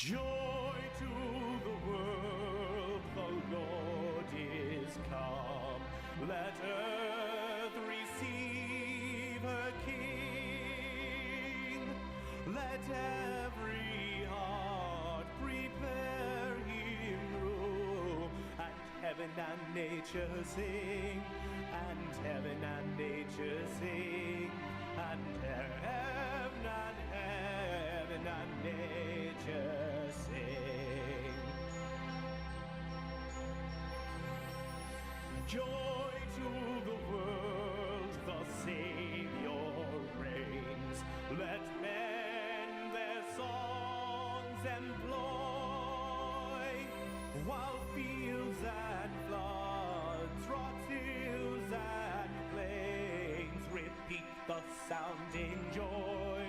Joy to the world, the Lord is come. Let earth receive her King. Let every heart prepare him room. And heaven and nature sing. And heaven and nature sing. And heaven and nature sing. Joy to the world, the Savior reigns. Let men their songs employ, while fields and floods, rocks, hills and plains repeat the sounding joy.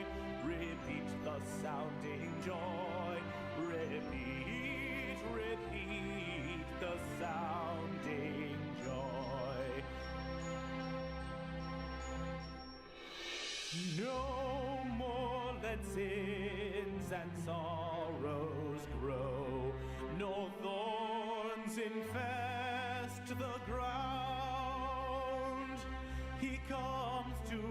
Repeat the sounding joy. Repeat, repeat the sounding joy. No more let sins and sorrows grow. No thorns infest the ground. He comes to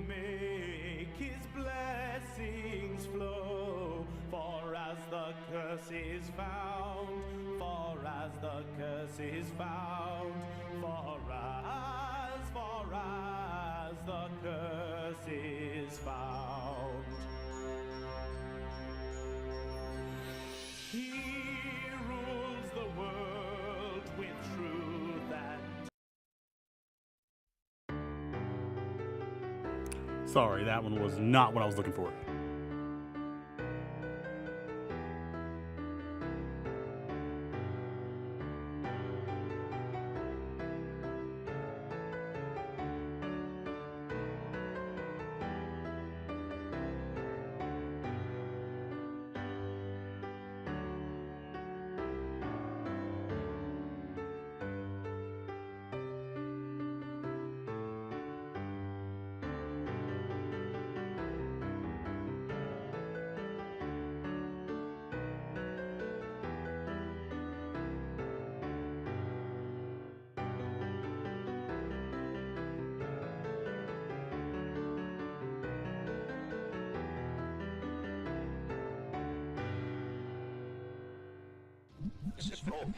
make his blessings flow. For as the curse is found, for as the curse is found, for as the curse is found. He rules the world with truth and... Sorry, that one was not what I was looking for. This is wrong.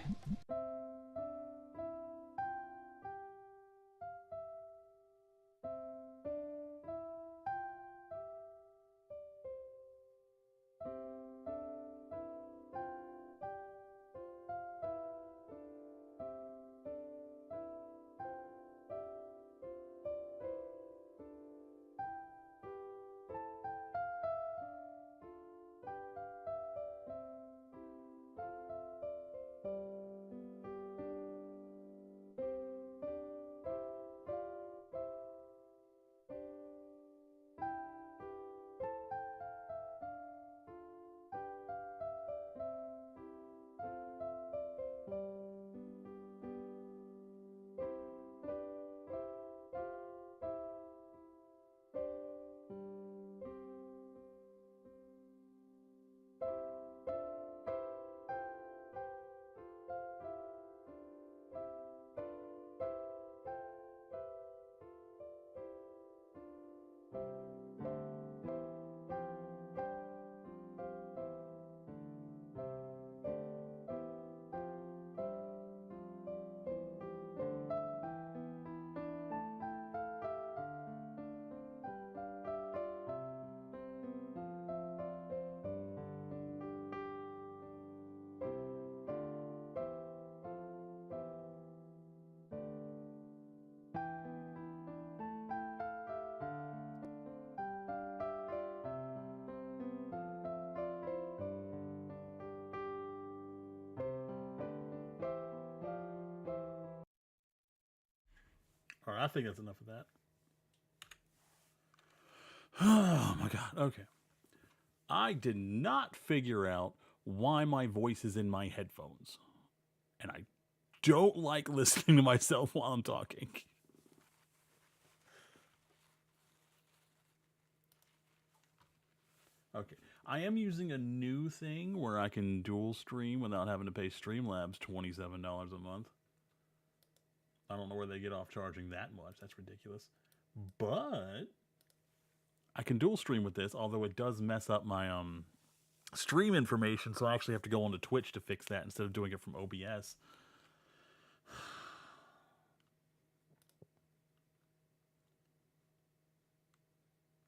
All right, I think that's enough of that. Oh my God. Okay. I did not figure out why my voice is in my headphones. And I don't like listening to myself while I'm talking. Okay. I am using a new thing where I can dual stream without having to pay Streamlabs $27 a month. I don't know where they get off charging that much. That's ridiculous. But I can dual stream with this, although it does mess up my stream information, so I actually have to go onto Twitch to fix that instead of doing it from OBS.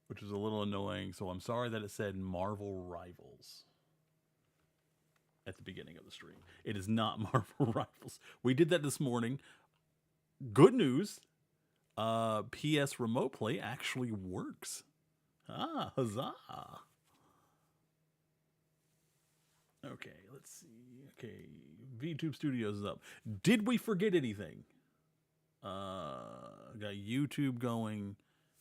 Which is a little annoying, so I'm sorry that it said Marvel Rivals at the beginning of the stream. It is not Marvel Rivals. We did that this morning. Good news. PS Remote Play actually works. Ah, huzzah. Okay, let's see. Okay, VTube Studios is up. Did we forget anything? Got YouTube going.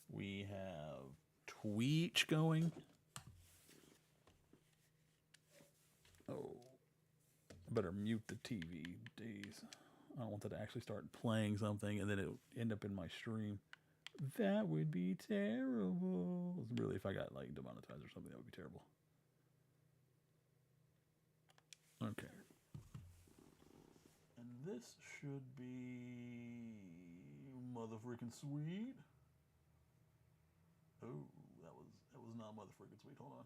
We have Twitch going. Oh, I better mute the TV. Days. I don't want that to actually start playing something and then it'll end up in my stream. That would be terrible. Really, if I got like demonetized or something, that would be terrible. Okay. And this should be motherfucking sweet. Oh, that was not motherfucking sweet. Hold on.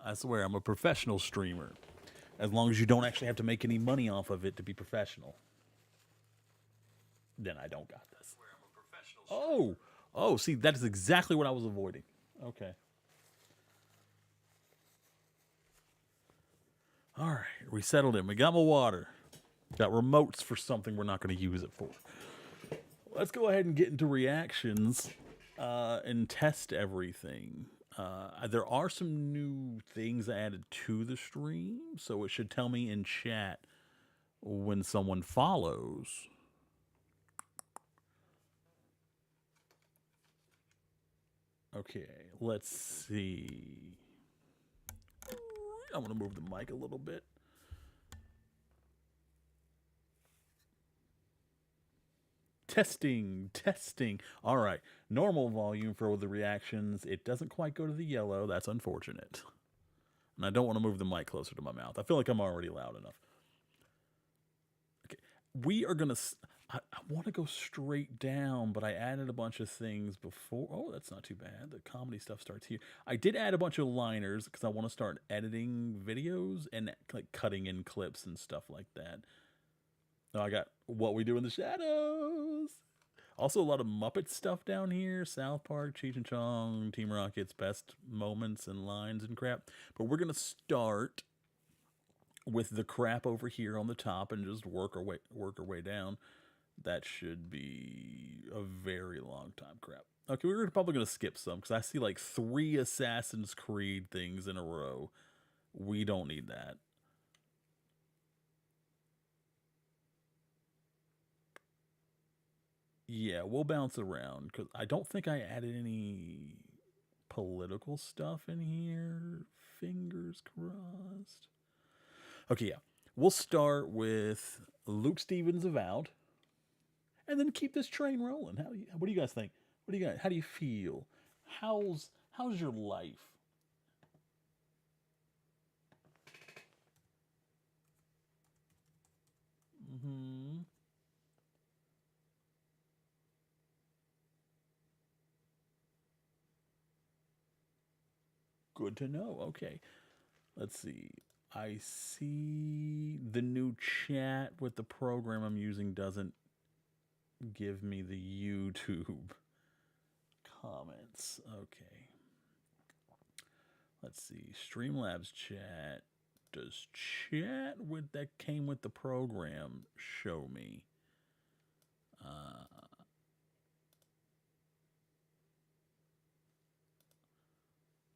I swear, I'm a professional streamer. As long as you don't actually have to make any money off of it to be professional. Then I don't got this. Oh, see, that is exactly what I was avoiding. Okay. All right, we settled in. We got my water. Got remotes for something we're not going to use it for. Let's go ahead and get into reactions and test everything. There are some new things added to the stream, so it should tell me in chat when someone follows. Okay, let's see. I'm going to move the mic a little bit. Testing. All right, normal volume for the reactions. It doesn't quite go to the yellow. That's unfortunate. And I don't want to move the mic closer to my mouth. I feel like I'm already loud enough. Okay, we are going to... I want to go straight down, but I added a bunch of things before. Oh, that's not too bad. The comedy stuff starts here. I did add a bunch of liners because I want to start editing videos and like cutting in clips and stuff like that. Now I got What We Do in the Shadows. Also a lot of Muppet stuff down here. South Park, Cheech and Chong, Team Rocket's best moments and lines and crap. But we're going to start with the crap over here on the top and just work our way down. That should be a very long time crap. Okay, we're probably going to skip some because I see like 3 Assassin's Creed things in a row. We don't need that. Yeah, we'll bounce around because I don't think I added any political stuff in here. Fingers crossed. Okay, yeah. We'll start with Luke Stevens Avowed. And then keep this train rolling. What do you guys think? How do you feel? How's your life? Good to know. Okay. Let's see. I see the new chat with the program I'm using doesn't give me the YouTube comments. Okay. Let's see. Streamlabs chat. Does chat that came with the program show me?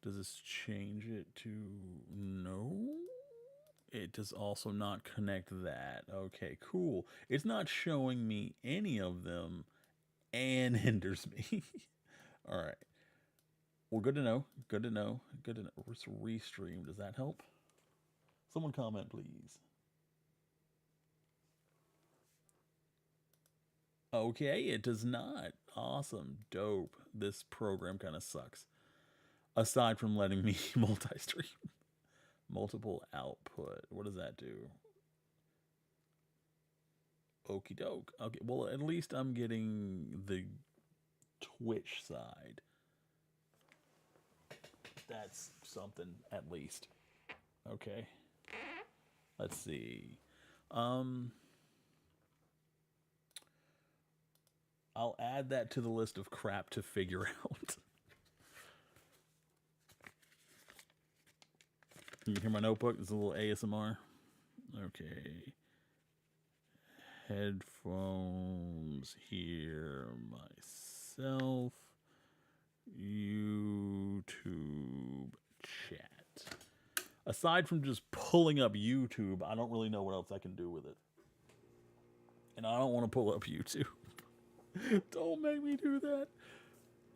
Does this change it to no? It does also not connect that. Okay, cool. It's not showing me any of them and hinders me. All right. Well, good to know. Good to know. Good to know. It's restream. Does that help? Someone comment, please. Okay, it does not. Awesome. Dope. This program kind of sucks. Aside from letting me multi-stream. Multiple output. What does that do? Okie doke. Okay, well, at least I'm getting the Twitch side. That's something, at least. Okay. Let's see. I'll add that to the list of crap to figure out. You can hear my notebook? It's a little ASMR. Okay. Headphones, hear myself. YouTube chat. Aside from just pulling up YouTube, I don't really know what else I can do with it. And I don't want to pull up YouTube. Don't make me do that.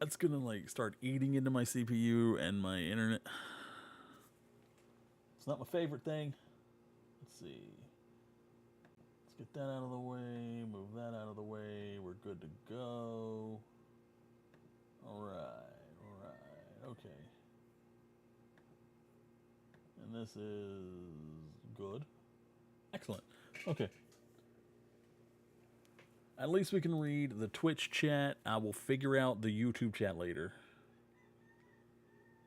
That's gonna like start eating into my CPU and my internet. It's not my favorite thing. Let's see. Let's get that out of the way. Move that out of the way. We're good to go. Alright, okay. And this is good. Excellent. Okay. At least we can read the Twitch chat. I will figure out the YouTube chat later.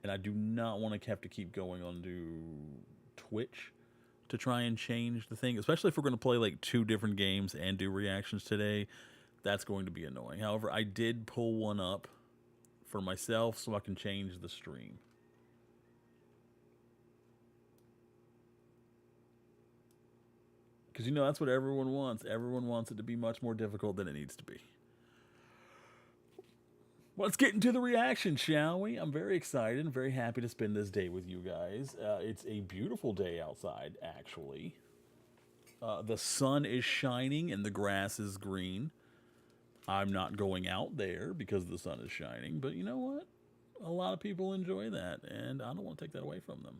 And I do not want to have to keep going on to Twitch to try and change the thing, especially if we're going to play like 2 different games and do reactions today. That's going to be annoying. However, I did pull one up for myself so I can change the stream. Because, you know, that's what everyone wants. Everyone wants it to be much more difficult than it needs to be. Let's get into the reaction, shall we? I'm very excited and very happy to spend this day with you guys. It's a beautiful day outside, actually. The sun is shining and the grass is green. I'm not going out there because the sun is shining, but you know what? A lot of people enjoy that, and I don't want to take that away from them.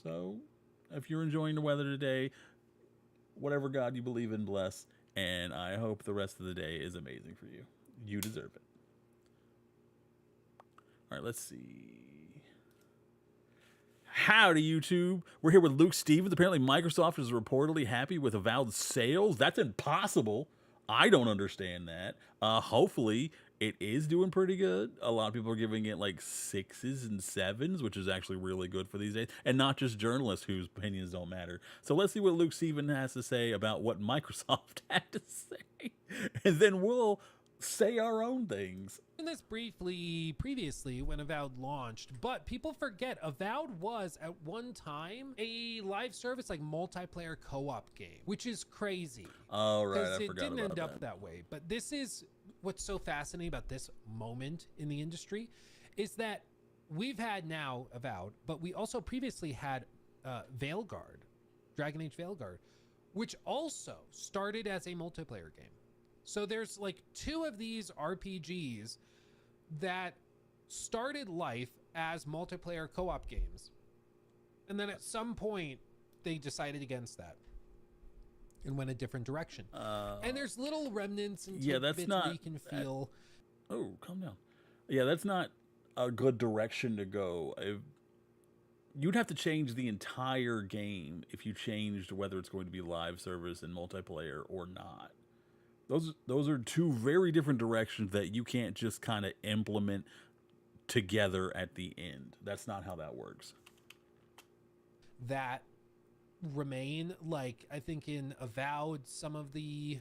So, if you're enjoying the weather today, whatever God you believe in, bless, and I hope the rest of the day is amazing for you. You deserve it. All right, let's see. Howdy, YouTube. We're here with Luke Stevens. Apparently, Microsoft is reportedly happy with Avowed sales. That's impossible. I don't understand that. Hopefully, it is doing pretty good. A lot of people are giving it like 6s and 7s, which is actually really good for these days. And not just journalists whose opinions don't matter. So let's see what Luke Stevens has to say about what Microsoft had to say. And then we'll say our own things. This briefly previously when Avowed launched, but people forget Avowed was at one time a live service like multiplayer co-op game, which is crazy. Oh right, I forgot about that. It didn't end up that way. But this is what's so fascinating about this moment in the industry is that we've had now Avowed, but we also previously had Veilguard, Dragon Age Veilguard, which also started as a multiplayer game. So there's like 2 of these RPGs that started life as multiplayer co-op games. And then at some point they decided against that and went a different direction. And there's little remnants and tidbits where you can feel. Oh, calm down. Yeah, that's not a good direction to go. You'd have to change the entire game if you changed whether it's going to be live service and multiplayer or not. Those are 2 very different directions that you can't just kind of implement together at the end. That's not how that works. That remain, like I think in Avowed, some of the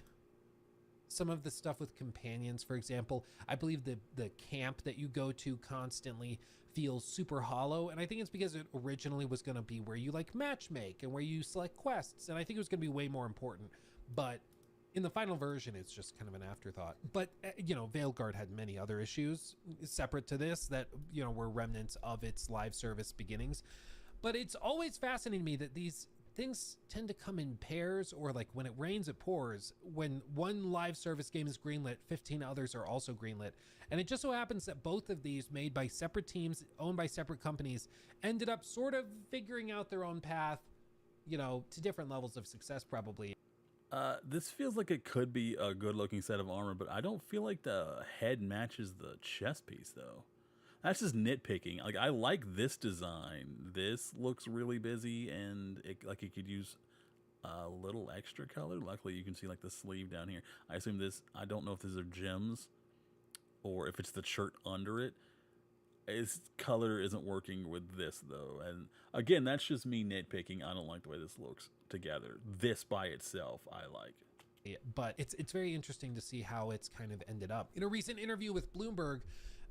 stuff with companions, for example, I believe the camp that you go to constantly feels super hollow, and I think it's because it originally was going to be where you like matchmake and where you select quests, and I think it was going to be way more important, but in the final version, it's just kind of an afterthought. But, you know, Veilguard had many other issues separate to this that, you know, were remnants of its live service beginnings. But it's always fascinating to me that these things tend to come in pairs, or like when it rains, it pours. When one live service game is greenlit, 15 others are also greenlit. And it just so happens that both of these, made by separate teams, owned by separate companies, ended up sort of figuring out their own path, you know, to different levels of success probably. This feels like it could be a good looking set of armor, but I don't feel like the head matches the chest piece though. That's just nitpicking. Like, I like this design. This looks really busy, and it could use a little extra color. Luckily, you can see like the sleeve down here. I assume this. I don't know if these are gems or if it's the shirt under it. Its color isn't working with this though, and again, that's just me nitpicking. I don't like the way this looks together. This by itself, I like. But it's very interesting to see how it's kind of ended up. In a recent interview with Bloomberg,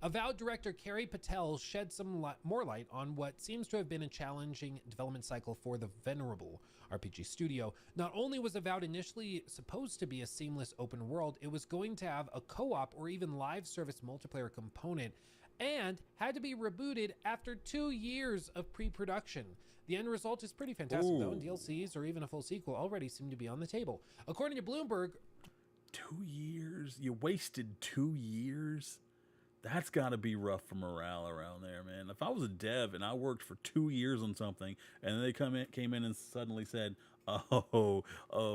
Avowed director Carrie Patel shed some more light on what seems to have been a challenging development cycle for the venerable RPG studio. Not only was Avowed initially supposed to be a seamless open world, it was going to have a co-op or even live service multiplayer component, and had to be rebooted after 2 years of pre-production. The end result is pretty fantastic though, and DLCs or even a full sequel already seem to be on the table. According to Bloomberg, 2 years? You wasted 2 years? That's got to be rough for morale around there, man. If I was a dev and I worked for 2 years on something, and then they came in and suddenly said, "Oh,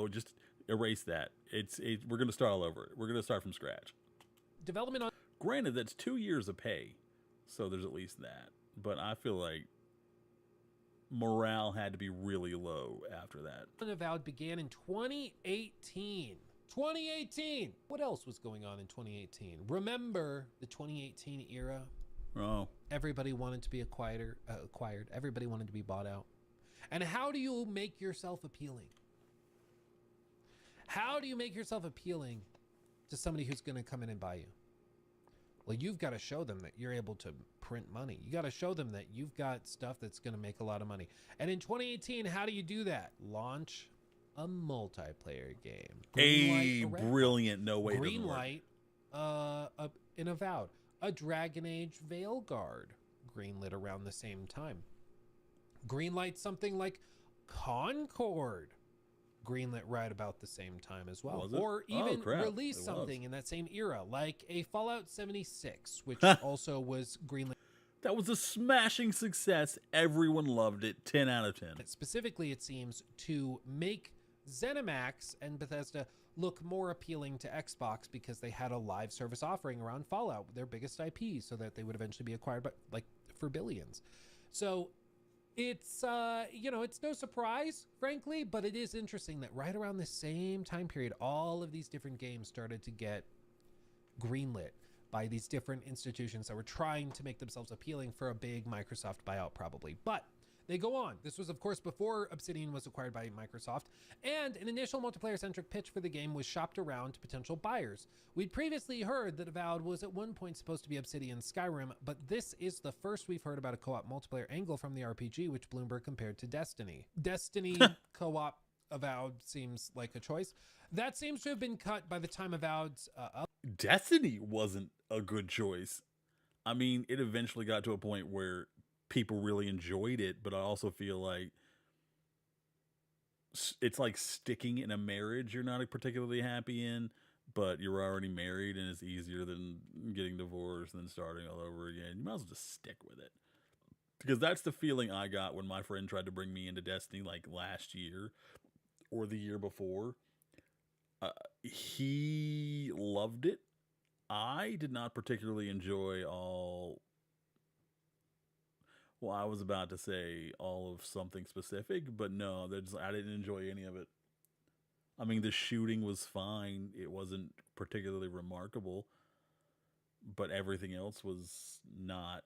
just erase that. We're going to start all over. We're going to start from scratch." development on Granted, that's 2 years of pay, so there's at least that. But I feel like morale had to be really low after that. Avowed began in 2018. 2018. What else was going on in 2018? Remember the 2018 era? Oh, Everybody wanted to be acquired. Everybody wanted to be bought out. And how do you make yourself appealing? How do you make yourself appealing to somebody who's going to come in and buy you? Well, you've got to show them that you're able to print money. You got to show them that you've got stuff that's going to make a lot of money. And in 2018, how do you do that? Launch a multiplayer game. Brilliant. No way. Greenlight in Avowed. A Dragon Age Veilguard greenlit around the same time. Greenlight something like Concord greenlit right about the same time as well. Or even release something in that same era, like a Fallout 76, which also was greenlit. That was a smashing success. Everyone loved it. 10 out of 10. Specifically, it seems, to make ZeniMax and Bethesda look more appealing to Xbox because they had a live service offering around Fallout, their biggest IP, so that they would eventually be acquired, but like for billions. So it's it's no surprise, frankly, but it is interesting that right around the same time period, all of these different games started to get greenlit by these different institutions that were trying to make themselves appealing for a big Microsoft buyout, probably. But they go on. This was, of course, before Obsidian was acquired by Microsoft, and an initial multiplayer-centric pitch for the game was shopped around to potential buyers. We'd previously heard that Avowed was at one point supposed to be Obsidian's Skyrim, but this is the first we've heard about a co-op multiplayer angle from the RPG, which Bloomberg compared to Destiny. Destiny co-op Avowed seems like a choice. That seems to have been cut by the time Avowed's Destiny wasn't a good choice. I mean, it eventually got to a point where people really enjoyed it, but I also feel like it's like sticking in a marriage you're not particularly happy in, but you're already married, and it's easier than getting divorced and then starting all over again. You might as well just stick with it. Because that's the feeling I got when my friend tried to bring me into Destiny like last year or the year before. He loved it. I did not particularly enjoy all... Well, I was about to say all of something specific, but no, I didn't enjoy any of it. I mean, the shooting was fine. It wasn't particularly remarkable, but everything else was not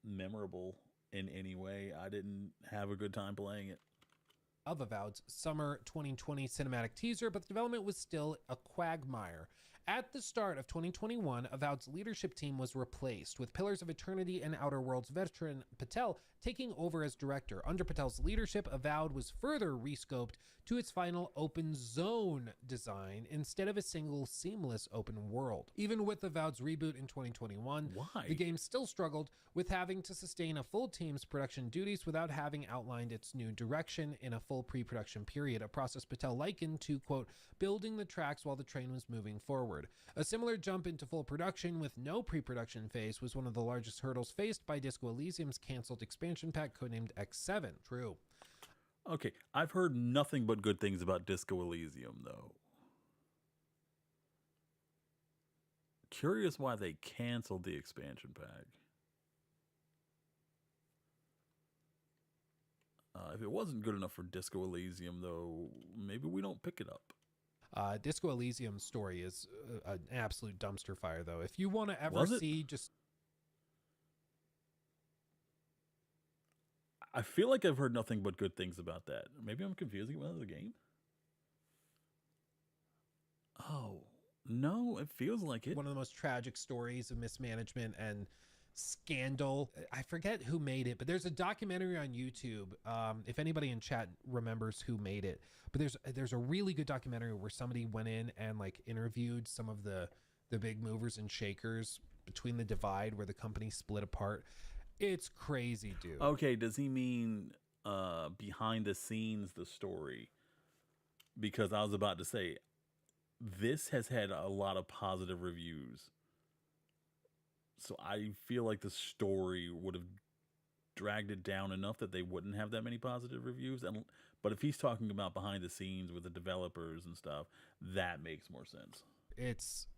memorable in any way. I didn't have a good time playing it. Of Avowed's summer 2020 cinematic teaser, but the development was still a quagmire. At the start of 2021, Avowed's leadership team was replaced, with Pillars of Eternity and Outer Worlds veteran Patel taking over as director. Under Patel's leadership, Avowed was further rescoped to its final open zone design instead of a single seamless open world. Even with Avowed's reboot in 2021, the game still struggled with having to sustain a full team's production duties without having outlined its new direction in a full pre-production period, a process Patel likened to, quote, building the tracks while the train was moving forward. A similar jump into full production with no pre-production phase was one of the largest hurdles faced by Disco Elysium's canceled expansion pack codenamed X7. True. Okay, I've heard nothing but good things about Disco Elysium, though. Curious why they canceled the expansion pack. If it wasn't good enough for Disco Elysium, though, maybe we don't pick it up. Disco Elysium's story is an absolute dumpster fire, though. If you want to ever see just... I feel like I've heard nothing but good things about that. Maybe I'm confusing it with another game? Oh, no, it feels like it. One of the most tragic stories of mismanagement and scandal. I forget who made it, but there's a documentary on YouTube. If anybody in chat remembers who made it, but there's a really good documentary where somebody went in and like interviewed some of the big movers and shakers between the divide where the company split apart. It's crazy, dude. Okay, does he mean behind the scenes, the story? Because I was about to say, this has had a lot of positive reviews. So I feel like the story would have dragged it down enough that they wouldn't have that many positive reviews. But if he's talking about behind the scenes with the developers and stuff, that makes more sense.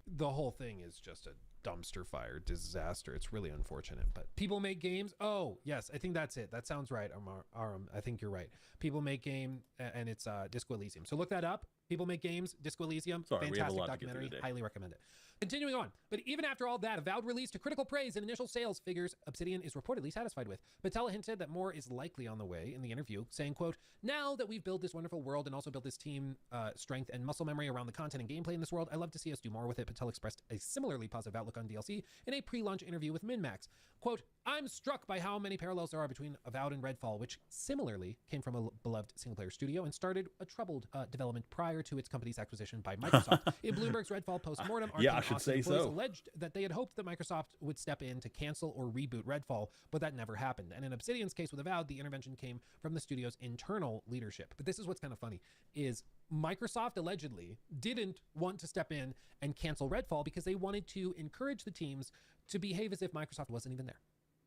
The whole thing is just a dumpster fire disaster. It's really unfortunate, but People Make Games. Oh yes, I think that's it. That sounds right. Aram, I think you're right. People Make Game, and it's Disco Elysium. So look that up. People Make Games, Disco Elysium. Sorry, fantastic documentary. Highly recommend it. Continuing on, but even after all that, Avowed released to critical praise and initial sales figures Obsidian is reportedly satisfied with. Patel hinted that more is likely on the way in the interview, saying, quote, now that we've built this wonderful world and also built this team strength and muscle memory around the content and gameplay in this world, I'd love to see us do more with it. Patel expressed a similarly positive outlook on DLC in a pre-launch interview with MinMax. Quote, I'm struck by how many parallels there are between Avowed and Redfall, which similarly came from a beloved single-player studio and started a troubled development prior to its company's acquisition by Microsoft. In Bloomberg's Redfall post-mortem, yeah, I should say so. Alleged that they had hoped that Microsoft would step in to cancel or reboot Redfall, but that never happened. And in Obsidian's case with Avowed, the intervention came from the studio's internal leadership. But this is what's kind of funny, is Microsoft allegedly didn't want to step in and cancel Redfall because they wanted to encourage the teams to behave as if Microsoft wasn't even there.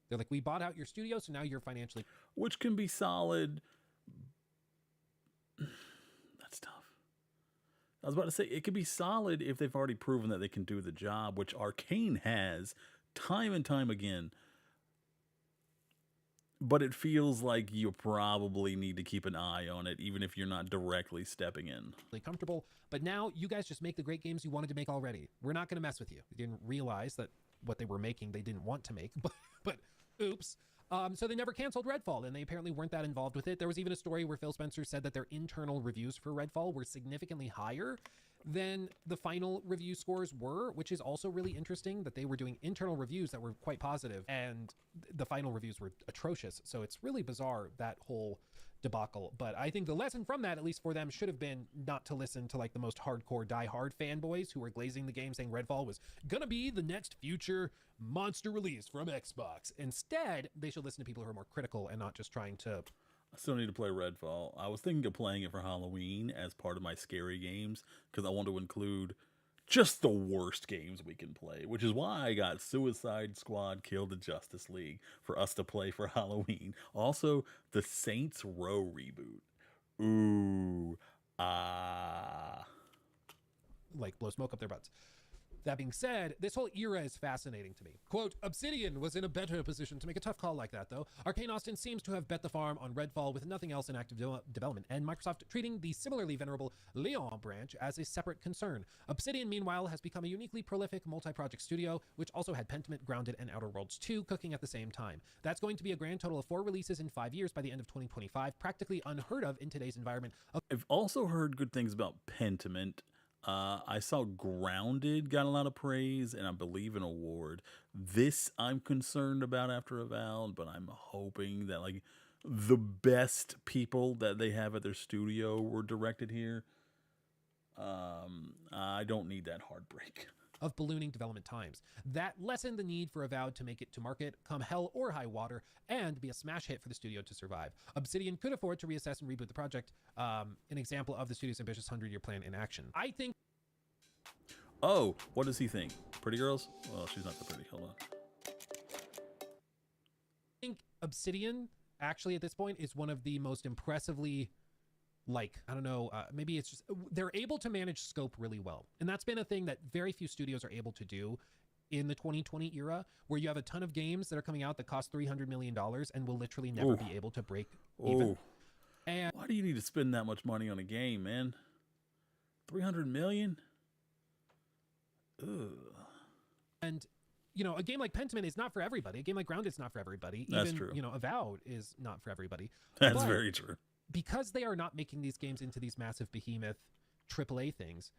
They're like, we bought out your studio, so now you're financially... Which can be solid. That's tough. I was about to say, it could be solid if they've already proven that they can do the job, which Arcane has time and time again. But it feels like you probably need to keep an eye on it, even if you're not directly stepping in. Comfortable, but now you guys just make the great games you wanted to make already. We're not going to mess with you. We didn't realize that what they were making they didn't want to make, but oops. So they never canceled Redfall, and they apparently weren't that involved with it. There was even a story where Phil Spencer said that their internal reviews for Redfall were significantly higher than the final review scores were, which is also really interesting that they were doing internal reviews that were quite positive, and the final reviews were atrocious. So it's really bizarre, that whole debacle. But I think the lesson from that, at least for them, should have been not to listen to like the most hardcore die-hard fanboys who were glazing the game saying Redfall was gonna be the next future monster release from Xbox. Instead, they should listen to people who are more critical and not just trying to... I still need to play Redfall. I was thinking of playing it for Halloween as part of my scary games because I want to include just the worst games we can play, which is why I got Suicide Squad Kill the Justice League for us to play for Halloween. Also, the Saints Row reboot. Ooh. Like blow smoke up their butts. That being said, this whole era is fascinating to me. Quote, Obsidian was in a better position to make a tough call like that, though. Arcane Austin seems to have bet the farm on Redfall with nothing else in active development, and Microsoft treating the similarly venerable Leon branch as a separate concern. Obsidian, meanwhile, has become a uniquely prolific multi-project studio, which also had Pentiment, Grounded, and Outer Worlds 2 cooking at the same time. That's going to be a grand total of 4 releases in 5 years by the end of 2025, practically unheard of in today's environment. I've also heard good things about Pentiment. I saw Grounded got a lot of praise and I believe an award. This I'm concerned about after Avowed, but I'm hoping that like the best people that they have at their studio were directed here. I don't need that heartbreak. Of ballooning development times. That lessened the need for Avowed to make it to market, come hell or high water, and be a smash hit for the studio to survive. Obsidian could afford to reassess and reboot the project, an example of the studio's ambitious 100-year plan in action. I think... Oh, what does he think? Pretty girls? Well, she's not that pretty. Hold on. I think Obsidian, actually, at this point, is one of the most impressively... like, I don't know, maybe it's just, they're able to manage scope really well. And that's been a thing that very few studios are able to do in the 2020 era, where you have a ton of games that are coming out that cost $300 million and will literally never be able to break even. And why do you need to spend that much money on a game, man? 300 million? Ugh. And, you know, a game like Pentiment is not for everybody. A game like Grounded is not for everybody. That's Even, true. you know, Avowed is not for everybody. That's But very true. because they are not making these games into these massive behemoth AAA things,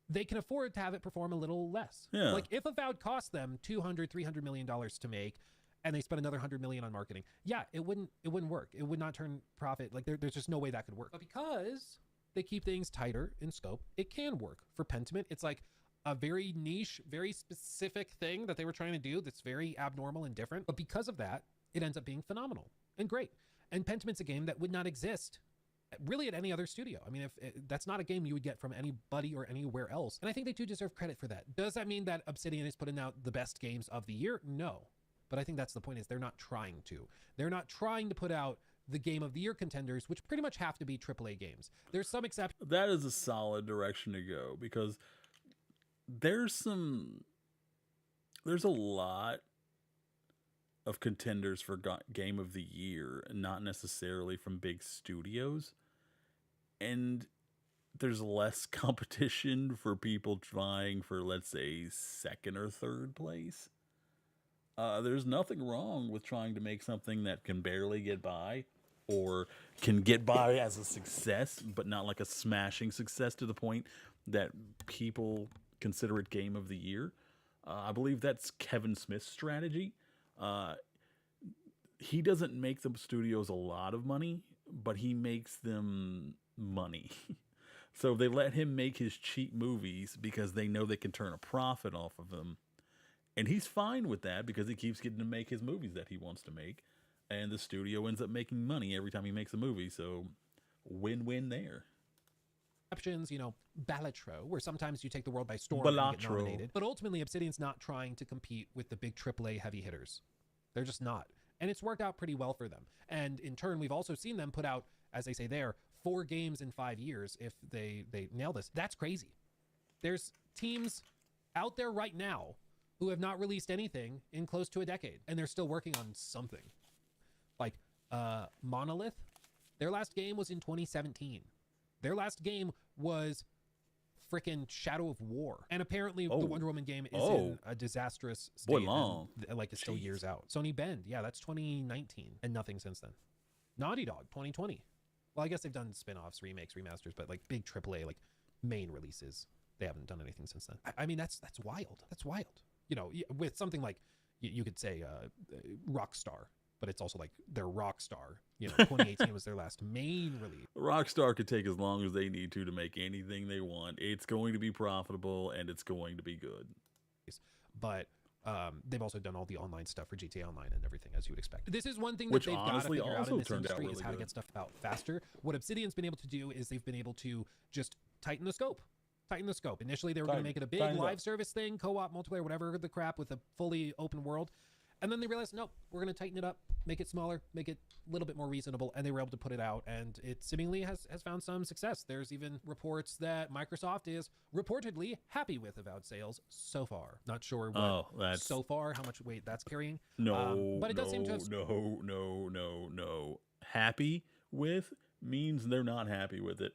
they can afford to have it perform a little less. Yeah. Like if Avowed cost them $200-300 million to make, and they spent another $100 million on marketing, yeah, it wouldn't work. It would not turn profit. Like there's just no way that could work. But because they keep things tighter in scope, it can work. For Pentiment, it's like a very niche, very specific thing that they were trying to do that's very abnormal and different. But because of that, it ends up being phenomenal and great. And Pentiment's a game that would not exist really at any other studio. I mean, if that's not a game you would get from anybody or anywhere else. And I think they do deserve credit for that. Does that mean that Obsidian is putting out the best games of the year? No. But I think that's the point, is they're not trying to. They're not trying to put out the game of the year contenders, which pretty much have to be AAA games. There's some exceptions. That is a solid direction to go, because there's a lot of contenders for game of the year, not necessarily from big studios. And there's less competition for people trying for, let's say, second or third place. There's nothing wrong with trying to make something that can barely get by, or can get by as a success, but not like a smashing success to the point that people consider it game of the year. I believe that's Kevin Smith's strategy. He doesn't make the studios a lot of money, but he makes them money. So they let him make his cheap movies because they know they can turn a profit off of them. And he's fine with that because he keeps getting to make his movies that he wants to make. And the studio ends up making money every time he makes a movie. So win-win there. Exceptions, you know, Balatro, where sometimes you take the world by storm and get nominated. But ultimately, Obsidian's not trying to compete with the big AAA heavy hitters. They're just not. And it's worked out pretty well for them. And in turn, we've also seen them put out, as they say there, 4 games in 5 years if they nail this. That's crazy. There's teams out there right now who have not released anything in close to a decade, and they're still working on something. Like Monolith, their last game was in 2017. Their last game was frickin' Shadow of War. And apparently the Wonder Woman game is in a disastrous state. Boy, long. And, like, it's still years out. Sony Bend, yeah, that's 2019. And nothing since then. Naughty Dog, 2020. Well, I guess they've done spin-offs, remakes, remasters, but like big AAA, like main releases, they haven't done anything since then. I mean, that's wild. That's wild. You know, with something like, you could say Rockstar, but it's also like their Rockstar. You know, 2018 was their last main release. Rockstar could take as long as they need to make anything they want. It's going to be profitable and it's going to be good. But they've also done all the online stuff for GTA Online and everything, as you would expect. This is one thing Which that they've got to honestly figure out also in this turned out industry, really is how to good. get stuff out faster. What Obsidian's been able to do is they've been able to just tighten the scope. Initially, they were going to make it a big live service thing, co-op, multiplayer, whatever the crap, with a fully open world. And then they realized, nope, we're going to tighten it up, make it smaller, make it a little bit more reasonable. And they were able to put it out, and it seemingly has found some success. There's even reports that Microsoft is reportedly happy with Avowed sales so far. Not sure what so far, how much weight that's carrying. But it does seem to have... No. Happy with means they're not happy with it.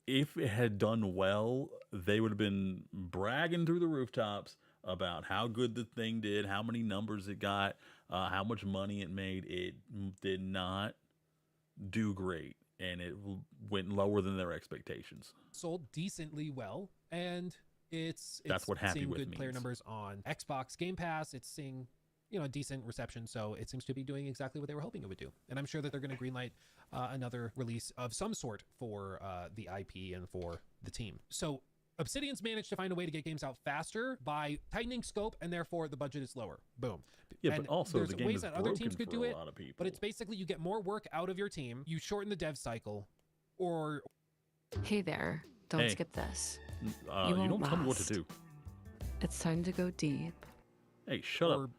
If it had done well, they would have been bragging through the rooftops about how good the thing did, how many numbers it got, how much money it made. It did not do great. and it went lower than their expectations. Sold decently well, and it's That's what happy seeing with good player means. numbers on Xbox Game Pass. It's seeing a decent reception, so it seems to be doing exactly what they were hoping it would do. And I'm sure that they're going to greenlight another release of some sort for the IP and for the team. So Obsidian's managed to find a way to get games out faster by tightening scope, and therefore the budget is lower. Boom. Yeah, And but also there's the game ways is that other teams broken could for do a it, lot of people. but it's basically you get more work out of your team, you shorten the dev cycle, or Hey there, don't Hey. skip this. you won't don't tell me what to last. do. It's time to go deep. Hey, shut or up.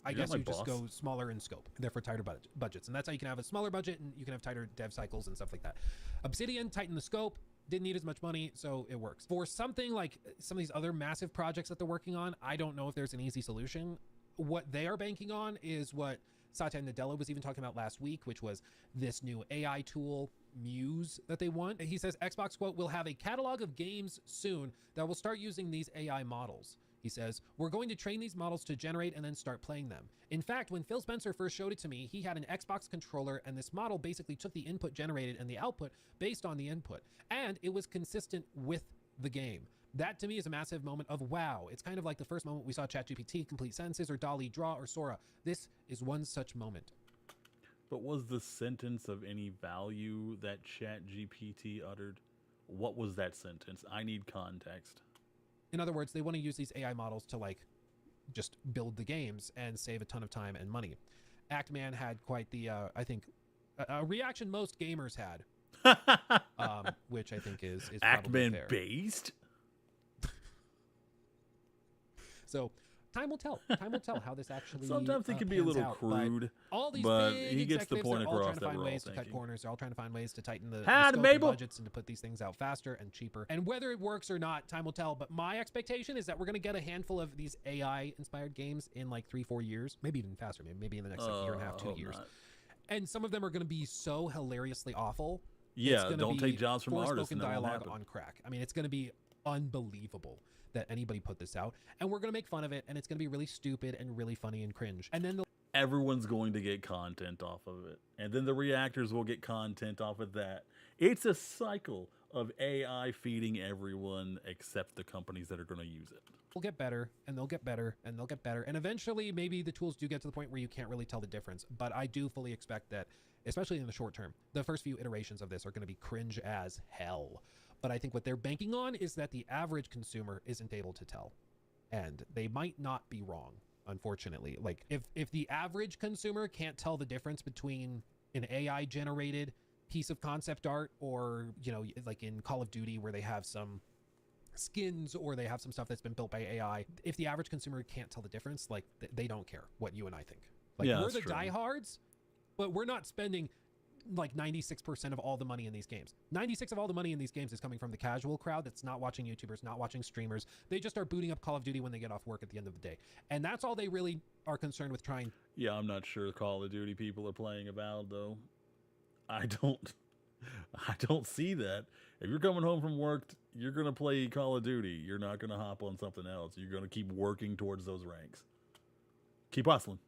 I You're not guess my you just boss. go smaller in scope, and therefore tighter budgets. And that's how you can have a smaller budget and you can have tighter dev cycles and stuff like that. Obsidian tightened the scope, didn't need as much money, so it works. For something like some of these other massive projects that they're working on, I don't know if there's an easy solution. What they are banking on is what Satya Nadella was even talking about last week, which was this new AI tool, Muse, that they want. He says, Xbox, quote, will have a catalog of games soon that will start using these AI models. He says, we're going to train these models to generate and then start playing them. In fact, when Phil Spencer first showed it to me, he had an Xbox controller, and this model basically took the input generated and the output based on the input. And it was consistent with the game. That to me is a massive moment of wow. It's kind of like the first moment we saw ChatGPT complete sentences, or DALL-E draw, or Sora. This is one such moment. But was the sentence of any value that ChatGPT uttered? What was that sentence? I need context. In other words, they want to use these AI models to like just build the games and save a ton of time and money. Actman had quite the, I think, a reaction most gamers had, which I think is probably Actman fair. based? So time will tell. Time will tell how this actually. Sometimes it can be a pans little out, but crude, all these but big he gets the executives, point they're all across trying to that find we're all ways to cut thinking. corners. They're all trying to find ways to tighten the Had scope Mabel. and budgets and to put these things out faster and cheaper. And whether it works or not, time will tell. But my expectation is that we're going to get a handful of these AI-inspired games in like 3-4 years, maybe even faster, maybe in the next like, year and a half, 2 hope years. not. And some of them are going to be so hilariously awful. Yeah, it's gonna don't be take jobs from artists, Forspoken and that won't dialogue happen. on crack. I mean, it's going to be unbelievable that anybody put this out, and we're going to make fun of it, and it's going to be really stupid and really funny and cringe. And then Everyone's going to get content off of it, and then the reactors will get content off of that. It's a cycle of AI feeding everyone except the companies that are going to use it. will get better, and they'll get better, and they'll get better, and eventually maybe the tools do get to the point where you can't really tell the difference. But I do fully expect that, especially in the short term, the first few iterations of this are going to be cringe as hell. But I think what they're banking on is that the average consumer isn't able to tell, and they might not be wrong, unfortunately. Like if the average consumer can't tell the difference between an AI generated piece of concept art, or like in Call of Duty where they have some skins or they have some stuff that's been built by AI, if the average consumer can't tell the difference, like they don't care what you and I think. Like Yeah, we're that's the true. diehards, but we're not spending like 96% of all the money in these games. 96 of all the money in these games is coming from the casual crowd that's not watching YouTubers, not watching streamers. They just are booting up Call of Duty when they get off work at the end of the day. And that's all they really are concerned with trying. Yeah, I'm not sure Call of Duty people are playing Avowed though. I don't see that. If you're coming home from work, you're going to play Call of Duty. You're not going to hop on something else. You're going to keep working towards those ranks. Keep hustling.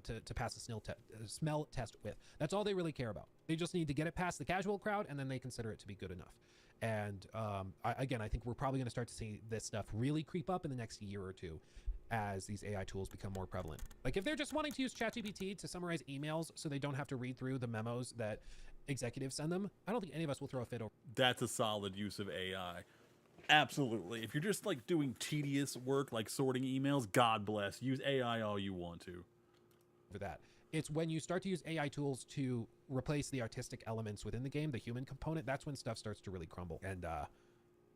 To pass a smell test with. That's all they really care about. They just need to get it past the casual crowd, and then they consider it to be good enough. And I think we're probably going to start to see this stuff really creep up in the next year or two as these AI tools become more prevalent. Like if they're just wanting to use ChatGPT to summarize emails so they don't have to read through the memos that executives send them, I don't think any of us will throw a fit over That's a solid use of AI. Absolutely. If you're just like doing tedious work like sorting emails, God bless. Use AI all you want to. that. It's when you start to use AI tools to replace the artistic elements within the game, the human component, that's when stuff starts to really crumble. And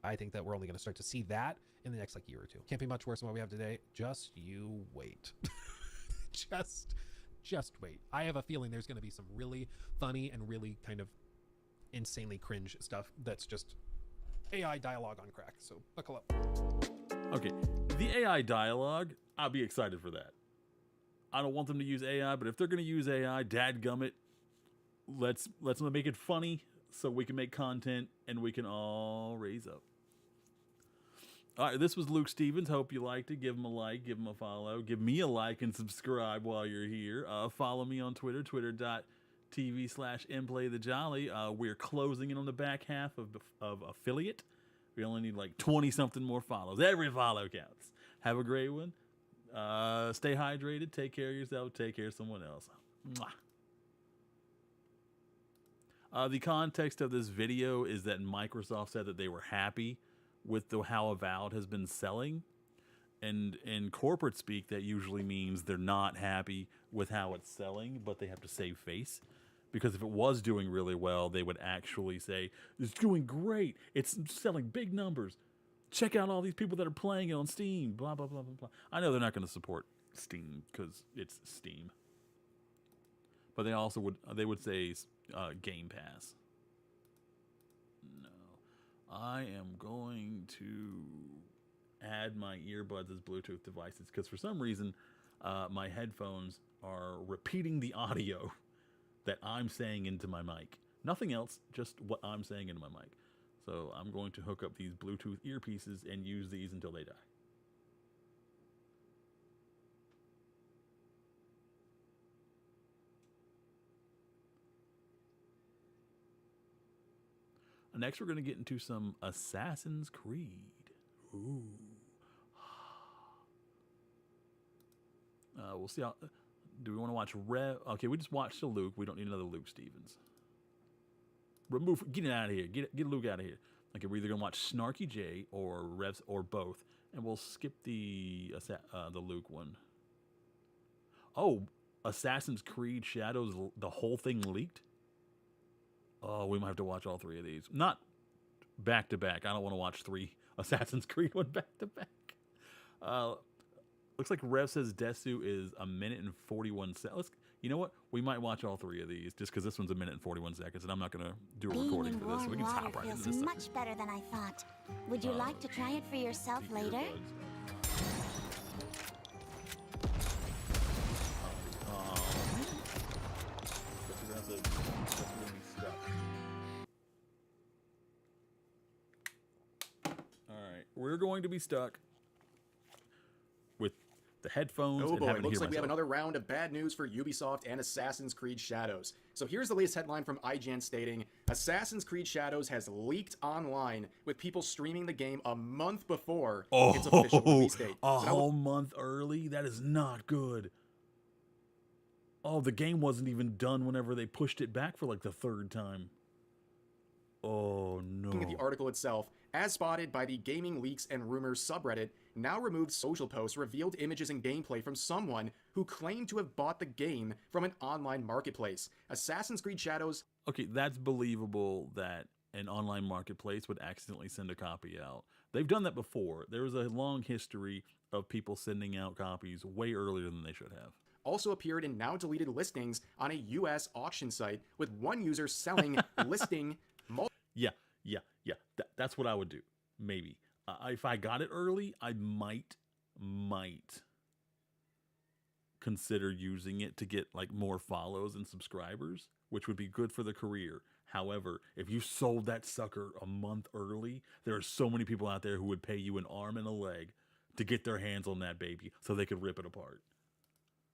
I think that we're only going to start to see that in the next like year or two. Can't be much worse than what we have today. Just you wait. just wait. I have a feeling there's going to be some really funny and really kind of insanely cringe stuff that's just AI dialogue on crack. So buckle up. Okay, the AI dialogue, I'll be excited for that. I don't want them to use AI, but if they're going to use AI, dadgummit, let's make it funny so we can make content and we can all raise up. All right, this was Luke Stevens. Hope you liked it. Give him a like, give him a follow. Give me a like and subscribe while you're here. Follow me on Twitter, TV/MPlay the Jolly. We're closing in on the back half of affiliate. We only need like 20-something more follows. Every follow counts. Have a great one. Stay hydrated. Take care of yourself. Take care of someone else. Mwah. The context of this video is that Microsoft said that they were happy with how Avowed has been selling. And in corporate speak, that usually means they're not happy with how it's selling, but they have to save face. Because if it was doing really well, they would actually say, it's doing great. It's selling big numbers. Check out all these people that are playing it on Steam. Blah, blah, blah, blah, blah. I know they're not going to support Steam because it's Steam. But they also would say Game Pass. No. I am going to add my earbuds as Bluetooth devices because for some reason my headphones are repeating the audio that I'm saying into my mic. Nothing else, just what I'm saying into my mic. So I'm going to hook up these Bluetooth earpieces and use these until they die. Next, we're going to get into some Assassin's Creed. Ooh. We'll see how... Do we want to watch Rev? Okay, we just watched the Luke. We don't need another Luke Stevens. Get it out of here. Get Luke out of here. Okay, we're either going to watch Snarky J or Revs or both. And we'll skip the Luke one. Oh, Assassin's Creed Shadows, the whole thing leaked? Oh, we might have to watch all three of these. Not back to back. I don't want to watch 3 Assassin's Creed one back to back. Looks like Rev says Desu is 1 minute and 41 seconds. You know what? We might watch all 3 of these just because this one's 1 minute and 41 seconds, and I'm not going to do a recording for this, so we can just hop right into this. Much better than I thought. Would you like to try it for yourself later? We're going to be stuck with the headphones. Oh and boy, having to looks hear like we have myself. another round of bad news for Ubisoft and Assassin's Creed Shadows. So here's the latest headline from IGN stating, Assassin's Creed Shadows has leaked online with people streaming the game a month before its official release date. A whole month early? That is not good. Oh, the game wasn't even done whenever they pushed it back for like the 3rd time. Oh, no. Looking at the article itself, as spotted by the Gaming Leaks and Rumors subreddit, now removed social posts revealed images and gameplay from someone who claimed to have bought the game from an online marketplace. Assassin's Creed Shadows... Okay, that's believable that an online marketplace would accidentally send a copy out. They've done that before. There was a long history of people sending out copies way earlier than they should have. Also appeared in now deleted listings on a US auction site, with one user selling listing... Yeah. That's what I would do. Maybe. If I got it early, I might consider using it to get like more follows and subscribers, which would be good for the career. However, if you sold that sucker a month early, there are so many people out there who would pay you an arm and a leg to get their hands on that baby so they could rip it apart.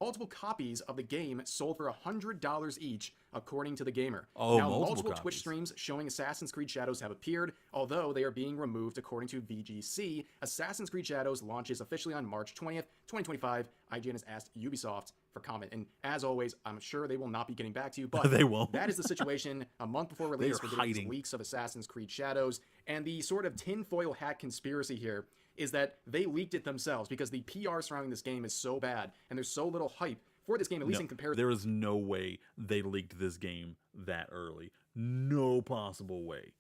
Multiple copies of the game sold for $100 each, according to the gamer. Oh, now, multiple Twitch copies. streams showing Assassin's Creed Shadows have appeared, although they are being removed according to VGC. Assassin's Creed Shadows launches officially on March 20th, 2025. IGN has asked Ubisoft for comment, and as always, I'm sure they will not be getting back to you, but They won't. That is the situation a month before release They are for these hiding. leaks of Assassin's Creed Shadows, and the sort of tinfoil hat conspiracy here is that they leaked it themselves because the PR surrounding this game is so bad, and there's so little hype for this game, at least in comparison. There is no way they leaked this game that early. No possible way.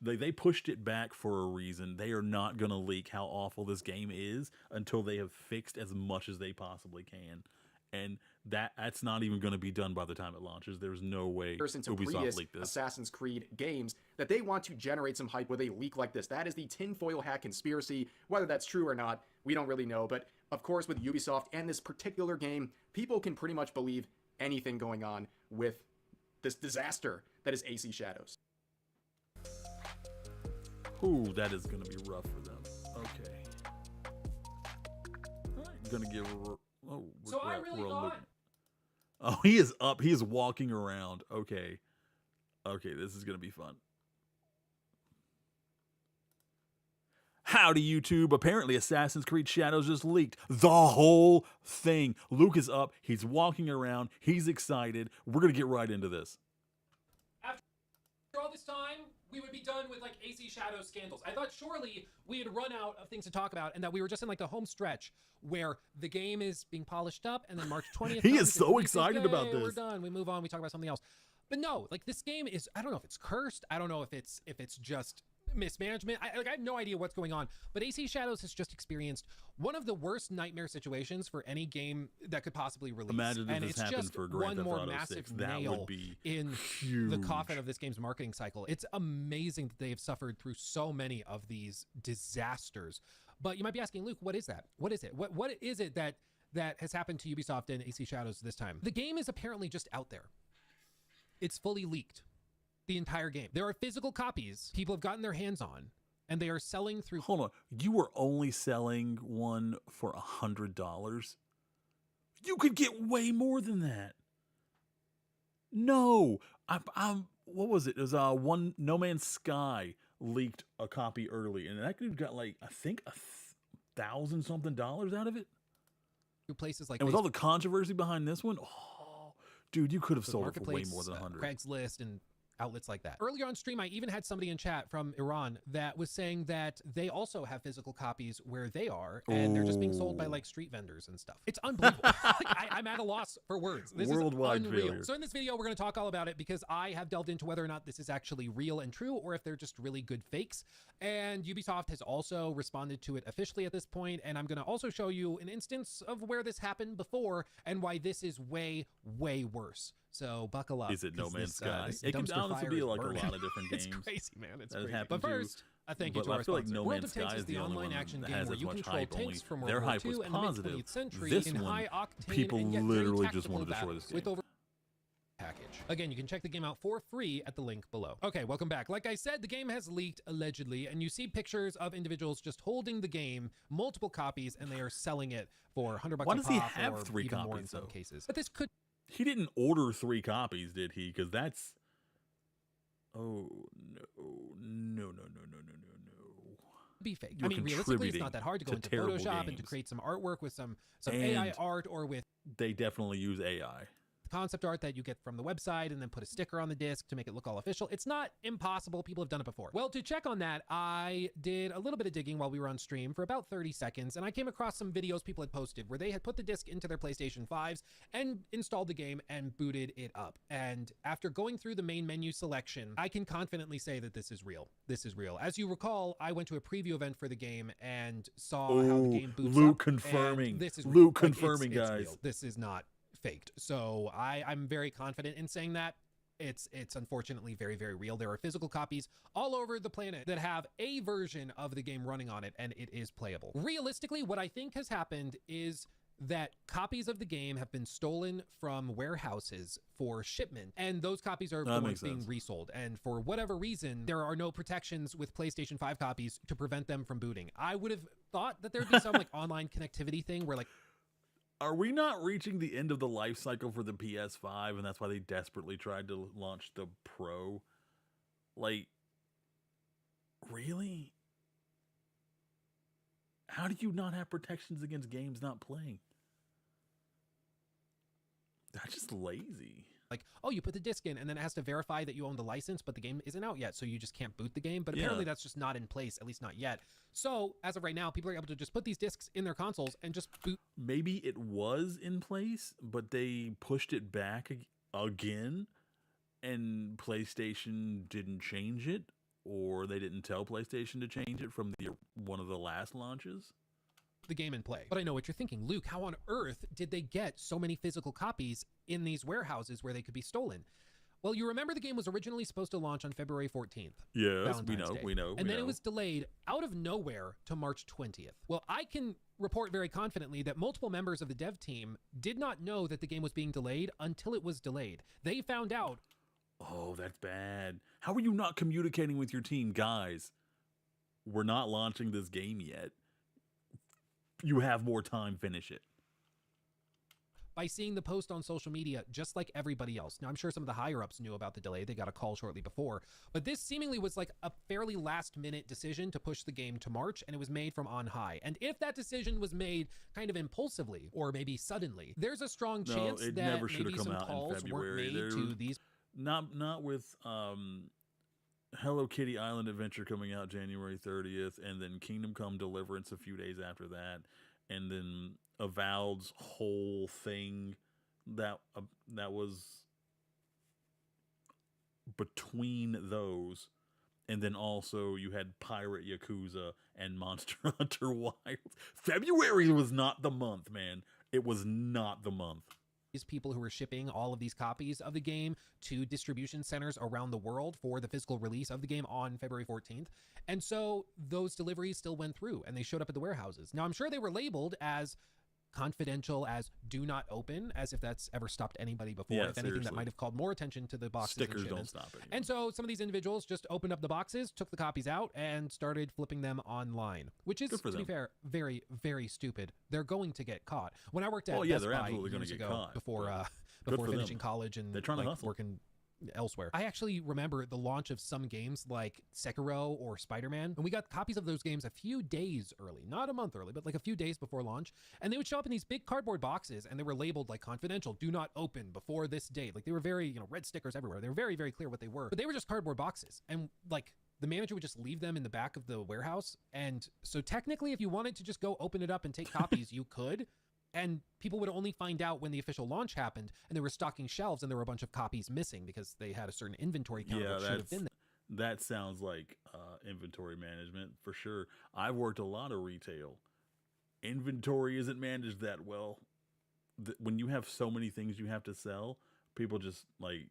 They pushed it back for a reason. They are not going to leak how awful this game is until they have fixed as much as they possibly can. And that's not even going to be done by the time it launches. There's no way to Ubisoft previous leaked this. Assassin's Creed games, that they want to generate some hype with a leak like this. That is the tinfoil hat conspiracy. Whether that's true or not, we don't really know. But of course, with Ubisoft and this particular game, people can pretty much believe anything going on with this disaster that is AC Shadows. Ooh, that is going to be rough for them. Okay. All right, going to give... Oh, So I really we're on thought... Luke. Oh, he is up. He is walking around. Okay. Okay, this is going to be fun. Howdy, YouTube. Apparently, Assassin's Creed Shadows just leaked the whole thing. Luke is up. He's walking around. He's excited. We're going to get right into this. After all this time, we would be done with like AC Shadows scandals. I thought surely we had run out of things to talk about and that we were just in like the home stretch where the game is being polished up and then March 20th. He is so excited about this. We're done. We move on. We talk about something else. But no, like this game is, I don't know if it's cursed. I don't know if it's just mismanagement. I have no idea what's going on, but AC Shadows has just experienced one of the worst nightmare situations for any game that could possibly release. Imagine if and this it's happened just for Grand one Theft more Auto massive 6. That nail would be in huge. the coffin of this game's marketing cycle. It's amazing that they have suffered through so many of these disasters. But you might be asking, Luke, what is that? What is it? What is it that has happened to Ubisoft and AC Shadows this time? The game is apparently just out there. It's fully leaked. The entire game. There are physical copies people have gotten their hands on, and they are selling through. Hold on. You were only selling one for $100? You could get way more than that. No. What was it? It was one No Man's Sky leaked a copy early, and that dude got like, I think $1,000 something out of it. Through places like and with all the controversy behind this one, oh, dude, you could have sold it for way more than 100. Craigslist and outlets like that. Earlier on stream, I even had somebody in chat from Iran that was saying that they also have physical copies where they are, and they're just being sold by like street vendors and stuff. It's unbelievable. I'm at a loss for words. This Worldwide is unreal. failure. So in this video, we're going to talk all about it because I have delved into whether or not this is actually real and true, or if they're just really good fakes. And Ubisoft has also responded to it officially at this point, and I'm going to also show you an instance of where this happened before and why this is way, way worse. So buckle up. Is it No Man's Sky? This It can dumpster honestly fire be is like burning. a lot of different games. It's crazy, man. It's that crazy. happened But to. first, a thank you But to our I feel like sponsor. No World Man's of Tanks Sky is is the the only online one action that game has where as you much control hype. tanks Only from their World War hype was II and the positive. 20th century This in one, high octane people and yet literally very just wanted to tactical destroy this battles with game. over package. Again, you can check the game out for free at the link below. Okay, welcome back. Like I said, the game has leaked allegedly, and you see pictures of individuals just holding the game, multiple copies, and they are selling it for $100 Why a does he pop, have or 3 even more in copies, some though? cases. But this could He didn't order 3 copies, did he? Because that's... Oh, no. be fake. You're I mean, realistically, it's not that hard to go to into terrible Photoshop and to games. create some artwork with some And AI art or with They definitely use AI. concept art that you get from the website and then put a sticker on the disc to make it look all official. It's not impossible. People have done it before. Well, to check on that, I did a little bit of digging while we were on stream for about 30 seconds, and I came across some videos people had posted where they had put the disc into their PlayStation 5s and installed the game and booted it up. And after going through the main menu selection, I can confidently say that this is real. This is real. As you recall, I went to a preview event for the game and saw how the game boots Luke up, confirming. and this is Luke real. Like, confirming, it's guys. real. This is not faked. So I'm very confident in saying that. It's unfortunately very, very real. There are physical copies all over the planet that have a version of the game running on it, and it is playable. Realistically, what I think has happened is that copies of the game have been stolen from warehouses for shipment, and those copies are the ones being resold. And for whatever reason, there are no protections with PlayStation 5 copies to prevent them from booting. I would have thought that there'd be some like online connectivity thing where like, Are we not reaching the end of the life cycle for the PS5, and that's why they desperately tried to launch the Pro? Like, really? How do you not have protections against games not playing? That's just lazy. like, oh, you put the disc in and then it has to verify that you own the license, but the game isn't out yet, so you just can't boot the game. But apparently that's just not in place, at least not yet. So as of right now, people are able to just put these discs in their consoles and just boot. Maybe it was in place, but they pushed it back again, and PlayStation didn't change it, or they didn't tell PlayStation to change it from one of the last launches. The game and play. But I know what you're thinking, Luke, how on earth did they get so many physical copies in these warehouses where they could be stolen? Well, you remember the game was originally supposed to launch on February 14th. Yes, Valentine's Day. we know. And then it was delayed out of nowhere to March 20th. Well, I can report very confidently that multiple members of the dev team did not know that the game was being delayed until it was delayed. They found out. Oh, that's bad. How are you not communicating with your team? Guys, we're not launching this game yet. You have more time, finish it. by seeing the post on social media, just like everybody else. Now, I'm sure some of the higher-ups knew about the delay. They got a call shortly before. But this seemingly was like a fairly last-minute decision to push the game to March, and it was made from on high. And if that decision was made kind of impulsively or maybe suddenly, there's a strong chance it that never should maybe have come some out in calls February. weren't made to these. Not with Hello Kitty Island Adventure coming out January 30th, and then Kingdom Come Deliverance a few days after that, and then Avowed's whole thing that was between those, and then also you had Pirate Yakuza and Monster Hunter Wilds. February was not the month, man. It was not the month. These people who were shipping all of these copies of the game to distribution centers around the world for the physical release of the game on February 14th. And so those deliveries still went through and they showed up at the warehouses. Now, I'm sure they were labeled as confidential, as do not open, as if that's ever stopped anybody before. Yeah, if anything, seriously. that might have called more attention to the boxes. Stickers and don't shipments. stop anymore. And so some of these individuals just opened up the boxes, took the copies out, and started flipping them online, which is, to be fair, very, very stupid. They're going to get caught. When I worked at Best they're Buy absolutely going years to get ago, caught. before for finishing them. college and They're trying to like, hustle. working elsewhere, I actually remember the launch of some games like Sekiro or Spider-Man, and we got copies of those games a few days early, not a month early, but like a few days before launch, and they would show up in these big cardboard boxes, and they were labeled like confidential, do not open before this date. Like they were very, red stickers everywhere. They were very, very clear what they were, but they were just cardboard boxes, and like the manager would just leave them in the back of the warehouse. And so technically, if you wanted to just go open it up and take copies, you could. And people would only find out when the official launch happened and they were stocking shelves and there were a bunch of copies missing because they had a certain inventory count that should have been there. That sounds like inventory management for sure. I've worked a lot of retail. Inventory isn't managed that well. When you have so many things you have to sell, people just like,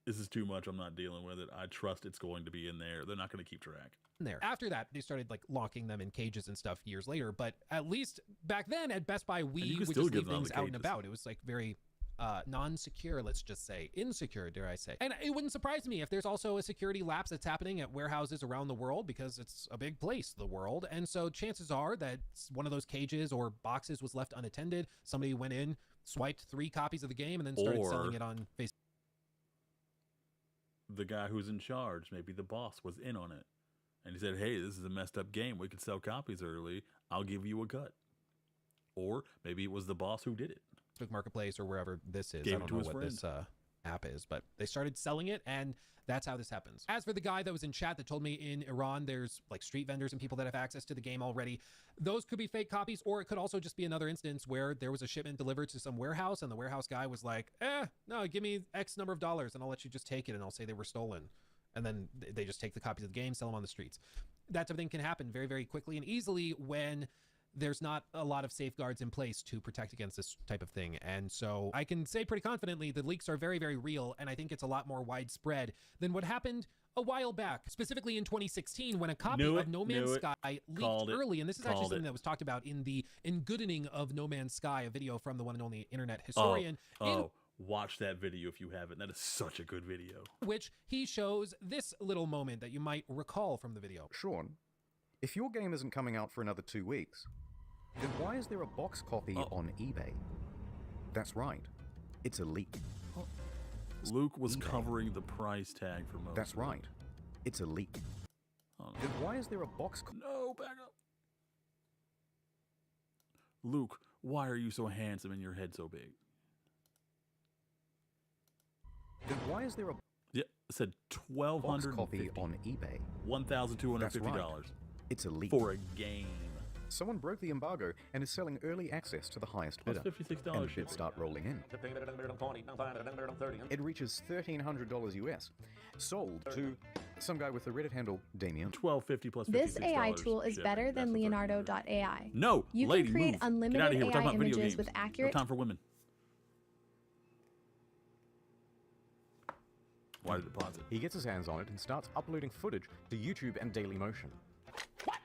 this is too much. I'm not dealing with it. I trust it's going to be in there. They're not going to keep track. There. After that, they started like locking them in cages and stuff years later. But at least back then at Best Buy, we would just leave things out and about. It was like very non-secure, let's just say. Insecure, dare I say. And it wouldn't surprise me if there's also a security lapse that's happening at warehouses around the world because it's a big place, the world. And so chances are that one of those cages or boxes was left unattended. Somebody went in, swiped 3 copies of the game, and then started selling it on Facebook. The guy who's in charge, maybe the boss, was in on it. And he said, hey, this is a messed up game. We could sell copies early. I'll give you a cut. Or maybe it was the boss who did it. Facebook Marketplace or wherever this is. Gave I don't know what this app is, but they started selling it, and that's how this happens. As for the guy that was in chat that told me in Iran there's like street vendors and people that have access to the game already, those could be fake copies, or it could also just be another instance where there was a shipment delivered to some warehouse and the warehouse guy was like, no, give me X number of dollars and I'll let you just take it and I'll say they were stolen. And then they just take the copies of the game, sell them on the streets. That type of thing can happen very, very quickly and easily when there's not a lot of safeguards in place to protect against this type of thing. And so I can say pretty confidently the leaks are very, very real, and I think it's a lot more widespread than what happened a while back, specifically in 2016 when a copy of No Man's Sky leaked early. And this is actually something that was talked about in the Engoodening of No Man's Sky, a video from the one and only internet historian. Watch that video if you haven't. That is such a good video. Which he shows this little moment that you might recall from the video. Sean, if your game isn't coming out for another 2 weeks, then why is there a box copy on eBay? That's right. It's a leak. Luke was covering the price tag for most. That's right. It's a leak. Then why is there a box No, back up. Luke, why are you so handsome and your head so big? Then why is there a it said $1,250 copy on eBay? $1,250. Right. It's a leak. For a game. Someone broke the embargo and is selling early access to the highest bidder. That's $56 and bids start rolling in. It reaches $1,300 US. Sold to some guy with the Reddit handle Damien. $1,250 plus $56. This AI tool is better than Leonardo.ai. No, you lady, can create move. unlimited Get out of here. We're talking AI about video images games. with accurate. No time for women. Why did it pause it? He gets his hands on it and starts uploading footage to YouTube and Dailymotion. What?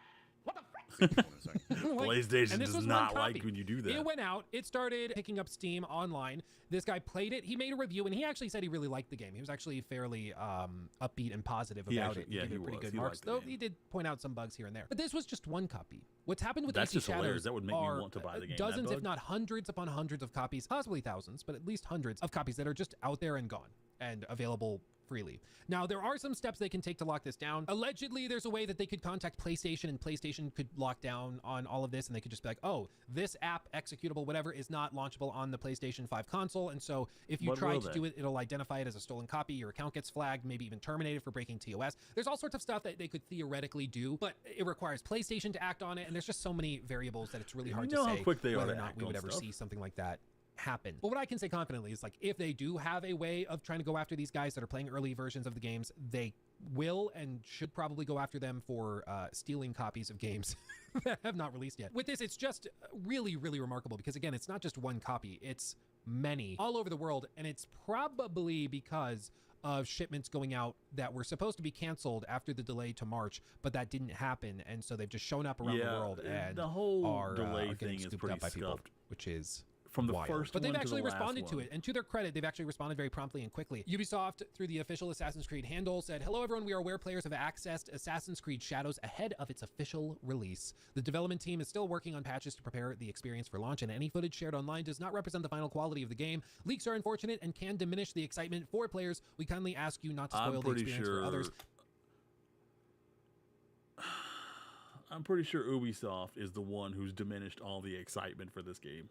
What the frick? PlayStation and this does was not one like copy. when you do that. It went out. It started picking up steam online. This guy played it. He made a review, and he actually said he really liked the game. He was actually fairly upbeat and positive about it. Yeah, he gave it pretty was. good He marks, liked the though game. he did point out some bugs here and there. But this was just one copy. What's happened with That's AC just hilarious. Shadows That would make me are want to buy the game. dozens, That if bug? not hundreds upon hundreds of copies, possibly thousands, but at least hundreds of copies that are just out there and gone and available freely. Now, there are some steps they can take to lock this down. Allegedly, there's a way that they could contact PlayStation, and PlayStation could lock down on all of this, and they could just be like, oh, this app, executable, whatever, is not launchable on the PlayStation 5 console, and so if you But try will to they? do it, it'll identify it as a stolen copy, your account gets flagged, maybe even terminated for breaking TOS. There's all sorts of stuff that they could theoretically do, but it requires PlayStation to act on it, and there's just so many variables that it's really hard You know to how say quick they are whether or to not act we would on ever stuff. see something like that happen. But what I can say confidently is, like, if they do have a way of trying to go after these guys that are playing early versions of the games, they will and should probably go after them for stealing copies of games that have not released yet. With this, it's just really, really remarkable because, again, it's not just one copy, it's many all over the world, and it's probably because of shipments going out that were supposed to be canceled after the delay to March, but that didn't happen, and so they've just shown up around the world and the whole are delay getting thing is scooped pretty up by people, scuffed. which is From the wild. first But they've one to actually the last responded to one. it, and to their credit, they've actually responded very promptly and quickly. Ubisoft, through the official Assassin's Creed handle, said, "Hello everyone, we are aware players have accessed Assassin's Creed Shadows ahead of its official release. The development team is still working on patches to prepare the experience for launch, and any footage shared online does not represent the final quality of the game. Leaks are unfortunate and can diminish the excitement for players. We kindly ask you not to spoil the experience for others." I'm pretty sure Ubisoft is the one who's diminished all the excitement for this game.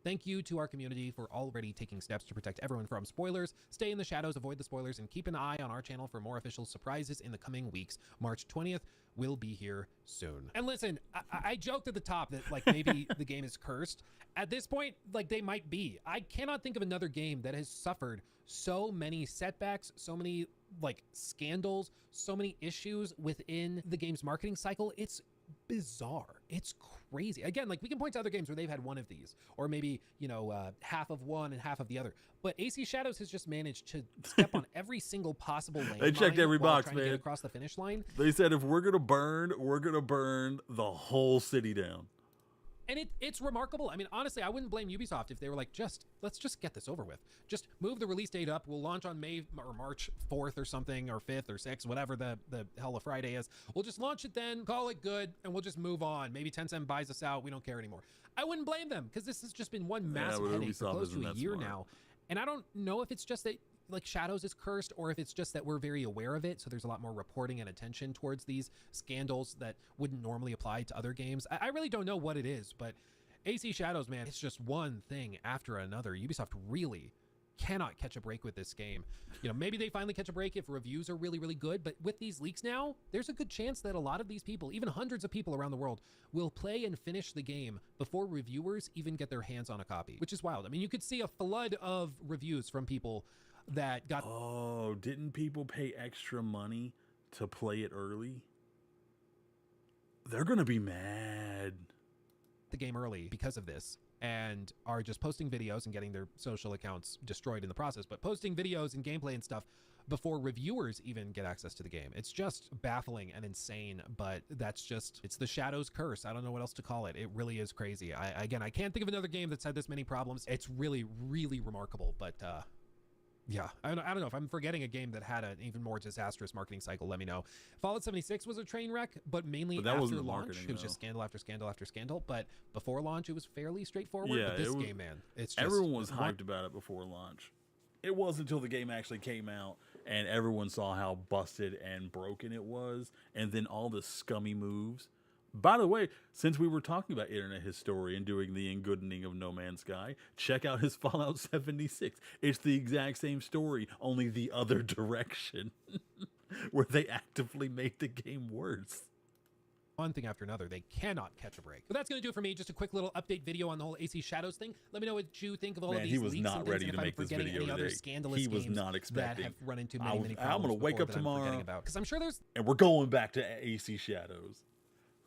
Thank you to our community for already taking steps to protect everyone from spoilers. Stay in the shadows, avoid the spoilers, and keep an eye on our channel for more official surprises in the coming weeks. March 20th will be here soon. And listen, I joked at the top that, like, maybe the game is cursed. At this point, like, they might be. I cannot think of another game that has suffered so many setbacks, so many, like, scandals, so many issues within the game's marketing cycle. It's bizarre. It's crazy. Again, like, we can point to other games where they've had one of these, or maybe, you know, half of one and half of the other. But AC Shadows has just managed to step on every single possible lane. They checked every box, trying to man. get across the finish line. They said if we're gonna burn the whole city down. And it's remarkable. I mean, honestly, I wouldn't blame Ubisoft if they were like, let's just get this over with. Just move the release date up. We'll launch on May or March 4th or something, or 5th or 6th, whatever the hell of Friday is. We'll just launch it then, call it good, and we'll just move on. Maybe Tencent buys us out. We don't care anymore. I wouldn't blame them, because this has just been one massive but headache for Ubisoft close isn't to a that year smart. now. And I don't know if it's just that, like, Shadows is cursed, or if it's just that we're very aware of it, so there's a lot more reporting and attention towards these scandals that wouldn't normally apply to other games. I really don't know what it is, but AC Shadows, man, it's just one thing after another. Ubisoft really cannot catch a break with this game. You know, maybe they finally catch a break if reviews are really, really good, but with these leaks now, there's a good chance that a lot of these people, even hundreds of people around the world, will play and finish the game before reviewers even get their hands on a copy, which is wild. I mean, you could see a flood of reviews from people that got... Oh, didn't people pay extra money to play it early? They're gonna be mad. The game early because of this, and are just posting videos and getting their social accounts destroyed in the process, but posting videos and gameplay and stuff before reviewers even get access to the game. It's just baffling and insane, but that's just, it's the Shadows curse. I don't know what else to call it. It really is crazy. I can't think of another game that's had this many problems. It's really, really remarkable, but yeah, I don't know if I'm forgetting a game that had an even more disastrous marketing cycle. Let me know. Fallout 76 was a train wreck, but mainly But that after wasn't the launch, marketing, it was though. just scandal after scandal after scandal. But before launch, it was fairly straightforward. Yeah, but this it was- game, man, it's just, Everyone was hyped about it before launch. It wasn't until the game actually came out and everyone saw how busted and broken it was, and then all the scummy moves. By the way, since we were talking about Internet Historian doing the Engoodening of No Man's Sky, check out his Fallout 76. It's the exact same story, only the other direction, where they actively made the game worse. one thing after another. They cannot catch a break. But that's going to do it for me. Just a quick little update video on the whole AC Shadows thing. Let me know what you think of all of Man, these he was leaks not and things, ready and to if make I'm this forgetting video any other today. scandalous He was games not expecting. that have run into I many, was- many I'm problems gonna wake before up that I'm forgetting tomorrow. about. Because I'm sure there's And we're going back to AC Shadows.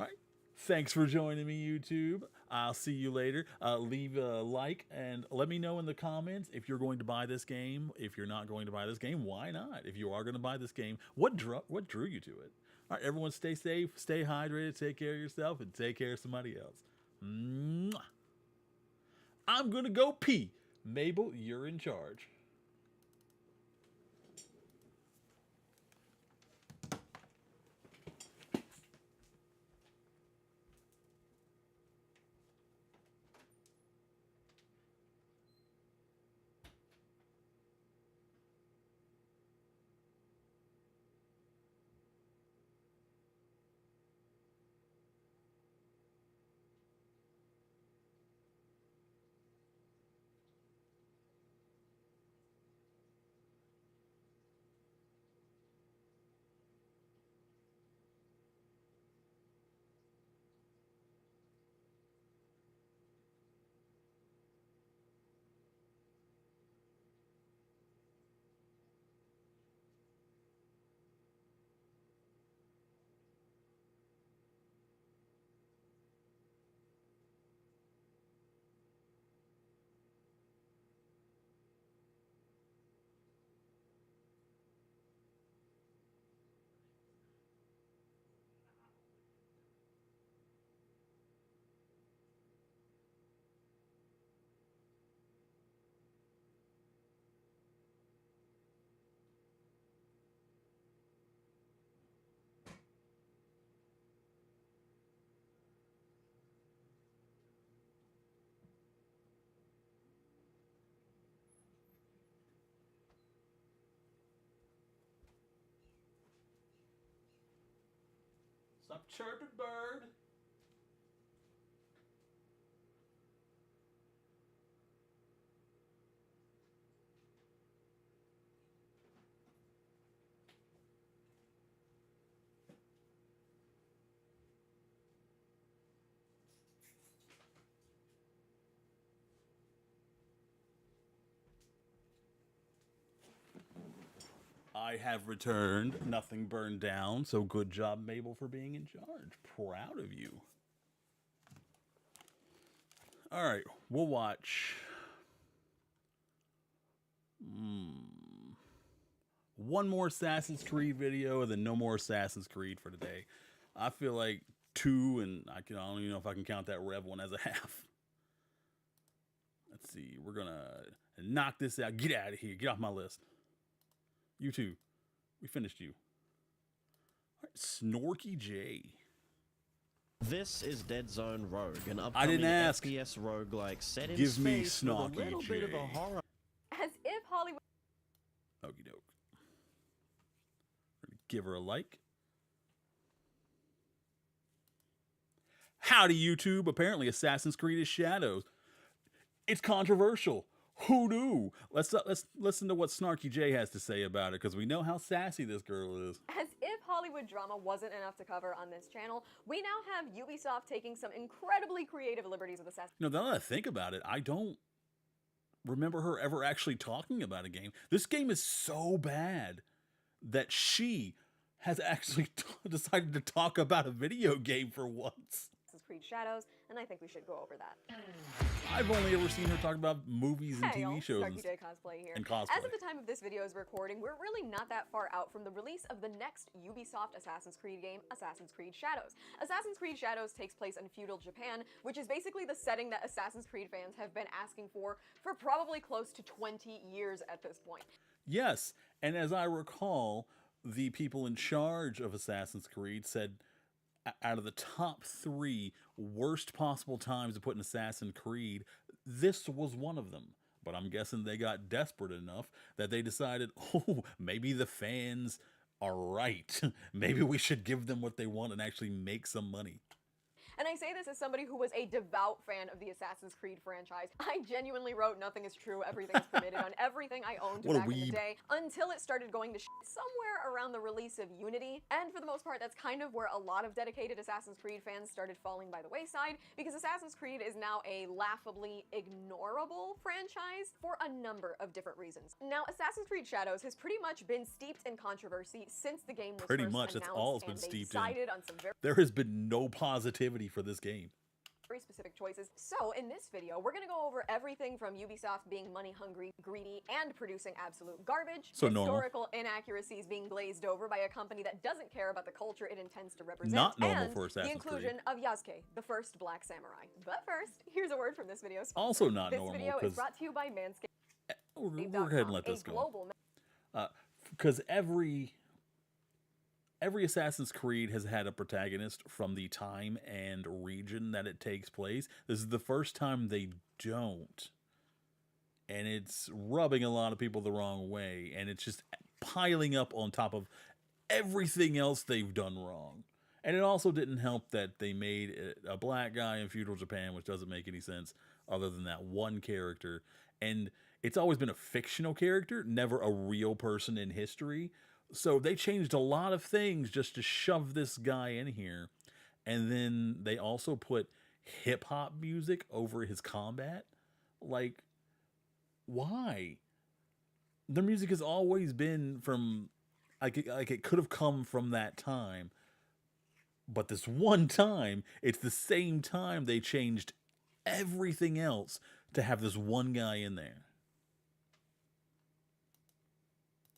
All right. Thanks for joining me, YouTube. I'll see you later. Leave a like and let me know in the comments if you're going to buy this game. If you're not going to buy this game, why not? If you are going to buy this game, what drew you to it? All right, everyone, stay safe, stay hydrated, take care of yourself, and take care of somebody else. Mwah. I'm going to go pee. Mabel, you're in charge. Stop chirping, bird. I have returned. Nothing burned down. So good job, Mabel, for being in charge. Proud of you. All right, we'll watch one more Assassin's Creed video and then no more Assassin's Creed for today. I feel like 2, and I don't even know if I can count that Rev one as a half. Let's see. We're going to knock this out. Get out of here. Get off my list. You too. We finished you. All right, Snorky J. This is Dead Zone Rogue, an I didn't upcoming ask. FPS roguelike set in Give me space with a Snorky little bit of J. a horror. As if Hollywood. Okie doke. Give her a like. Howdy, YouTube. Apparently, Assassin's Creed is Shadows. It's controversial. Who knew? Let's listen to what Snarky J has to say about it, because we know how sassy this girl is. As if Hollywood drama wasn't enough to cover on this channel, we now have Ubisoft taking some incredibly creative liberties with Assassin's You know, now that I think about it, I don't remember her ever actually talking about a game. This game is so bad that she has actually decided to talk about a video game for once. Creed Shadows, and I think we should go over that. I've only ever seen her talk about movies and Hey, TV shows Snarky J cosplay here. and cosplay. As of the time of this video's recording, we're really not that far out from the release of the next Ubisoft Assassin's Creed game, Assassin's Creed Shadows. Assassin's Creed Shadows takes place in feudal Japan, which is basically the setting that Assassin's Creed fans have been asking for probably close to 20 years at this point. Yes, and as I recall, the people in charge of Assassin's Creed said out of the top 3 worst possible times to put an Assassin's Creed, this was one of them. But I'm guessing they got desperate enough that they decided, oh, maybe the fans are right. Maybe we should give them what they want and actually make some money. And I say this as somebody who was a devout fan of the Assassin's Creed franchise. I genuinely wrote nothing is true, everything is permitted on everything I owned back in the day, until it started going to shit somewhere around the release of Unity. And for the most part, that's kind of where a lot of dedicated Assassin's Creed fans started falling by the wayside, because Assassin's Creed is now a laughably ignorable franchise for a number of different reasons. Now, Assassin's Creed Shadows has pretty much been steeped in controversy since the game was first announced, that's all it's been and they steeped in. decided on some very There has been no positivity for this game. very specific choices. So in this video, we're gonna go over everything from Ubisoft being money hungry, greedy, and producing absolute garbage, So normal. historical inaccuracies being glazed over by a company that doesn't care about the culture it intends to represent, Not normal and for the Assassin's inclusion of Yasuke, the first Black Samurai. But first, here's a word from this video sponsor. Also not this normal, video is 'cause- brought to you by Manscaped. We're go ahead and let this a go. global Because every Assassin's Creed has had a protagonist from the time and region that it takes place. This is the first time they don't. And it's rubbing a lot of people the wrong way. And it's just piling up on top of everything else they've done wrong. And it also didn't help that they made a black guy in feudal Japan, which doesn't make any sense other than that one character. And it's always been a fictional character, never a real person in history. So they changed a lot of things just to shove this guy in here. And then they also put hip-hop music over his combat. Like, why? Their music has always been from, like it could have come from that time. But this one time, it's the same time they changed everything else to have this one guy in there.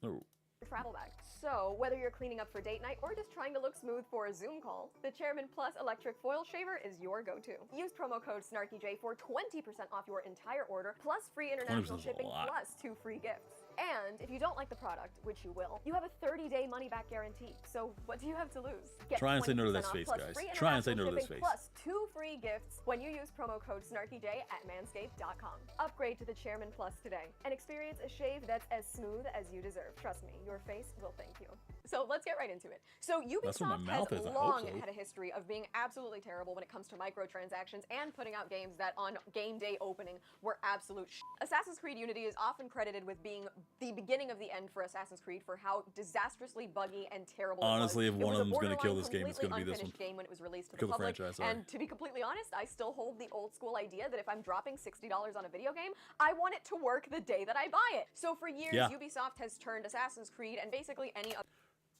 Oh. travel bag. So, whether you're cleaning up for date night or just trying to look smooth for a Zoom call, the Chairman Plus Electric Foil Shaver is your go-to. Use promo code SNARKYJ for 20% off your entire order, plus free international shipping, plus 2 free gifts. And if you don't like the product, which you will, you have a 30-day money-back guarantee. So what do you have to lose? Get Try and say no to this 20% face, off, guys. plus free Try and say no to this international face. shipping, plus 2 free gifts when you use promo code SNARKYJ at manscaped.com. Upgrade to the Chairman Plus today and experience a shave that's as smooth as you deserve. Trust me, your face will thank you. So let's get right into it. So That's where my Ubisoft mouth has is, I hope long so. had a history of being absolutely terrible when it comes to microtransactions and putting out games that on game day opening were absolute shit. Assassin's Creed Unity is often credited with being the beginning of the end for Assassin's Creed for how disastrously buggy and terrible Honestly, it was. if one It of was a them's gonna kill borderline this game, it's gonna be this completely one. unfinished game when it was released to Kill the the public. franchise, sorry. And to be completely honest, I still hold the old school idea that if I'm dropping $60 on a video game, I want it to work the day that I buy it. So for years, Yeah. Ubisoft has turned Assassin's Creed and basically any other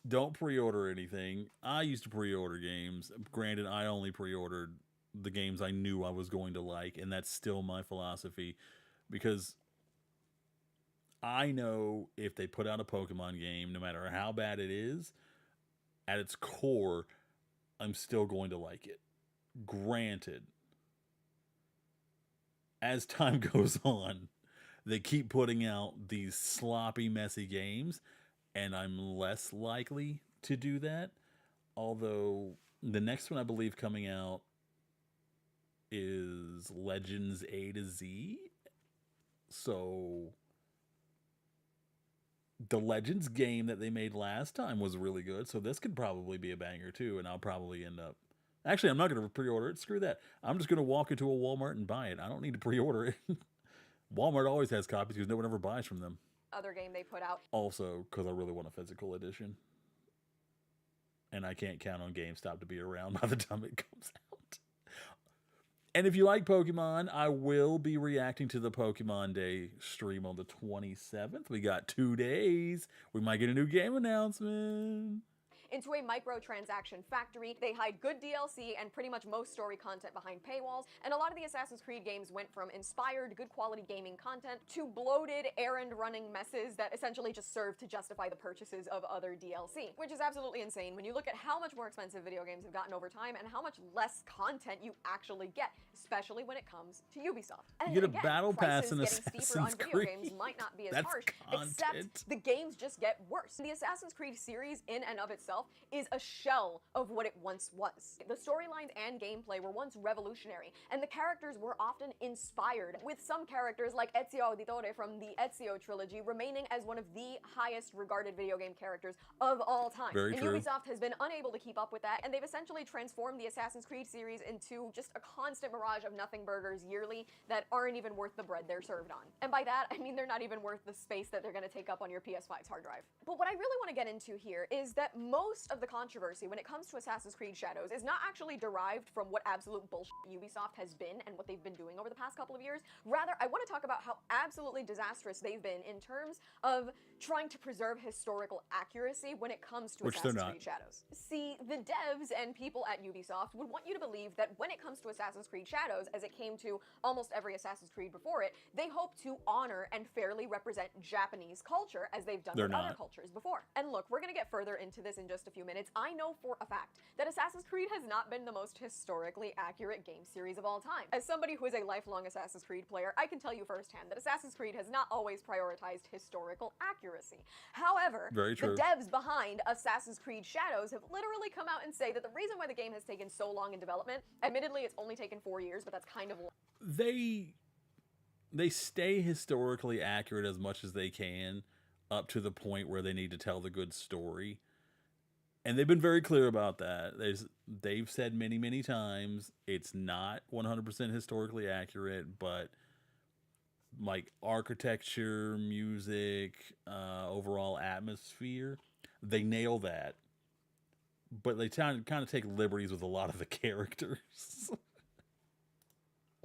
Don't pre-order anything. I used to pre-order games. Granted, I only pre-ordered the games I knew I was going to like, and that's still my philosophy, because I know if they put out a Pokemon game, no matter how bad it is, at its core, I'm still going to like it. Granted, as time goes on, they keep putting out these sloppy, messy games, and I'm less likely to do that. Although the next one I believe coming out is Legends A to Z. So the Legends game that they made last time was really good. So this could probably be a banger too. And I'll probably end up... Actually, I'm not going to pre-order it. Screw that. I'm just going to walk into a Walmart and buy it. I don't need to pre-order it. Walmart always has copies because no one ever buys from them. other game they put out. Also, because I really want a physical edition. And I can't count on GameStop to be around by the time it comes out. And if you like Pokemon, I will be reacting to the Pokemon Day stream on the 27th. We got 2 days. We might get a new game announcement. Into a microtransaction factory. They hide good DLC and pretty much most story content behind paywalls, and a lot of the Assassin's Creed games went from inspired, good quality gaming content to bloated, errand-running messes that essentially just serve to justify the purchases of other DLC, which is absolutely insane when you look at how much more expensive video games have gotten over time and how much less content you actually get, especially when it comes to Ubisoft. And You get a again, battle pass prices in getting steeper on Assassin's video Creed. games might not be as That's harsh, content. except the games just get worse. The Assassin's Creed series in and of itself is a shell of what it once was. The storylines and gameplay were once revolutionary, and the characters were often inspired, with some characters like Ezio Auditore from the Ezio trilogy remaining as one of the highest regarded video game characters of all time. Very and true. Ubisoft has been unable to keep up with that, and they've essentially transformed the Assassin's Creed series into just a constant mirage of nothing burgers yearly that aren't even worth the bread they're served on. And by that, I mean they're not even worth the space that they're going to take up on your PS5's hard drive. But what I really want to get into here is that most most of the controversy when it comes to Assassin's Creed Shadows is not actually derived from what absolute bullshit Ubisoft has been and what they've been doing over the past couple of years. Rather, I want to talk about how absolutely disastrous they've been in terms of trying to preserve historical accuracy when it comes to Assassin's Creed Shadows. See, the devs and people at Ubisoft would want you to believe that when it comes to Assassin's Creed Shadows, as it came to almost every Assassin's Creed before it, they hope to honor and fairly represent Japanese culture as they've done with other cultures before. And look, we're gonna get further into this in just a few minutes. I know for a fact that Assassin's Creed has not been the most historically accurate game series of all time. As somebody who is a lifelong Assassin's Creed player, I can tell you firsthand that Assassin's Creed has not always prioritized historical accuracy. However, the devs behind Assassin's Creed Shadows have literally come out and say that the reason why the game has taken so long in development, admittedly it's only taken 4 years, but that's kind of they stay historically accurate as much as they can up to the point where they need to tell the good story. And they've been very clear about that. They've said many, many times it's not 100% historically accurate, but like architecture, music, overall atmosphere, they nail that. But they kind of take liberties with a lot of the characters.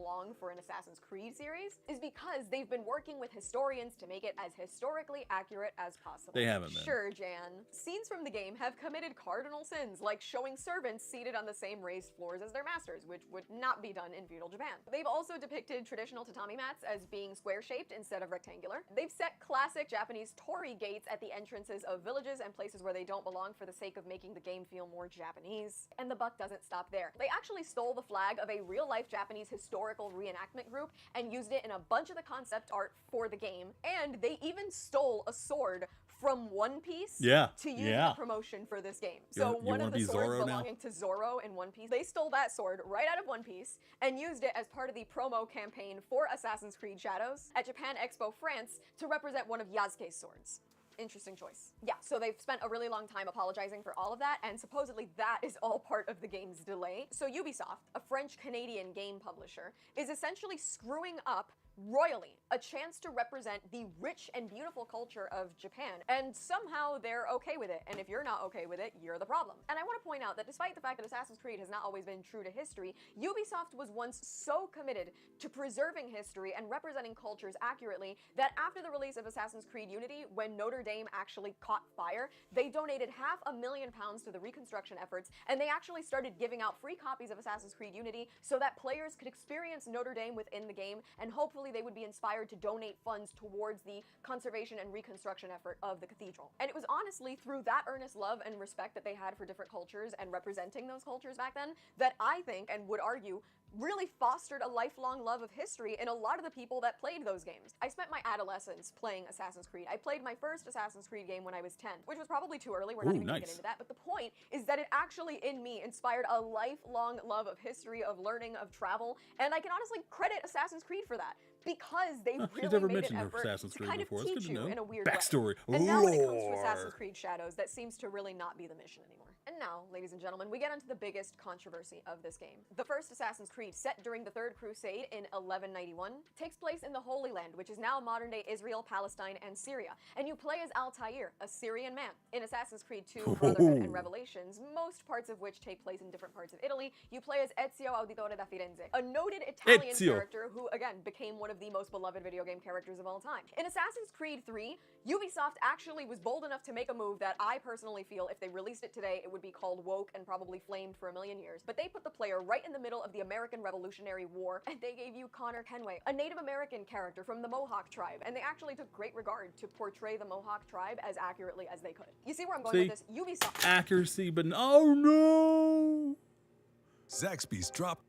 long for an Assassin's Creed series is because they've been working with historians to make it as historically accurate as possible. They haven't been. Sure, Jan. Scenes from the game have committed cardinal sins, like showing servants seated on the same raised floors as their masters, which would not be done in feudal Japan. They've also depicted traditional tatami mats as being square-shaped instead of rectangular. They've set classic Japanese torii gates at the entrances of villages and places where they don't belong for the sake of making the game feel more Japanese. And the buck doesn't stop there. They actually stole the flag of a real-life Japanese historical reenactment group and used it in a bunch of the concept art for the game, and they even stole a sword from One Piece to use in the promotion for this game. So one of the swords belonging to Zoro in One Piece, they stole that sword right out of One Piece and used it as part of the promo campaign for Assassin's Creed Shadows at Japan Expo France to represent one of Yasuke's swords. Interesting choice. Yeah, so they've spent a really long time apologizing for all of that, and supposedly that is all part of the game's delay. So Ubisoft, a French-Canadian game publisher, is essentially screwing up royally a chance to represent the rich and beautiful culture of Japan, and somehow they're okay with it, and if you're not okay with it, you're the problem. And I want to point out that despite the fact that Assassin's Creed has not always been true to history, Ubisoft was once so committed to preserving history and representing cultures accurately that after the release of Assassin's Creed Unity, when Notre Dame actually caught fire, they donated £500,000 to the reconstruction efforts, and they actually started giving out free copies of Assassin's Creed Unity so that players could experience Notre Dame within the game, and hopefully they would be inspired to donate funds towards the conservation and reconstruction effort of the cathedral. And it was honestly through that earnest love and respect that they had for different cultures and representing those cultures back then that I think, and would argue, really fostered a lifelong love of history in a lot of the people that played those games. I spent my adolescence playing Assassin's Creed. I played my first Assassin's Creed game when I was 10, which was probably too early. We're not even gonna get into that. But the point is that it actually, in me, inspired a lifelong love of history, of learning, of travel, and I can honestly credit Assassin's Creed for that. Because they really made an effort to kind of teach you in a weird backstory. way. And now when it comes to Assassin's Creed Shadows, that seems to really not be the mission anymore. And now, ladies and gentlemen, we get into the biggest controversy of this game. The first Assassin's Creed, set during the Third Crusade in 1191, takes place in the Holy Land, which is now modern-day Israel, Palestine, and Syria. And you play as Altair, a Syrian man. In Assassin's Creed 2, Brotherhood and Revelations, most parts of which take place in different parts of Italy, you play as Ezio Auditore da Firenze, a noted Italian character who, again, became one of the most beloved video game characters of all time. In Assassin's Creed 3, Ubisoft actually was bold enough to make a move that I personally feel if they released it today, it would be called woke and probably flamed for a million years. But they put the player right in the middle of the American Revolutionary War, and they gave you Connor Kenway, a Native American character from the Mohawk tribe, and they actually took great regard to portray the Mohawk tribe as accurately as they could. You see where I'm going with this? Ubisoft. Accuracy, but oh no! Zaxby's dropped.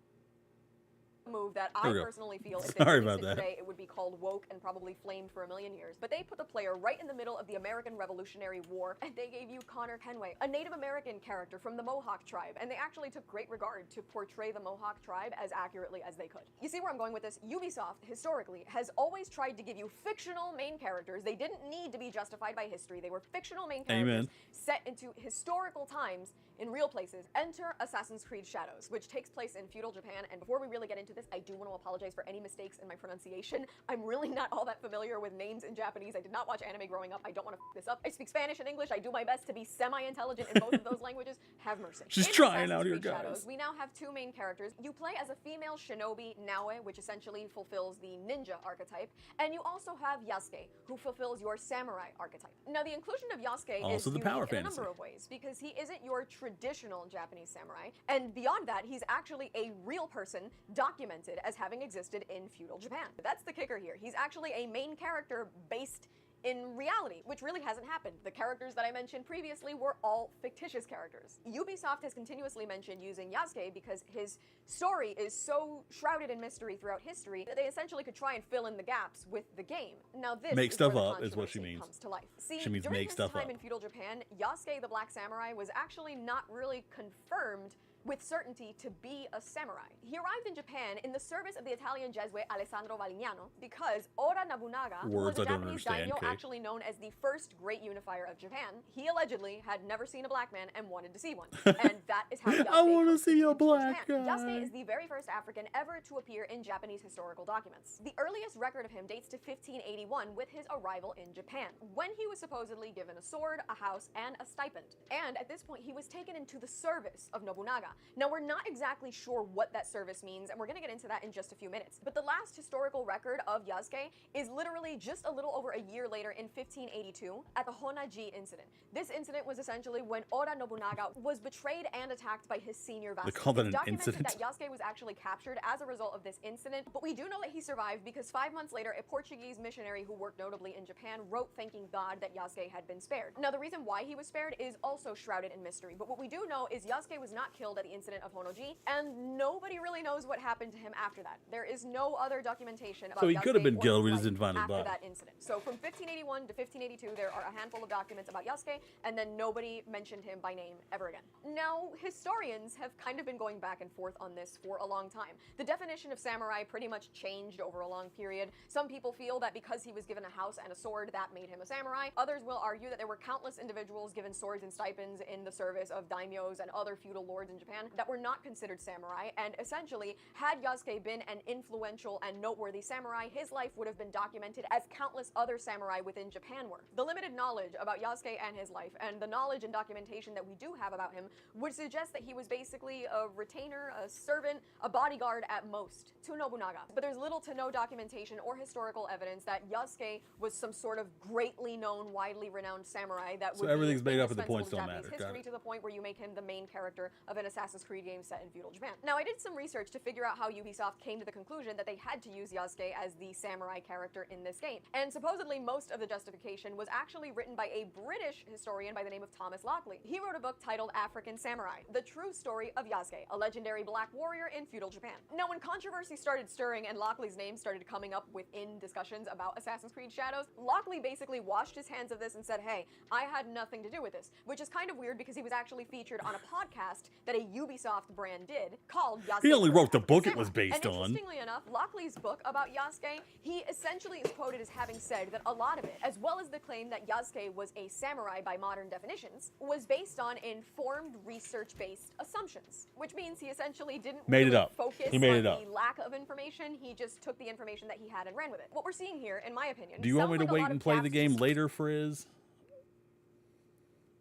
Move that I personally feel if they released it today, it would be called woke and probably flamed for a million years. But they put the player right in the middle of the American Revolutionary War, and they gave you Connor Kenway, a Native American character from the Mohawk tribe, and they actually took great regard to portray the Mohawk tribe as accurately as they could. You see where I'm going with this? Ubisoft, historically, has always tried to give you fictional main characters. They didn't need to be justified by history. They were fictional main characters set into historical times in real places. Enter Assassin's Creed Shadows, which takes place in feudal Japan, and before we really get into this, this, I do want to apologize for any mistakes in my pronunciation. I'm really not all that familiar with names in Japanese. I did not watch anime growing up. I don't want to f this up. I speak Spanish and English. I do my best to be semi-intelligent in both of those languages. Have mercy. She's In trying Assassin's out here, Creed guys. Shadows, we now have two main characters. You play as a female shinobi, Naoe, which essentially fulfills the ninja archetype, and you also have Yasuke, who fulfills your samurai archetype. Now, the inclusion of Yasuke Also is the unique power in a fantasy. number of ways, because he isn't your traditional Japanese samurai, and beyond that, he's actually a real person documented as having existed in feudal Japan. That's the kicker here. He's actually a main character based in reality, which really hasn't happened. The characters that I mentioned previously were all fictitious characters. Ubisoft has continuously mentioned using Yasuke because his story is so shrouded in mystery throughout history that they essentially could try and fill in the gaps with the game. Now this Make is stuff where the up is what she controversy means. comes to life. See, She means during make his stuff time up. in feudal Japan, Yasuke the Black Samurai was actually not really confirmed with certainty to be a samurai. He arrived in Japan in the service of the Italian Jesuit Alessandro Valignano because Oda Nobunaga Words was a I don't Japanese understand, daimyo Kate. actually known as the first great unifier of Japan. He allegedly had never seen a black man and wanted to see one. And that is how Yasuke I want to comes see a into black Japan. guy. Yasuke is the very first African ever to appear in Japanese historical documents. The earliest record of him dates to 1581 with his arrival in Japan, when he was supposedly given a sword, a house, and a stipend. And at this point, he was taken into the service of Nobunaga. Now, we're not exactly sure what that service means, and we're gonna get into that in just a few minutes. But the last historical record of Yasuke is literally just a little over a year later in 1582 at the Honnaji incident. This incident was essentially when Oda Nobunaga was betrayed and attacked by his senior vassal. They call that It's an documented incident? that Yasuke was actually captured as a result of this incident, but we do know that he survived because 5 months later, a Portuguese missionary who worked notably in Japan wrote thanking God that Yasuke had been spared. Now, the reason why he was spared is also shrouded in mystery, but what we do know is Yasuke was not killed at the incident of Honnoji, and nobody really knows what happened to him after that. There is no other documentation about So he Yasuke could have been or killed, his we just life didn't find his after body. that incident. So from 1581 to 1582, there are a handful of documents about Yasuke, and then nobody mentioned him by name ever again. Now, historians have kind of been going back and forth on this for a long time. The definition of samurai pretty much changed over a long period. Some people feel that because he was given a house and a sword, that made him a samurai. Others will argue that there were countless individuals given swords and stipends in the service of daimyos and other feudal lords in Japan that were not considered samurai, and essentially, had Yasuke been an influential and noteworthy samurai, his life would have been documented as countless other samurai within Japan were. The limited knowledge about Yasuke and his life, and the knowledge and documentation that we do have about him, would suggest that he was basically a retainer, a servant, a bodyguard at most to Nobunaga. But there's little to no documentation or historical evidence that Yasuke was some sort of greatly known, widely renowned samurai that So would everything's be made up and the indispensable points to don't Japanese matter. Got history it. to the point where you make him the main character of an Assassin's Creed game set in feudal Japan. Now, I did some research to figure out how Ubisoft came to the conclusion that they had to use Yasuke as the samurai character in this game. And supposedly most of the justification was actually written by a British historian by the name of Thomas Lockley. He wrote a book titled African Samurai, The True Story of Yasuke, a legendary black warrior in feudal Japan. Now, when controversy started stirring and Lockley's name started coming up within discussions about Assassin's Creed Shadows, Lockley basically washed his hands of this and said, hey, I had nothing to do with this, which is kind of weird because he was actually featured on a podcast that a Ubisoft brand did called Yasuke. He only wrote the African book it was Samurai. based And on. interestingly enough, Lockley's book about Yasuke, he essentially is quoted as having said that a lot of it, as well as the claim that Yasuke was a samurai by modern definitions, was based on informed research-based assumptions, which means he essentially didn't Made it really up. focus He made on it up. the lack of information. He just took the information that he had and ran with it. What we're seeing here, in my opinion, Do you want sounds me to like a wait lot and of play the gaps game later, Frizz?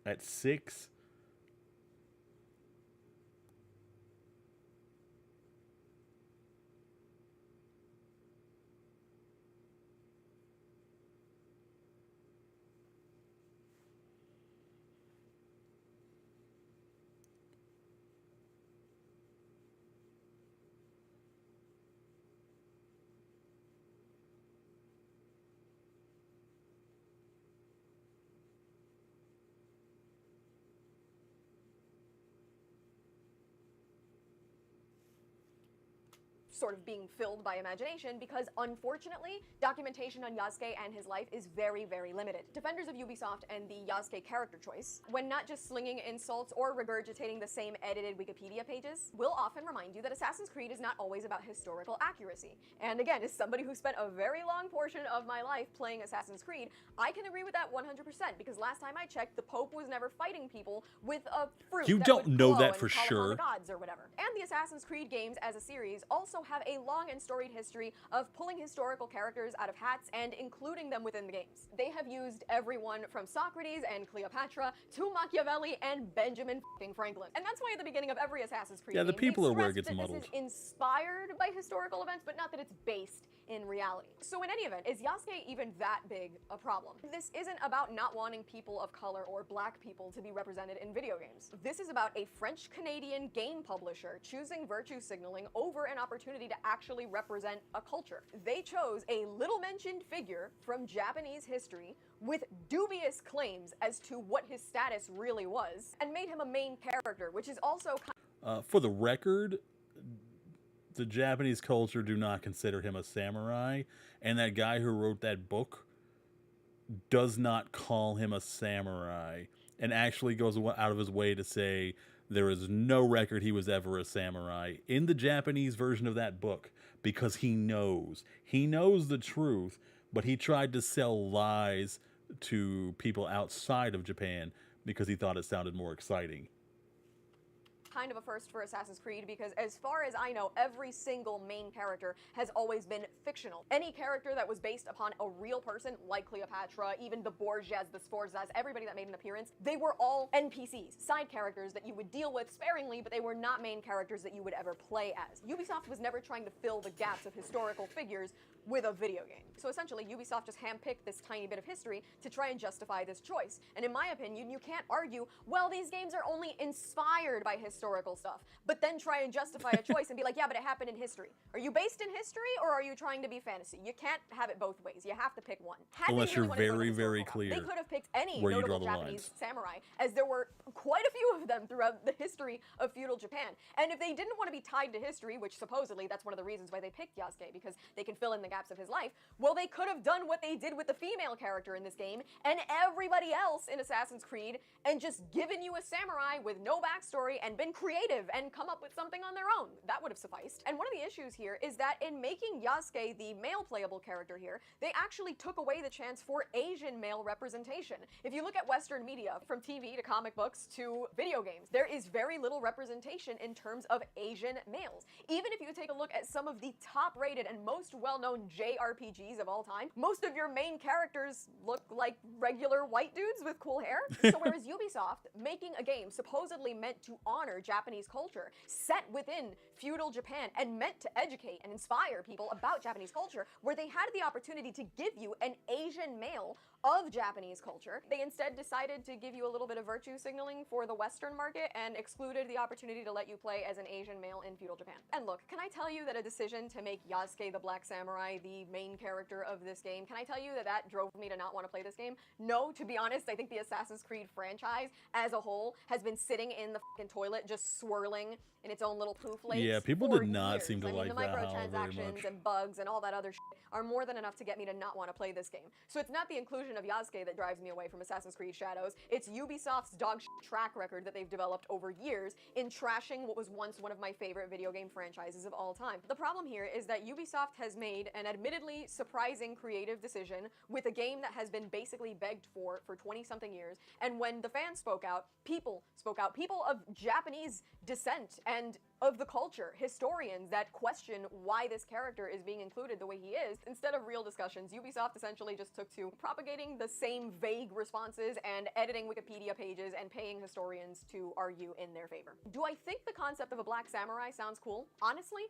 At 6? sort of being filled by imagination because, unfortunately, documentation on Yasuke and his life is very, very limited. Defenders of Ubisoft and the Yasuke character choice, when not just slinging insults or regurgitating the same edited Wikipedia pages, will often remind you that Assassin's Creed is not always about historical accuracy. And again, as somebody who spent a very long portion of my life playing Assassin's Creed, I can agree with that 100% because last time I checked, the Pope was never fighting people with a fruit You that don't would know glow that and for call upon sure. the gods or whatever. And the Assassin's Creed games as a series also have a long and storied history of pulling historical characters out of hats and including them within the games. They have used everyone from Socrates and Cleopatra to Machiavelli and Benjamin Franklin. And that's why at the beginning of every Assassin's Creed Yeah, the game, people they are where it stress gets that muddled. This is inspired by historical events, but not that it's based in reality. So in any event, is Yasuke even that big a problem? This isn't about not wanting people of color or black people to be represented in video games. This is about a French-Canadian game publisher choosing virtue signaling over an opportunity to actually represent a culture. They chose a little-mentioned figure from Japanese history with dubious claims as to what his status really was, and made him a main character, which is also For the record, the Japanese culture do not consider him a samurai, and that guy who wrote that book does not call him a samurai, and actually goes out of his way to say there is no record he was ever a samurai in the Japanese version of that book, because he knows the truth, but he tried to sell lies to people outside of Japan because he thought it sounded more exciting. kind of a first for Assassin's Creed, because as far as I know, every single main character has always been fictional. Any character that was based upon a real person, like Cleopatra, even the Borgias, the Sforzas, everybody that made an appearance, they were all NPCs, side characters that you would deal with sparingly, but they were not main characters that you would ever play as. Ubisoft was never trying to fill the gaps of historical figures with a video game. So essentially, Ubisoft just handpicked this tiny bit of history to try and justify this choice. And in my opinion, you can't argue, well, these games are only inspired by historical stuff, but then try and justify a choice and be like, yeah, but it happened in history. Are you based in history, or are you trying to be fantasy? You can't have it both ways. You have to pick one. Unless you're very, very clear they could have picked any where you draw notable the Japanese lines. samurai, as there were quite a few of them throughout the history of feudal Japan. And if they didn't want to be tied to history, which supposedly that's one of the reasons why they picked Yasuke, because they can fill in the gaps of his life, well, they could have done what they did with the female character in this game and everybody else in Assassin's Creed, and just given you a samurai with no backstory and been creative and come up with something on their own. That would have sufficed. And one of the issues here is that in making Yasuke the male playable character here, they actually took away the chance for Asian male representation. If you look at Western media, from TV to comic books to video games, there is very little representation in terms of Asian males. Even if you take a look at some of the top-rated and most well-known JRPGs of all time, most of your main characters look like regular white dudes with cool hair. So whereas Ubisoft, making a game supposedly meant to honor Japanese culture, set within feudal Japan and meant to educate and inspire people about Japanese culture, where they had the opportunity to give you an Asian male of Japanese culture, they instead decided to give you a little bit of virtue signaling for the Western market and excluded the opportunity to let you play as an Asian male in feudal Japan. And look, can I tell you that a decision to make Yasuke the Black Samurai the main character of this game, can I tell you that that drove me to not want to play this game? No, to be honest, I think the Assassin's Creed franchise as a whole has been sitting in the fucking toilet just swirling in its own little poof lakes. Yeah, people for did not years. seem to I mean, like the that HAL very microtransactions much. and bugs and all that other shit are more than enough to get me to not want to play this game. So it's not the inclusion of Yasuke that drives me away from Assassin's Creed Shadows. It's Ubisoft's dog shit track record that they've developed over years in trashing what was once one of my favorite video game franchises of all time. The problem here is that Ubisoft has made an admittedly surprising creative decision with a game that has been basically begged for 20-something years, and when the fans spoke out, people spoke out. People of Japanese descent and of the culture, historians that question why this character is being included the way he is. Instead of real discussions, Ubisoft essentially just took to propagating the same vague responses and editing Wikipedia pages and paying historians to argue in their favor. Do I think the concept of a black samurai sounds cool? Honestly,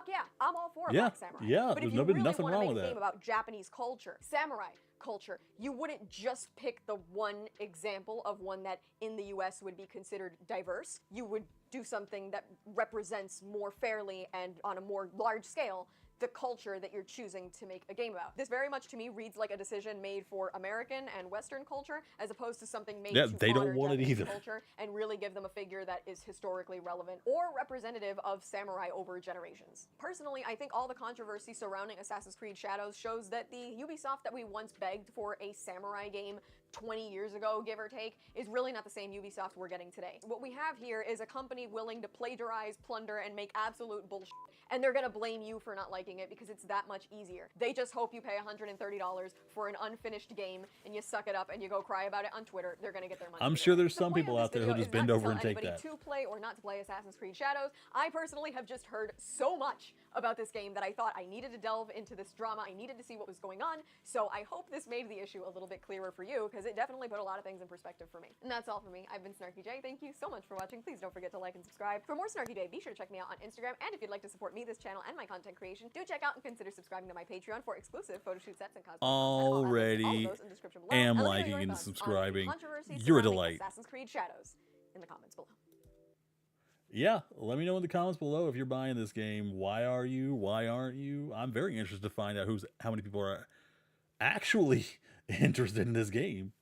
yeah, I'm all for a black samurai. Yeah, but if there's you really nothing want to wrong make with a game that. about Japanese culture, samurai culture, you wouldn't just pick the one example of one that in the US would be considered diverse. You would do something that represents more fairly and on a more large scale the culture that you're choosing to make a game about. This very much to me reads like a decision made for American and Western culture, as opposed to something made to they don't honor want it Japanese either. culture and really give them a figure that is historically relevant or representative of samurai over generations. Personally, I think all the controversy surrounding Assassin's Creed Shadows shows that the Ubisoft that we once begged for a samurai game 20 years ago, give or take, is really not the same Ubisoft we're getting today. What we have here is a company willing to plagiarize, plunder, and make absolute bullshit. And they're gonna blame you for not liking it because it's that much easier. They just hope you pay $130 for an unfinished game and you suck it up and you go cry about it on Twitter. They're gonna get their money. I'm sure there's some people out there who just bend over and take that. To play or not to play Assassin's Creed Shadows. I personally have just heard so much about this game that I thought I needed to delve into this drama. I needed to see what was going on. So I hope this made the issue a little bit clearer for you because it definitely put a lot of things in perspective for me. And that's all for me. I've been Snarky J. Thank you so much for watching. Please don't forget to like and subscribe. For more Snarky J, be sure to check me out on Instagram. And if you'd like to support me, this channel, and my content creation, do check out and consider subscribing to my Patreon for exclusive photo shoot sets and cosplay. Already am liking and subscribing. You're a delight. Assassin's Creed Shadows in the comments below. Yeah, let me know in the comments below if you're buying this game. Why are you? Why aren't you? I'm very interested to find out how many people are actually interested in this game.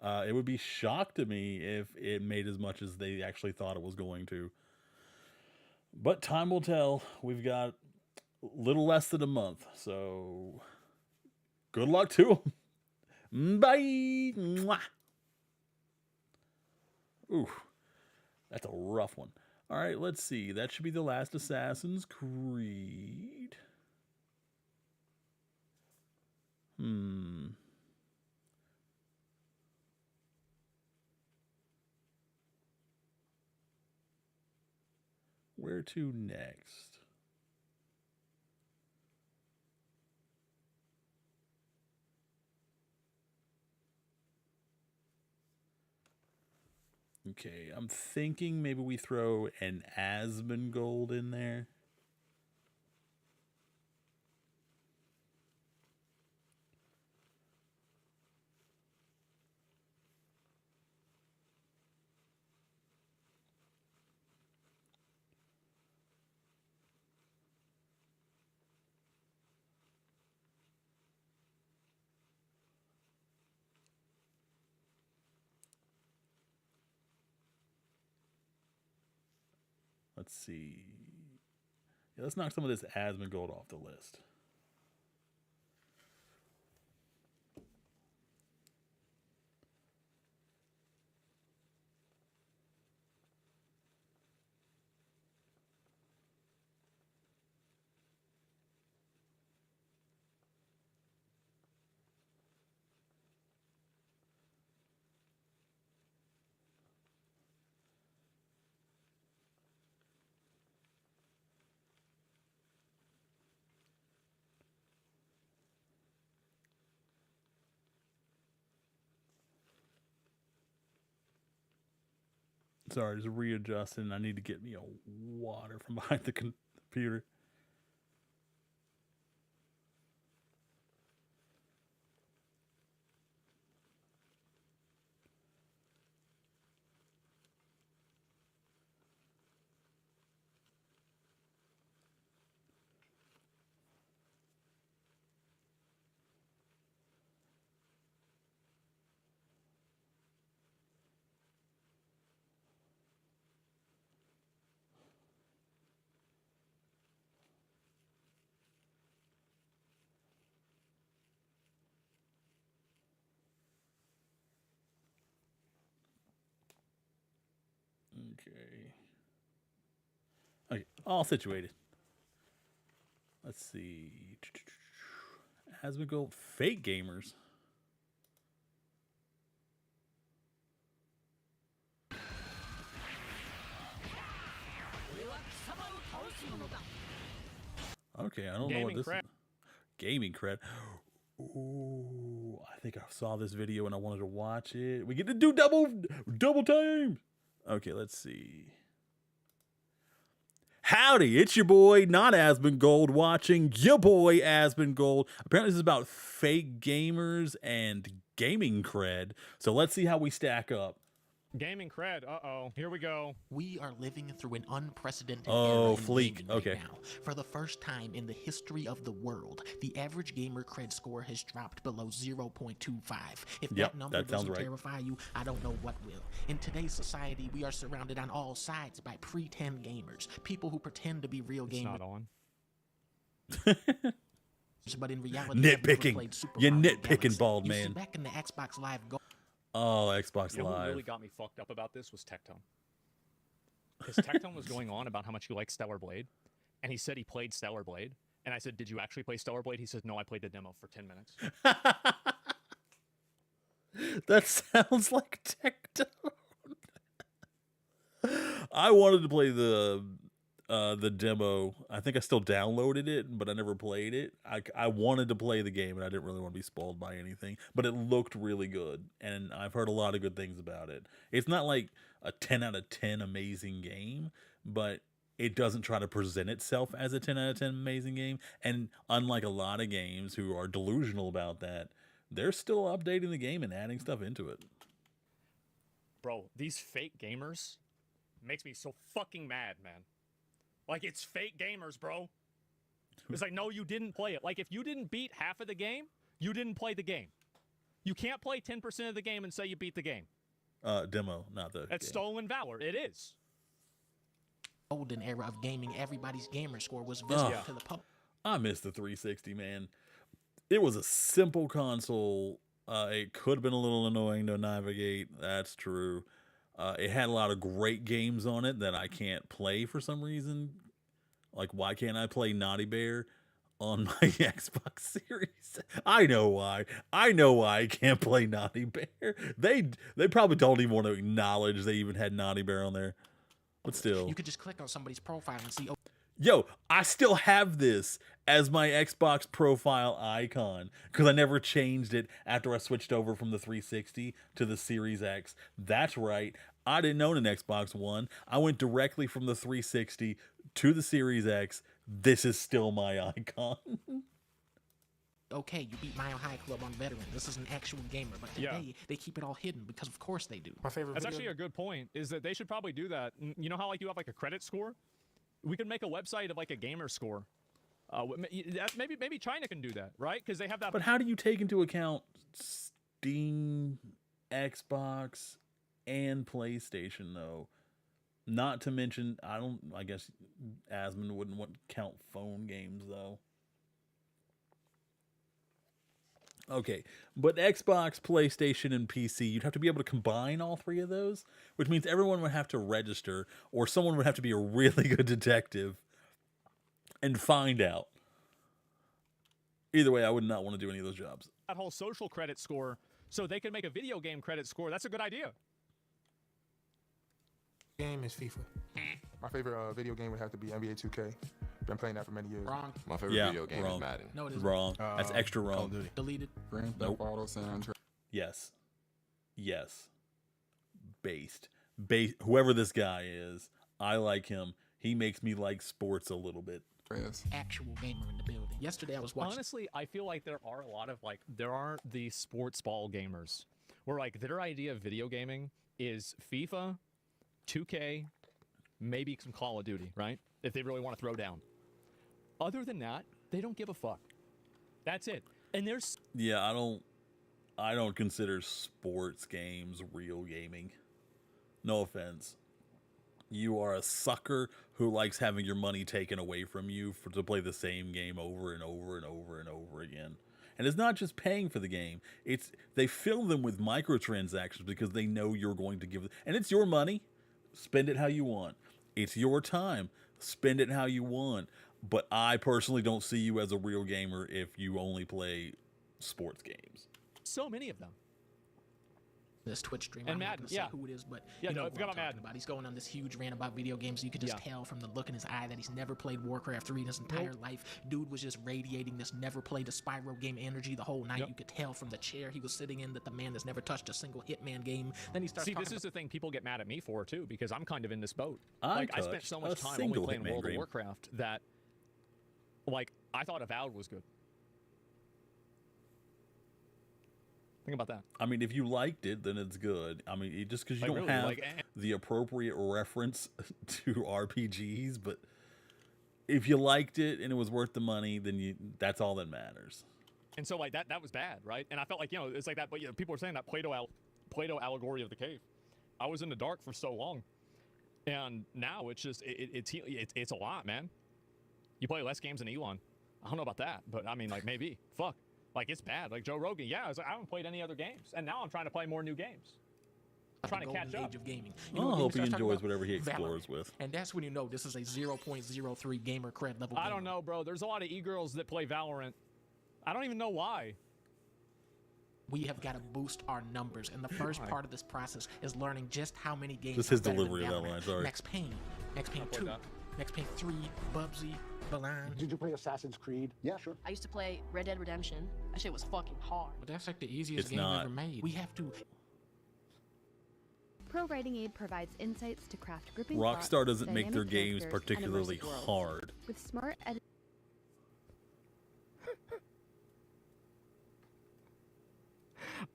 It would be shocked to me if it made as much as they actually thought it was going to. But time will tell. We've got a little less than a month, so good luck to them. Bye. Mwah. Ooh, that's a rough one. All right, let's see. That should be the last Assassin's Creed. Where to next? Okay, I'm thinking maybe we throw an Asmongold in there. Let's see. Yeah, let's knock some of this Asmongold off the list. Sorry, just readjusting. I need to get me a water from behind the computer. Okay, all situated. Let's see. As we go, fake gamers. Okay, I don't know what this is. Gaming cred. Ooh, I think I saw this video and I wanted to watch it. We get to do double time. Okay, let's see. Howdy, it's your boy, not Asmongold, watching your boy Asmongold. Apparently this is about fake gamers and gaming cred. So let's see how we stack up. Gaming cred, here we go. We are living through an unprecedented era in Fleek. gaming Okay. right now. For the first time in the history of the world, the average gamer cred score has dropped below 0.25. If that number doesn't terrify you, I don't know what will. In today's society, we are surrounded on all sides by pretend gamers, people who pretend to be real gamers. It's not on. But in reality, nitpicking. You're nitpicking, bald man. Back in the Xbox Live Go. Oh, Xbox You know Live. what really got me fucked up about this was Tectone. Because Tectone was going on about how much he liked Stellar Blade, and he said he played Stellar Blade. And I said, "Did you actually play Stellar Blade?" He said, "No, I played the demo for 10 minutes." That sounds like Tectone. I wanted to play the demo. I think I still downloaded it, but I never played it. I wanted to play the game, and I didn't really want to be spoiled by anything. But it looked really good, and I've heard a lot of good things about it. It's not like a 10 out of 10 amazing game, but it doesn't try to present itself as a 10 out of 10 amazing game. And unlike a lot of games who are delusional about that, they're still updating the game and adding stuff into it. Bro, these fake gamers makes me so fucking mad, man. Like, it's fake gamers, bro. It's like, no, you didn't play it. Like, if you didn't beat half of the game, you didn't play the game. You can't play 10% of the game and say you beat the game. Demo, not the That's game. stolen valor. It is. Golden era of gaming, everybody's gamer score was visible to the public. I miss the 360, man. It was a simple console. It could have been a little annoying to navigate. That's true. It had a lot of great games on it that I can't play for some reason. Like, why can't I play Naughty Bear on my Xbox Series? I know why. I know why I can't play Naughty Bear. They probably don't even want to acknowledge they even had Naughty Bear on there. But still. You could just click on somebody's profile and see, Yo, I still have this as my Xbox profile icon because I never changed it after I switched over from the 360 to the Series X. That's right. I didn't own an Xbox One. I went directly from the 360 to the Series X. This is still my icon. okay, you beat Mile High Club on Veteran. This is an actual gamer. But today, they keep it all hidden because, of course, they do. My favorite. That's actually a good point. Is that they should probably do that. You know how like you have like a credit score? We could make a website of like a gamer score. Maybe China can do that, right? Because they have that. But how do you take into account Steam, Xbox, and PlayStation though? Not to mention, I guess Asmund wouldn't want to count phone games though. Okay, but Xbox, PlayStation, and PC, you'd have to be able to combine all three of those, which means everyone would have to register, or someone would have to be a really good detective and find out. Either way, I would not want to do any of those jobs. That whole social credit score, so they can make a video game credit score. That's a good idea. Game is FIFA. My favorite video game would have to be NBA 2K. Been playing that for many years. Wrong. My favorite video game is Madden. No, it isn't. Wrong. That's extra wrong. Deleted. Grand Theft Auto San Andreas. Yes. Based. Whoever this guy is, I like him. He makes me like sports a little bit. Actual gamer in the building. Yesterday I was watching. Honestly, I feel like there are a lot of there aren't the sports ball gamers where like their idea of video gaming is FIFA, 2K, maybe some Call of Duty, right? If they really want to throw down. Other than that, they don't give a fuck. That's it. And there's I don't consider sports games real gaming. No offense. You are a sucker who likes having your money taken away from you to play the same game over and over and over and over again. And it's not just paying for the game. They fill them with microtransactions because they know you're going to give it. And it's your money. Spend it how you want. It's your time. Spend it how you want. But I personally don't see you as a real gamer if you only play sports games. So many of them. This Twitch streamer, And I'm Madden, not gonna say who it is, but you know what I'm talking about. He's going on this huge rant about video games. You could just tell from the look in his eye that he's never played Warcraft 3 in his entire life. Dude was just radiating this never played a Spyro game energy the whole night. You could tell from the chair he was sitting in that the man has never touched a single Hitman game. Then he starts See, this is the thing people get mad at me for too, because I'm kind of in this boat. I spent so much time only playing World of Warcraft that I thought Avowed was good. Think about that. I mean, if you liked it, then it's good. I mean, just because you don't really, have the appropriate reference to RPGs, but if you liked it and it was worth the money, then that's all that matters. And so that was bad, right? And I felt like it's like that. But people were saying that Plato allegory of the cave. I was in the dark for so long, and now it's just it's a lot, man. You play less games than Elon. I don't know about that, but I mean, maybe. Fuck. Like, it's bad. Like, Joe Rogan, yeah, I was like, I haven't played any other games. And now I'm trying to play more new games. I'm trying to catch up. Age of gaming. I hope he enjoys whatever he explores with. And that's when you know this is a 0.03 gamer cred level. I don't know, bro. There's a lot of e-girls that play Valorant. I don't even know why. We have got to boost our numbers, and the first part of this process is learning just how many games. Just his delivery of that line. Sorry. Max Payne, Max Payne 2, Max Payne 3, Bubsy, Balan. Did you play Assassin's Creed? Yeah, sure. I used to play Red Dead Redemption. That shit was fucking hard. But that's like the easiest game ever made. We have to. Pro Writing Aid provides insights to craft gripping Rockstar plots, doesn't make their dynamic games characters, and particularly immersive worlds. hard. With smart edit.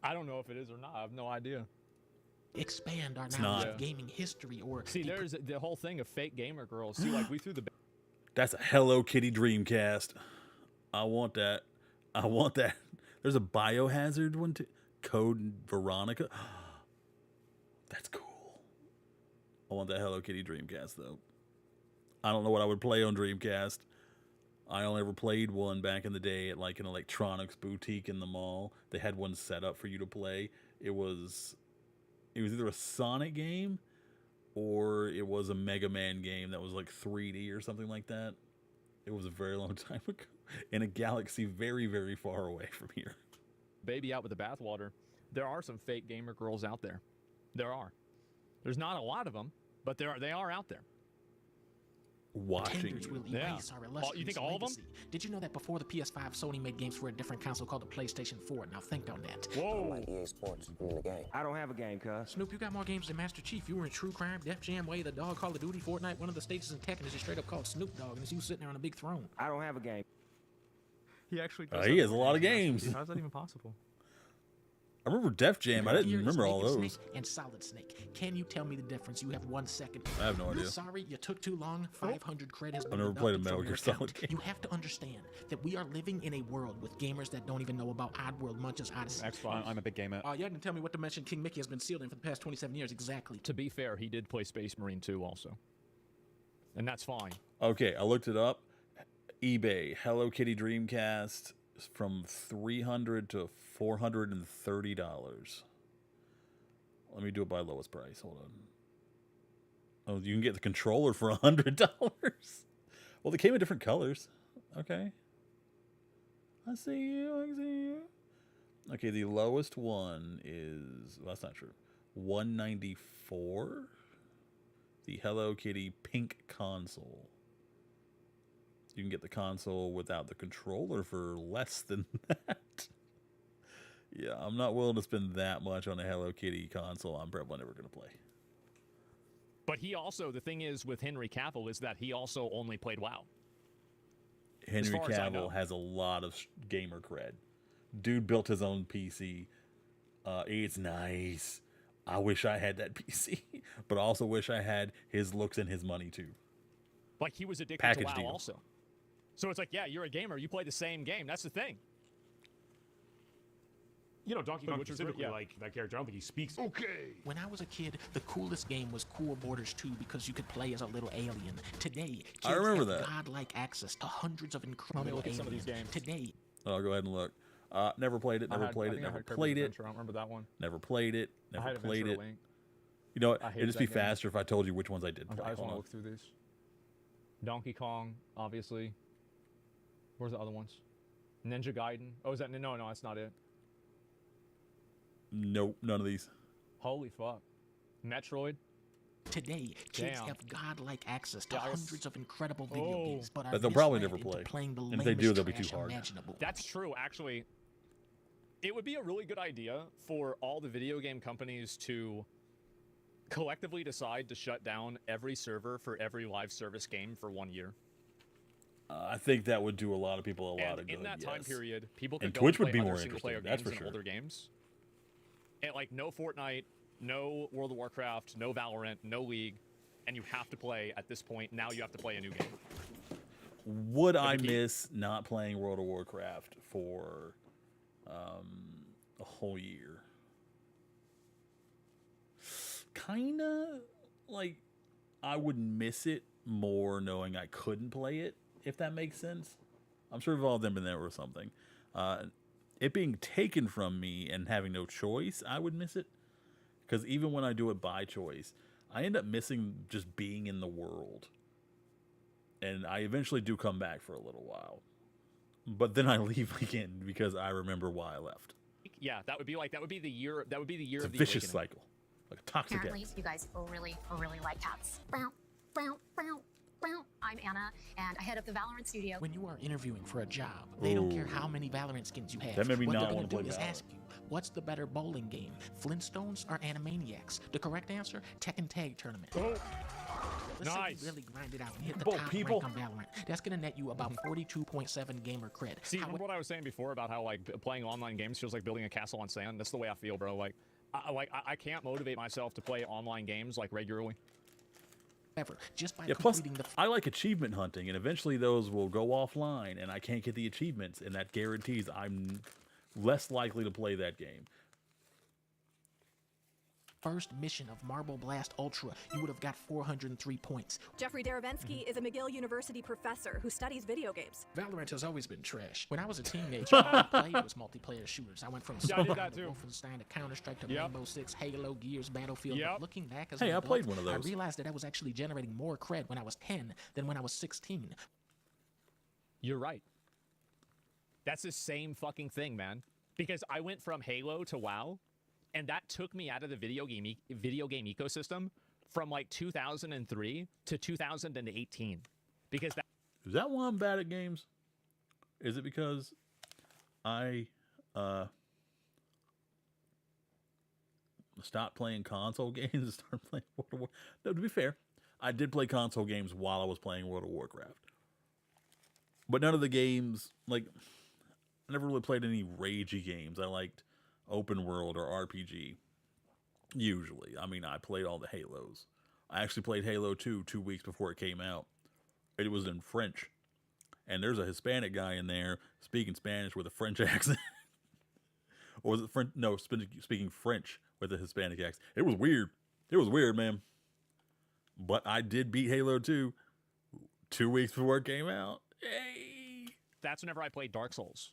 I don't know if it is or not. I have no idea. Expand our knowledge of gaming history, or see, there's the whole thing of fake gamer girls. See, like we threw the. That's a Hello Kitty Dreamcast. I want that. I want that. There's a Biohazard one too. Code Veronica. That's cool. I want that Hello Kitty Dreamcast though. I don't know what I would play on Dreamcast. I only ever played one back in the day at like an electronics boutique in the mall. They had one set up for you to play. It was either a Sonic game or it was a Mega Man game that was like 3D or something like that. It was a very long time ago in a galaxy very, very far away from here. Baby out with the bathwater. There are some fake gamer girls out there. There are. There's not a lot of them, but they are out there. Watching will erase our illustrious you think all legacy. of them? Did you know that before the PS5, Sony made games for a different console called the PlayStation 4? Now think on that. Whoa! EA Sports, give me the game. I don't have a game, cuz. Snoop, you got more games than Master Chief. You were in True Crime, Def Jam, Way of the Dog, Call of Duty, Fortnite. One of the stages in Tekken is just straight up called Snoop Dogg, and it's you sitting there on a big throne. I don't have a game. He actually does. He has a lot of games. How's that even possible? I remember Def Jam. I didn't remember all those. Snake and Solid Snake. Can you tell me the difference? You have 1 second. I have no idea. Sorry, you took too long. 500 credit has been I've never played a deducted Metal from Gear your Solid account. game. You have to understand that we are living in a world with gamers that don't even know about Oddworld, Munch's Odyssey. I'm a big gamer. You didn't tell me what dimension King Mickey has been sealed in for the past 27 years exactly. To be fair, he did play Space Marine 2 also. And that's fine. Okay, I looked it up. eBay, Hello Kitty Dreamcast from $300 to $430. Let me do it by lowest price. Hold on. Oh, you can get the controller for $100. Well, they came in different colors. Okay. I see you. I see you. Okay, the lowest one is... Well, that's not true. $194. The Hello Kitty pink console. You can get the console without the controller for less than that. Yeah, I'm not willing to spend that much on a Hello Kitty console. I'm probably never going to play. But he also, the thing is with Henry Cavill is that he also only played WoW. Henry Cavill has a lot of gamer cred. Dude built his own PC. It's nice. I wish I had that PC, but I also wish I had his looks and his money too. Like he was addicted Package to WoW deal. also. So it's like, yeah, you're a gamer. You play the same game. That's the thing. You know, Donkey Kong Which is specifically, yeah. like that character, I don't think he speaks. Okay. When I was a kid, the coolest game was Cool Borders 2 because you could play as a little alien. Today, kids I remember have that. godlike access to hundreds of incredible look at aliens. some of these games. Today, I'll go ahead and look. Never played it. Never played it. Never played it. I don't remember that one. Never played it. I Never had played Adventure it. Link. You know what? I hated It'd just be that game. faster if I told you which ones I did play. I just Hold want to on. look through these. Donkey Kong, obviously. Where's the other ones? Ninja Gaiden. Oh, is that no? That's not it. Nope, none of these. Holy fuck. Metroid. Today, kids Damn. have godlike access to Yeah, I guess- hundreds of incredible video games, but are But they'll probably misled never into play. playing the And if they do, lamest they'll be too trash hard. imaginable. That's true, actually. It would be a really good idea for all the video game companies to collectively decide to shut down every server for every live service game for 1 year. I think that would do a lot of people a lot of good. In that time yes. period, people could And go Twitch and would play be other more single-player interesting, that's games for and sure. older games. And like no Fortnite, no World of Warcraft, no Valorant, no League, and you have to play at this point. Now you have to play a new game. Would I miss not playing World of Warcraft for a whole year? Kinda. Like, I would miss it more knowing I couldn't play it, if that makes sense. I'm sure we've all been there or something. it being taken from me and having no choice, I would miss it. Because even when I do it by choice, I end up missing just being in the world. And I eventually do come back for a little while. But then I leave again because I remember why I left. Yeah, that would be the year. That would be the year It's a of the vicious awakening. cycle. Like a toxic Apparently, egg. you guys really like cats. I'm Anna, and I head up the Valorant studio. When you are interviewing for a job, they don't care how many Valorant skins you have. That made me what not they're want to gonna play do is Valorant. ask you, what's the better bowling game, Flintstones or Animaniacs? The correct answer, Tekken Tag Tournament. Let's say Nice. you really grind it out and hit the Both top people. rank on Valorant. That's gonna net you about 42.7 gamer cred. See, remember what I was saying before about how like playing online games feels like building a castle on sand? That's the way I feel, bro. Like, I can't motivate myself to play online games like regularly. Ever, just by Yeah, plus, completing the I like achievement hunting, and eventually those will go offline, and I can't get the achievements, and that guarantees I'm less likely to play that game. first mission of Marble Blast Ultra, you would have got 403 points. Jeffrey Darevensky is a McGill University professor who studies video games. Valorant has always been trash. When I was a teenager, all I played was multiplayer shooters. I went from Yeah, I did Skyrim that to too. Wolfenstein to Counter-Strike to Yep. Rainbow Six, Halo, Gears, Battlefield. Yep. But looking back as Hey, an I adult, played one of I those. realized that I was actually generating more cred when I was 10 than when I was 16. You're right. That's the same fucking thing, man. Because I went from Halo to WoW, and that took me out of the video game ecosystem from like 2003 to 2018. Because that Is that why I'm bad at games? Is it because I stopped playing console games and started playing World of War? No, to be fair, I did play console games while I was playing World of Warcraft. But none of the games, like, I never really played any ragey games. I liked open world or RPG, usually. I mean, I played all the Halos. I actually played Halo 2 2 weeks before it came out. It was in French. And there's a Hispanic guy in there speaking Spanish with a French accent. Or was it French? No, speaking French with a Hispanic accent. It was weird. It was weird, man. But I did beat Halo 2 2 weeks before it came out. Yay! that's whenever I played Dark Souls.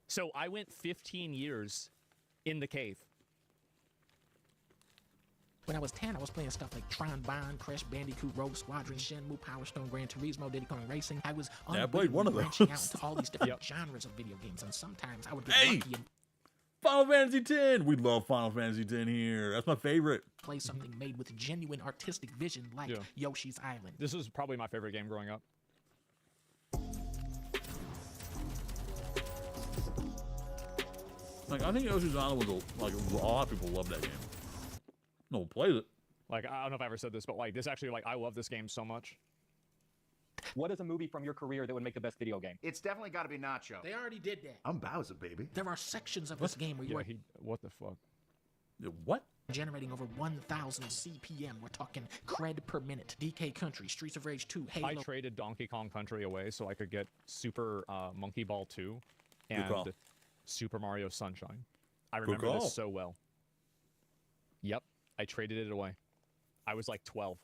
So I went 15 years in the cave. When I was 10, I was playing stuff like Tron Bond, Crash Bandicoot, Rogue Squadron, Shenmue, Power Stone, Gran Turismo, Diddy Kong Racing. I was I played one of branching those. out into all these different genres of video games, and sometimes I would get Hey! lucky and Final Fantasy X. We love Final Fantasy X here. That's my favorite. play something made with genuine artistic vision like Yeah. Yoshi's Island. This was probably my favorite game growing up. Like, I think Yoshi's Island was a lot of people love that game. No one plays it. Like, I don't know if I ever said this, but like this actually, like, I love this game so much. What is a movie from your career that would make the best video game? It's definitely got to be Nacho. They already did that. I'm Bowser, baby. There are sections of this game where you Yeah, are what the fuck? What? generating over 1,000 CPM. We're talking cred per minute. DK Country, Streets of Rage 2, Halo. I traded Donkey Kong Country away so I could get Super Monkey Ball 2 Good and call. Super Mario Sunshine. I Good remember call. this so well. Yep, I traded it away. I was like 12.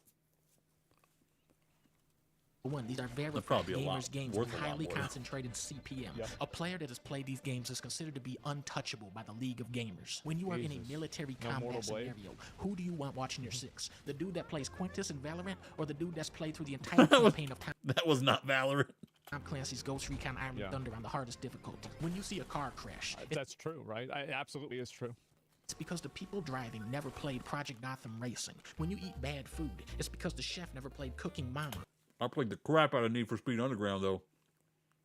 One, these are verified probably a gamers lot- games worth with a lot highly more. concentrated CPM. Yep. A player that has played these games is considered to be untouchable by the League of Gamers. When you are in a Jesus. military No combat Mortal Blade? scenario, who do you want watching your six? The dude that plays Quintus in Valorant, or the dude that's played through the entire campaign of That was not Valorant. Tom Clancy's Ghost Recon Iron Yeah. Thunder on the hardest difficulty? When you see a car crash, That's true, right? It absolutely is true. it's because the people driving never played Project Gotham Racing. When you eat bad food, it's because the chef never played Cooking Mama. I played the crap out of Need for Speed Underground, though.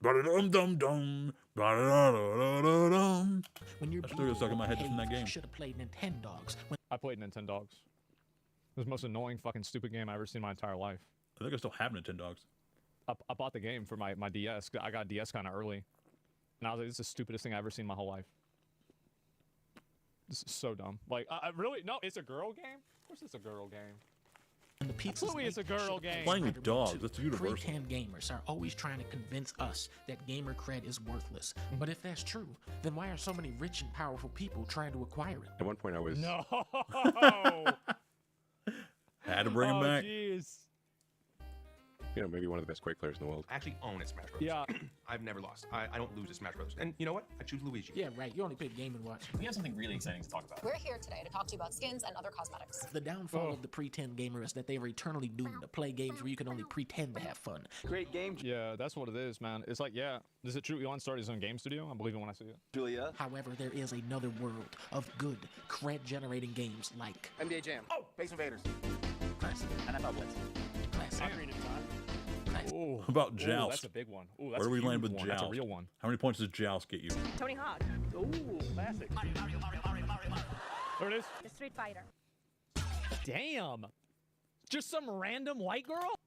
Ba-da-dum-dum-dum. Ba-da-da-da-da-dum. When you're I still get stuck in my head from that game. You should have played Nintendogs. When I played Nintendogs. It was the most annoying fucking stupid game I've ever seen in my entire life. I think I still have Nintendogs. I bought the game for my DS. I got a DS kind of early. And I was like, this is the stupidest thing I've ever seen in my whole life. This is so dumb. Like, I really? No, it's a girl game? Of course it's a girl game. the pizzas Absolutely it's a make, girl should've game. played Playing with Spider-Man dogs, 2. that's universal. Pre-10 gamers are always trying to convince us that gamer cred is worthless. But if that's true, then why are so many rich and powerful people trying to acquire it? At one point I was... No! Had to bring him back. Jeez. You know, maybe one of the best Quake players in the world. I actually own it, Smash Bros. Yeah, I've never lost. I don't lose at Smash Brothers. And you know what? I choose Luigi. Yeah, right. You only pick Game & Watch. We have something really exciting to talk about. We're here today to talk to you about skins and other cosmetics. The downfall of the pretend gamer is that they are eternally doomed to play games where you can only pretend to have fun. Great game. Yeah, that's what it is, man. It's like, yeah, is it true Elon started his own game studio? I believe it when I see it. Julia. However, there is another world of good, cred-generating games like NBA Jam. Oh, Space Invaders. Classic. NFL Blitz. Classic. Ocarina of Time. Ooh. About Joust? That's a big one. Ooh, that's Where do we a land huge with one. Joust? That's a real one. How many points does Joust get you? Tony Hawk. Ooh, classic. There it is. The Street Fighter. Damn. Just some random white girl?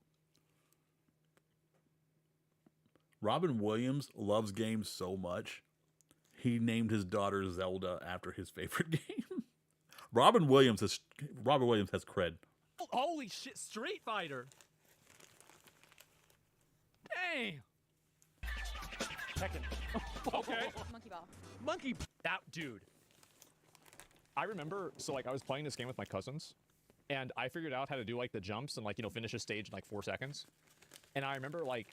Robin Williams loves games so much, he named his daughter Zelda after his favorite game. Robin Williams has cred. Holy shit, Street Fighter. Dang. Tekken. Okay. Monkey Ball. Monkey. That dude. I remember, so like I was playing this game with my cousins, and I figured out how to do like the jumps and like, you know, finish a stage in like 4 seconds. And I remember like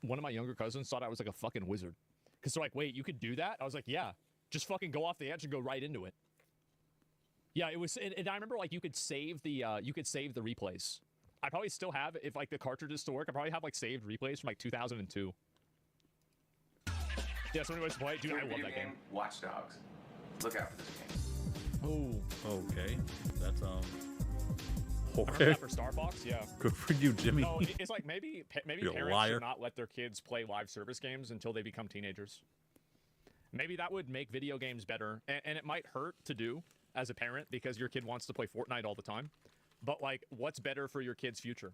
one of my younger cousins thought I was like a fucking wizard. Cause they're like, wait, you could do that? I was like, yeah, just fucking go off the edge and go right into it. Yeah, it was, and I remember like you could save the replays. I probably still have, if like the cartridges still work, I probably have like saved replays from like 2002. Yeah, so anyways, play. Dude, I love that game. Watch Dogs. Look out for this game. Oh, okay. That's I remember okay. that for Star Fox, yeah. Good for you, Jimmy. No, it's like maybe You're a parents liar. should not let their kids play live service games until they become teenagers. Maybe that would make video games better, and it might hurt to do as a parent because your kid wants to play Fortnite all the time. But like, what's better for your kid's future?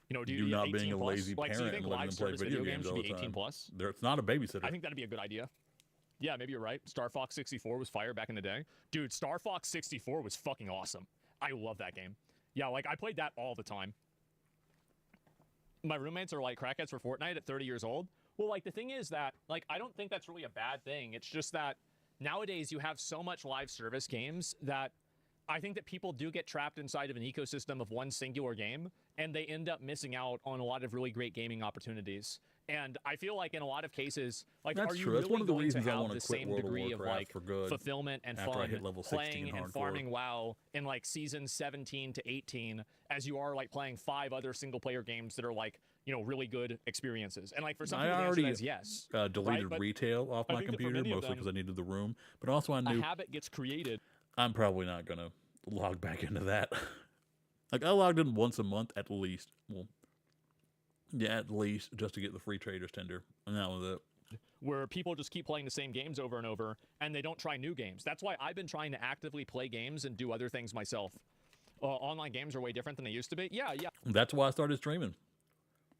You know, do you not 18 being a plus? lazy Like, parent so you think and letting live them play service video games should all be the 18 time. plus? It's not a babysitter. I think that'd be a good idea. Yeah, maybe you're right. Star Fox 64 was fire back in the day. Dude, Star Fox 64 was fucking awesome. I love that game. Yeah, like, I played that all the time. My roommates are like crackheads for Fortnite at 30 years old. Well, like, the thing is that, like, I don't think that's really a bad thing. It's just that nowadays you have so much live service games that I think that people do get trapped inside of an ecosystem of one singular game, and they end up missing out on a lot of really great gaming opportunities. And I feel like in a lot of cases, like, That's are you true. really That's one of the going reasons to I have wanna the quit same World of degree of Warcraft like for good fulfillment and after I fun hit level 16 playing in and hardcore. farming WoW in like seasons 17 to 18 as you are like playing 5 other single player games that are like, you know, really good experiences? And like for some I people, the answer already is yes. deleted right? But retail off I my think that for computer, many of mostly them, because I needed the room. But also I knew a habit gets created. I'm probably not going to log back into that. Like, I logged in once a month at least. Well, yeah, at least, just to get the free Trader's Tender. And that was it. Where people just keep playing the same games over and over, and they don't try new games. That's why I've been trying to actively play games and do other things myself. Online games are way different than they used to be. Yeah. That's why I started streaming.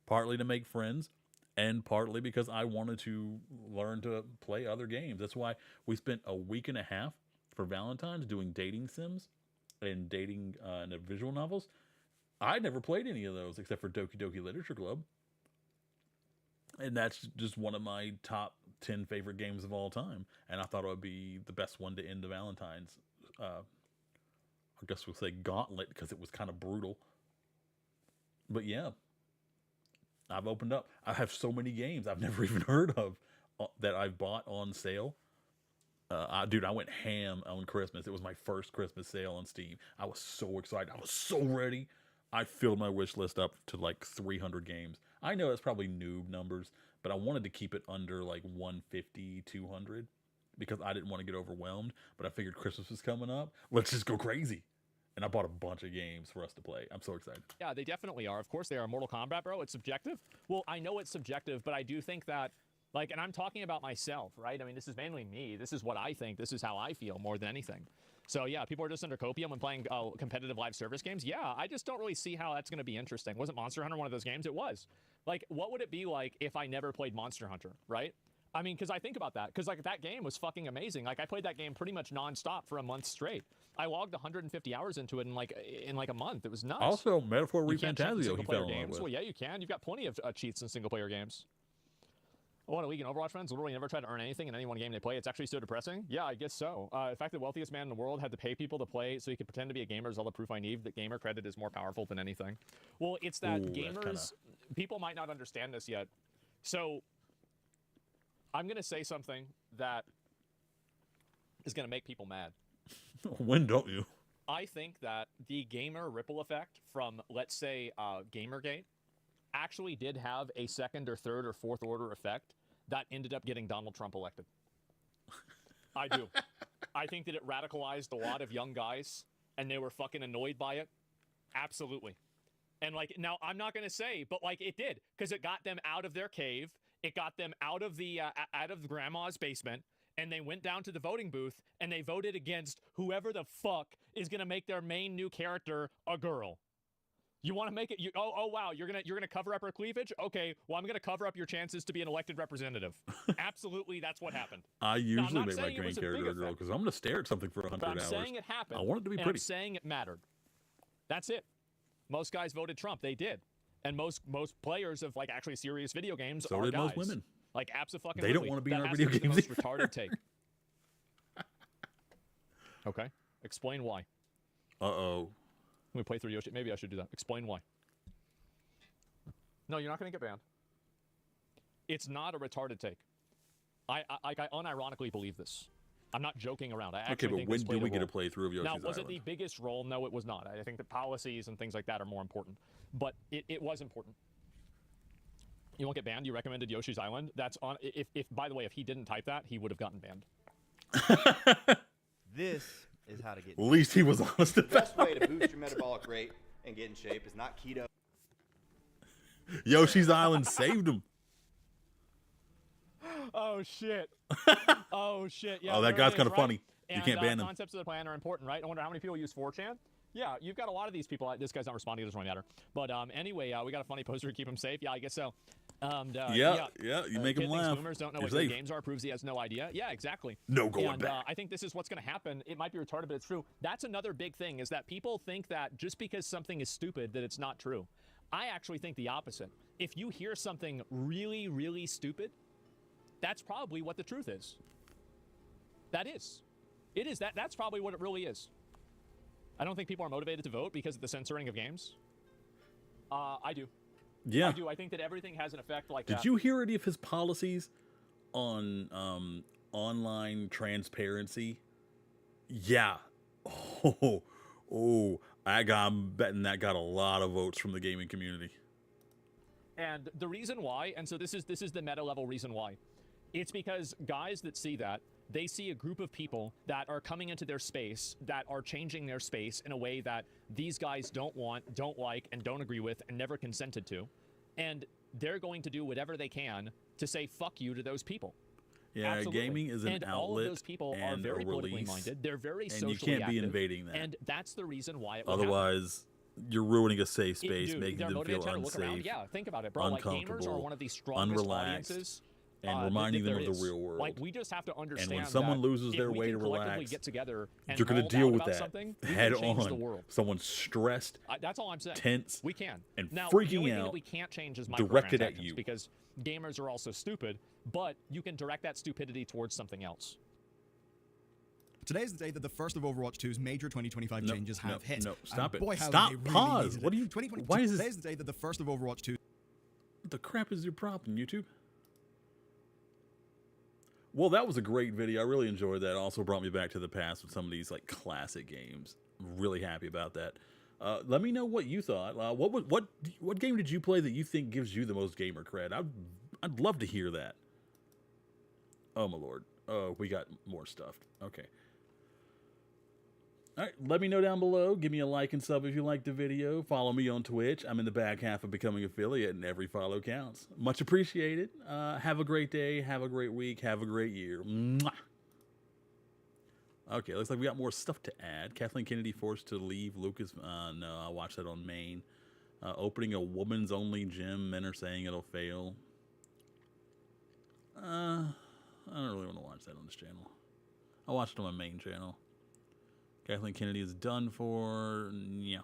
Partly to make friends, and partly because I wanted to learn to play other games. That's why we spent a week and a half for Valentine's doing dating sims and dating and visual novels. I never played any of those except for Doki Doki Literature Club. And that's just one of my top 10 favorite games of all time. And I thought it would be the best one to end the Valentine's, I guess we'll say gauntlet, because it was kind of brutal. But yeah, I've opened up. I have so many games I've never even heard of that I've bought on sale. Dude, I went ham on Christmas. It was my first Christmas sale on Steam. I was so excited. I was so ready. I filled my wish list up to like 300 games. I know that's probably noob numbers, but I wanted to keep it under like 150, 200 because I didn't want to get overwhelmed. But I figured Christmas was coming up. Let's just go crazy. And I bought a bunch of games for us to play. I'm so excited. Yeah, they definitely are. Of course they are. Mortal Kombat, bro, it's subjective. Well, I know it's subjective, but I do think that, like, and I'm talking about myself, right? I mean, this is mainly me. This is what I think. This is how I feel more than anything. So yeah, people are just under copium when playing competitive live service games. Yeah, I just don't really see how that's going to be interesting. Wasn't Monster Hunter one of those games? It was. Like, what would it be like if I never played Monster Hunter, right? I mean, because I think about that. Because, like, that game was fucking amazing. Like, I played that game pretty much nonstop for a month straight. I logged 150 hours into it in like a month. It was nuts. Also, Metaphor You can't cheat in Refantasio he single-player fell in love games. with. Well, yeah, you can. You've got plenty of cheats in single-player games. A lot of League and Overwatch friends literally never try to earn anything in any one game they play. It's actually so depressing. Yeah, I guess so. The fact that the wealthiest man in the world had to pay people to play so he could pretend to be a gamer is all the proof I need that gamer credit is more powerful than anything. Well, it's that Ooh, gamers, people might not understand this yet. So I'm going to say something that is going to make people mad. When don't you? I think that the gamer ripple effect from, let's say, Gamergate actually did have a second or third or fourth order effect that ended up getting Donald Trump elected. I do. I think that it radicalized a lot of young guys, and they were fucking annoyed by it. Absolutely. And, like, now, I'm not going to say, but, like, it did, because it got them out of their cave. It got them out of the grandma's basement, and they went down to the voting booth, and they voted against whoever the fuck is going to make their main new character a girl. You want to make it? Oh wow! You're gonna cover up her cleavage? Okay. Well, I'm gonna cover up your chances to be an elected representative. Absolutely, that's what happened. I usually now, make my main character a girl because I'm gonna stare at something for 100 hours. I'm saying it happened. I want it to be and pretty. I'm saying it mattered. That's it. Most guys voted Trump. They did, and most players of, like, actually serious video games So are did guys. most women. Like, absolutely. They don't want to be in our video The games. most retarded take. Okay. Explain why. Uh-oh. Let me play through Yoshi. Maybe I should do that. Explain why. No, you're not going to get banned. It's not a retarded take. I unironically believe this. I'm not joking around. I actually think when this do played we a get a role. playthrough of Yoshi's Now, was Island? it the biggest role? No, it was not. I think the policies and things like that are more important. But it was important. You won't get banned. You recommended Yoshi's Island. That's on. If by the way, if he didn't type that, he would have gotten banned. This is how to get. At least he was honest The about best way to boost your metabolic rate and get in shape is not keto. Yoshi's Island saved him. Oh shit. Oh shit. Yeah. Oh, that there guy's it is, kind of right? funny. You And, can't ban him. Concepts of the plan are important, right? I wonder how many people use 4chan. Yeah, you've got a lot of these people. This guy's not responding. It doesn't really matter. But anyway, we got a funny poster to keep him safe. Yeah, I guess so. Yeah, you make him kid thinks laugh. Boomers don't know You're what good safe. games are. Proves he has no idea. Yeah, exactly. No going and, back. I think this is what's going to happen. It might be retarded, but it's true. That's another big thing, is that people think that just because something is stupid, that it's not true. I actually think the opposite. If you hear something really, really stupid, that's probably what the truth is. That is. It is. That's probably what it really is. I don't think people are motivated to vote because of the censoring of games. I do. Yeah. I do. I think that everything has an effect like Did that. you hear any of his policies on online transparency? Yeah. I'm betting that got a lot of votes from the gaming community. And the reason why, and so this is the meta level reason why, it's because guys that see that, they see a group of people that are coming into their space, that are changing their space in a way that these guys don't want, don't like, and don't agree with, and never consented to. And they're going to do whatever they can to say fuck you to those people. Yeah, Absolutely. gaming is an and outlet all of those people are and very a politically release, minded. They're very and socially you can't be active, invading that. And that's the reason why it would happen. Otherwise, you're ruining a safe Dude, space, making they're them motivated feel to look around. unsafe, Yeah, think about it, bro. Like, gamers are one of the strongest audiences. and reminding them of there is. the real world. Like, we just have to understand. And when someone that loses their if we way can to collectively relax, get together and you're going hold to deal out with about that something, we head can change on. the world. Someone's stressed, That's all I'm saying. tense, We can. and Now, freaking the only thing out, that we can't change is directed at microtransactions, you. because gamers are also stupid. But you can direct that stupidity towards something else. Today is the day that the first of Overwatch 2's major 2025 changes have hit. No, stop And it. boy, how Stop. they really Pause. needed What it. do you? 2022 Why is Today this? is the day that the first of Overwatch 2. What the crap is your problem, YouTube? Well, that was a great video. I really enjoyed that. Also brought me back to the past with some of these like classic games. I'm really happy about that. Let me know what you thought. What game did you play that you think gives you the most gamer cred? I'd love to hear that. Oh my lord. Oh, we got more stuff. Okay. All right, let me know down below. Give me a like and sub if you liked the video. Follow me on Twitch. I'm in the back half of becoming affiliate, and every follow counts. Much appreciated. Have a great day. Have a great week. Have a great year. Mwah. Okay, looks like we got more stuff to add. Kathleen Kennedy forced to leave Lucas. No, I watched that on Maine. Opening a woman's only gym. Men are saying it'll fail. I don't really want to watch that on this channel. I'll watch it on my main channel. Kathleen Kennedy is done for. Yeah.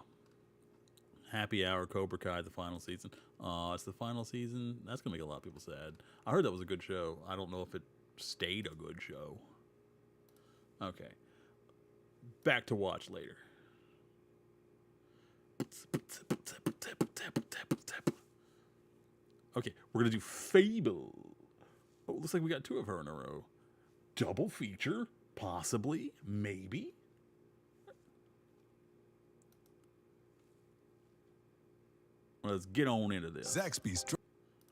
Happy Hour, Cobra Kai, the final season. It's the final season. That's going to make a lot of people sad. I heard that was a good show. I don't know if it stayed a good show. Okay. Back to watch later. Okay, we're going to do Fable. Oh, looks like we got 2 of her in a row. Double feature, possibly, maybe. Let's get on into this. Zaxby's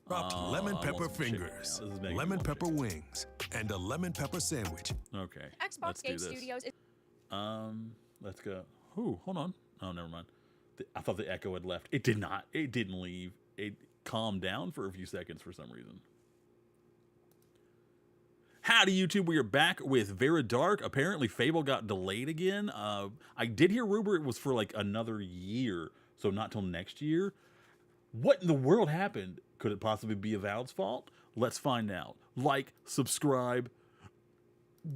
dropped lemon pepper fingers, lemon pepper wings, and a lemon pepper sandwich. Okay. Xbox Game Studios is Let's go. Ooh, hold on. Oh, never mind. I thought the echo had left. It did not. It didn't leave. It calmed down for a few seconds for some reason. Howdy, YouTube. We are back with Vera Dark. Apparently, Fable got delayed again. I did hear rumor it was for like another year, so not till next year. What in the world happened? Could it possibly be Avowed's fault? Let's find out. Like, subscribe.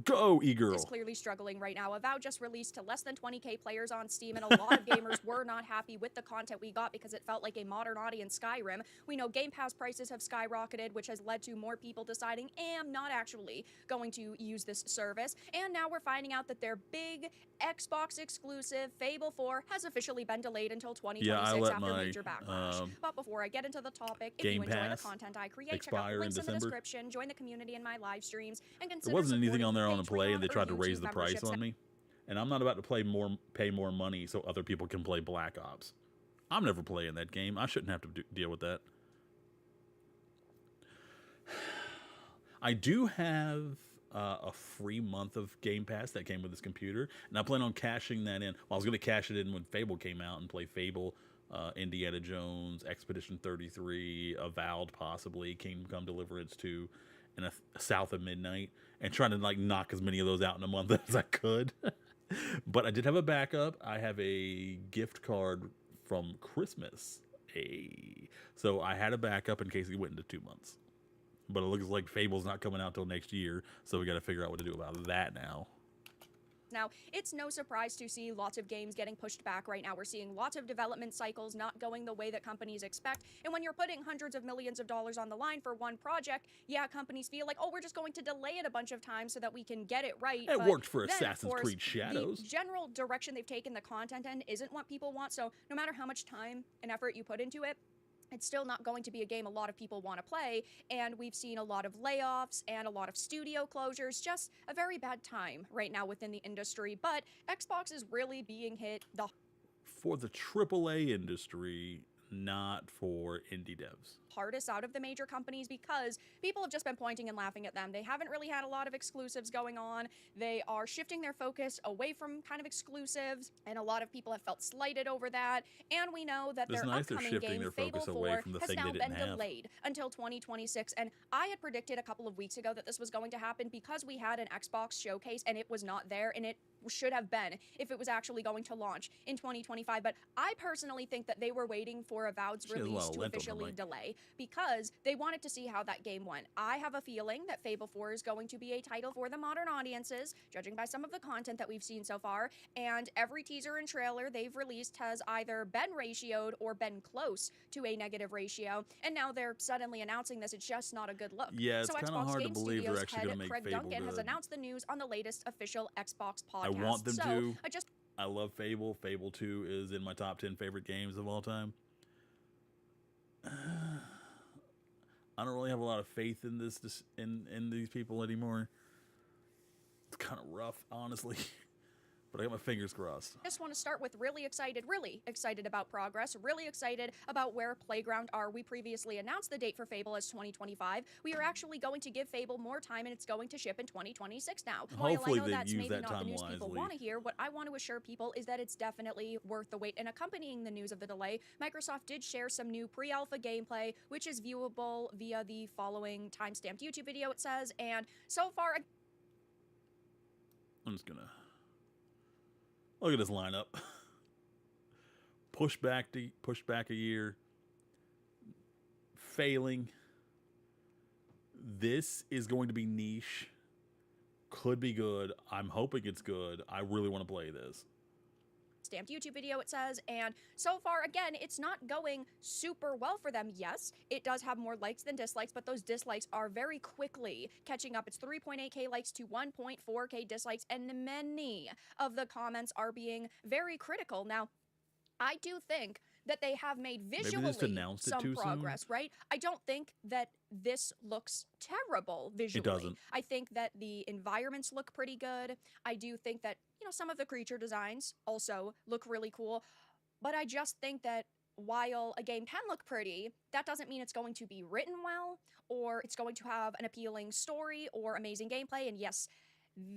Go, e-girl. Is clearly struggling right now. Avowed just released to less than 20k players on Steam, and a lot of gamers were not happy with the content we got because it felt like a modern audience Skyrim. We know Game Pass prices have skyrocketed, which has led to more people deciding, I'm not actually going to use this service. And now we're finding out that their big Xbox exclusive Fable 4 has officially been delayed until 2026 after major backlash. But before I get into the topic, if you enjoy the content I create, check out the links in the description, join the community in my live streams, and consider there wasn't anything on there on the play, Patreon and they tried to or raise YouTube the price on me. And I'm not about to pay more money so other people can play Black Ops. I'm never playing that game. I shouldn't have to deal with that. I do have a free month of Game Pass that came with this computer, and I plan on cashing that in. Well, I was going to cash it in when Fable came out and play Fable, Indiana Jones, Expedition 33, Avowed possibly, Kingdom Come Deliverance 2, and a South of Midnight, and trying to like knock as many of those out in a month as I could. But I did have a backup. I have a gift card from Christmas. So I had a backup in case we went into 2 months. But it looks like Fable's not coming out till next year, so we got to figure out what to do about that now. Now, it's no surprise to see lots of games getting pushed back right now. We're seeing lots of development cycles not going the way that companies expect. And when you're putting hundreds of millions of dollars on the line for one project, yeah, companies feel like, oh, we're just going to delay it a bunch of times so that we can get it right. It worked for then, Assassin's course, Creed Shadows. The general direction they've taken the content in isn't what people want. So no matter how much time and effort you put into it, it's still not going to be a game a lot of people want to play, and we've seen a lot of layoffs and a lot of studio closures. Just a very bad time right now within the industry, but Xbox is really being hit the for the AAA industry, not for indie devs. hardest out of the major companies because people have just been pointing and laughing at them. They haven't really had a lot of exclusives going on. They are shifting their focus away from kind of exclusives, and a lot of people have felt slighted over that. And we know that their upcoming game, Fable 4, has now been delayed until 2026. And I had predicted a couple of weeks ago that this was going to happen because we had an Xbox showcase and it was not there, and it should have been if it was actually going to launch in 2025. But I personally think that they were waiting for Avowed's release to officially delay because they wanted to see how that game went. I have a feeling that Fable 4 is going to be a title for the modern audiences, judging by some of the content that we've seen so far, and every teaser and trailer they've released has either been ratioed or been close to a negative ratio, and now they're suddenly announcing this. It's just not a good look. Yeah, it's so kind of Xbox hard to Game believe they're Studios actually going to make Craig Fable Duncan has good. announced the news on the latest official Xbox podcast. I want them to. So, I love Fable. Fable 2 is in my top 10 favorite games of all time. I don't really have a lot of faith in in these people anymore. It's kind of rough, honestly. But I got my fingers crossed. I just want to start with really excited about progress, really excited about where Playground are. We previously announced the date for Fable as 2025. We are actually going to give Fable more time, and it's going to ship in 2026 now. Hopefully While I know they that's use maybe that not the time news people wisely. want to hear, what I want to assure people is that it's definitely worth the wait. And accompanying the news of the delay, Microsoft did share some new pre-alpha gameplay, which is viewable via the following timestamped YouTube video, it says. And so far, I'm just gonna look at this lineup. Push back a year. Failing. This is going to be niche. Could be good. I'm hoping it's good. I really want to play this. stamped YouTube video, it says, and so far, again, it's not going super well for them. Yes, it does have more likes than dislikes, but those dislikes are very quickly catching up. It's 3.8k likes to 1.4k dislikes, and many of the comments are being very critical. Now, I do think that they have made Maybe visually they just announced it some too soon. progress, right? I don't think that this looks terrible visually. doesn't. I think that the environments look pretty good. I do think that, some of the creature designs also look really cool. But I just think that while a game can look pretty, that doesn't mean it's going to be written well, or it's going to have an appealing story or amazing gameplay. And yes,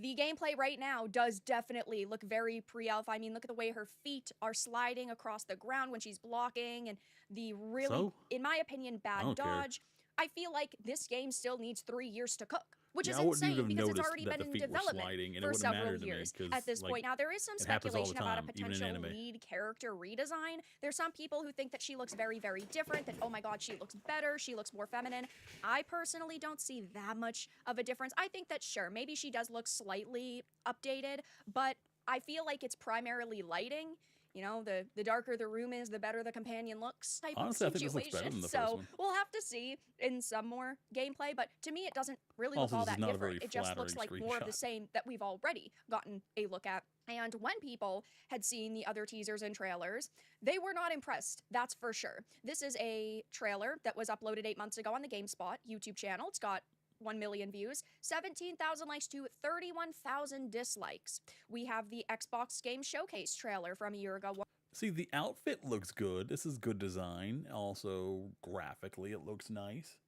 the gameplay right now does definitely look very pre-alpha. I mean, look at the way her feet are sliding across the ground when she's blocking, and the really, in my opinion, bad dodge. I feel like this game still needs 3 years to cook, which is insane because it's already been in development for several years at this point. Now, there is some speculation about a potential lead character redesign. There's some people who think that she looks very, very different, that, oh my god, she looks better, she looks more feminine. I personally don't see that much of a difference. I think that, sure, maybe she does look slightly updated, but I feel like it's primarily lighting. The darker the room is, the better the companion looks type Honestly, of I think this looks better situation. than the So first one. we'll have to see in some more gameplay, but to me it doesn't really look Also, all this is that not a different. very It just looks like flattering more of the screenshot. same that we've already gotten a look at. And when people had seen the other teasers and trailers, they were not impressed, that's for sure. This is a trailer that was uploaded 8 months ago on the GameSpot YouTube channel. It's got 1 million views, 17,000 likes to 31,000 dislikes. We have the Xbox Game Showcase trailer from a year ago. See, the outfit looks good. This is good design. Also, graphically, it looks nice.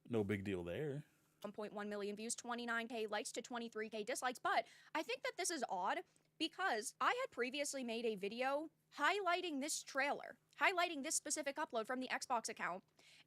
No big deal there. 1.1 million views, 29k likes to 23k dislikes, but I think that this is odd because I had previously made a video highlighting this trailer, highlighting this specific upload from the Xbox account,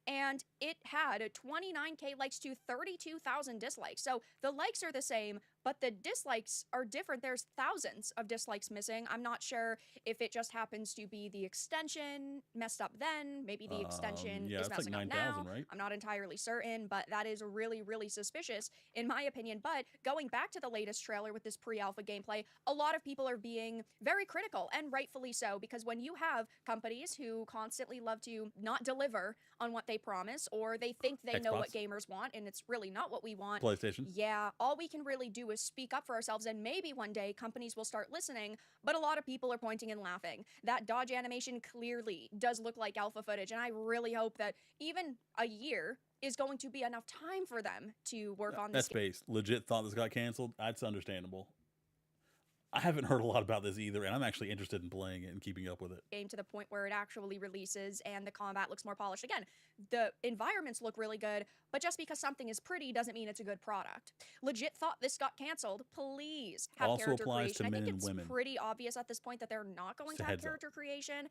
and it had 29k likes to 32,000 dislikes. So the likes are the same, but the dislikes are different. There's thousands of dislikes missing. I'm not sure if it just happens to be the extension messed up then. Maybe the extension yeah, is it's messing like up 9,000, now. right? I'm not entirely certain, but that is really, really suspicious in my opinion. But going back to the latest trailer with this pre-alpha gameplay, a lot of people are being very critical, and rightfully so, because when you have companies who constantly love to not deliver on what they promise, or they think they know what gamers want, and it's really not what we want. PlayStation. Yeah, all we can really do is speak up for ourselves, and maybe one day companies will start listening, but a lot of people are pointing and laughing. That dodge animation clearly does look like alpha footage, and I really hope that even a year is going to be enough time for them to work on this. That space legit thought this got canceled. That's understandable. I haven't heard a lot about this either, and I'm actually interested in playing it and keeping up with it. Game to the point where it actually releases and the combat looks more polished. Again, the environments look really good, but just because something is pretty doesn't mean it's a good product. Legit thought this got canceled. Please have Also character applies creation. to I men think and it's women. pretty obvious at this point that they're not going Just to a have heads up. character creation,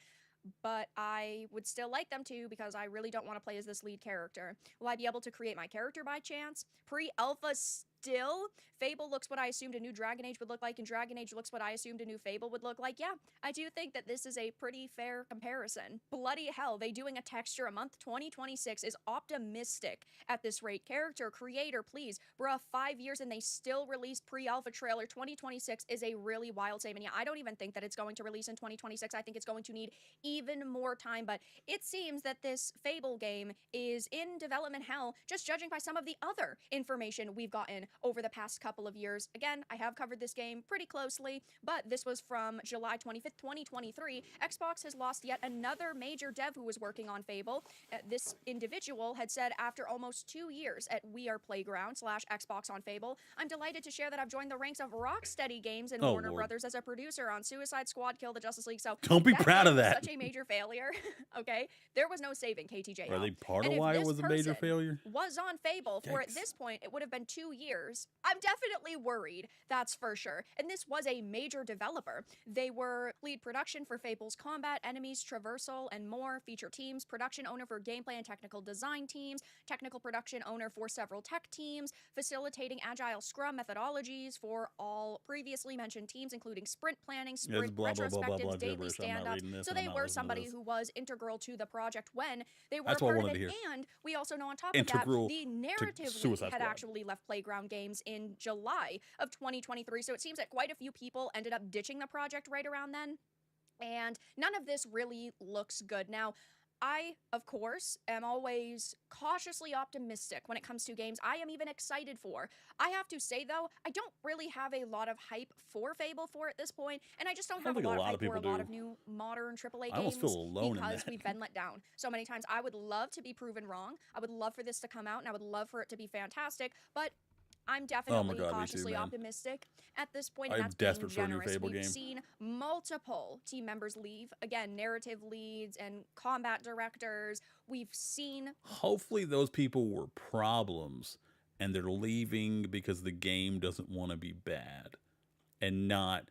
but I would still like them to because I really don't want to play as this lead character. Will I be able to create my character by chance? Pre-alpha still? Fable looks what I assumed a new Dragon Age would look like, and Dragon Age looks what I assumed a new Fable would look like. Yeah, I do think that this is a pretty fair comparison. Bloody hell, they doing a texture a month? 2026 is optimistic at this rate. Character, creator, please. Bruh, 5 years and they still released pre-alpha trailer. 2026 is a really wild statement. Yeah, I don't even think that it's going to release in 2026. I think it's going to need even more time, but it seems that this Fable game is in development hell, just judging by some of the other information we've gotten over the past couple of years. Again, I have covered this game pretty closely, but this was from July 25th, 2023. Xbox has lost yet another major dev who was working on Fable. This individual had said after almost 2 years at We Are Playground / Xbox on Fable, I'm delighted to share that I've joined the ranks of Rocksteady Games and Oh, Warner Lord. Brothers as a producer on Suicide Squad, Kill the Justice League. So Don't be proud of game was that. Such a major failure. Okay, there was no saving KTJ. Are they part of And if why it this was a major person failure? Was on Fable for at Yikes. this point it would have been 2 years. I'm definitely worried, that's for sure. And this was a major developer. They were lead production for Fable's combat, enemies, traversal, and more, feature teams, production owner for gameplay and technical design teams, technical production owner for several tech teams, facilitating agile scrum methodologies for all previously mentioned teams, including sprint planning, Yeah, sprint it's blah, blah, blah, blah, retrospectives, blah, daily gibberish. I'm not stand-ups. reading this So and I'm they not were listening to somebody this. who was integral to the project when they were That's a what I part of wanted it. to hear. And we also know on top of Integral that, the to narrative Suicide lead had Squad. actually left Playground Games in July of 2023. So it seems that quite a few people ended up ditching the project right around then. And none of this really looks good. Now, I, of course, am always cautiously optimistic when it comes to games I am even excited for. I have to say, though, I don't really have a lot of hype for Fable 4 at this point, and I just don't have a lot of hype for a lot of new modern AAA games because we've been let down so many times. I would love to be proven wrong. I would love for this to come out, and I would love for it to be fantastic, but I'm definitely cautiously optimistic at this point, and I'm that's desperate being for a new generous. Fable We've game. seen multiple team members leave. Again, narrative leads and combat directors. We've seen... Hopefully those people were problems, and they're leaving because the game doesn't want to be bad, and not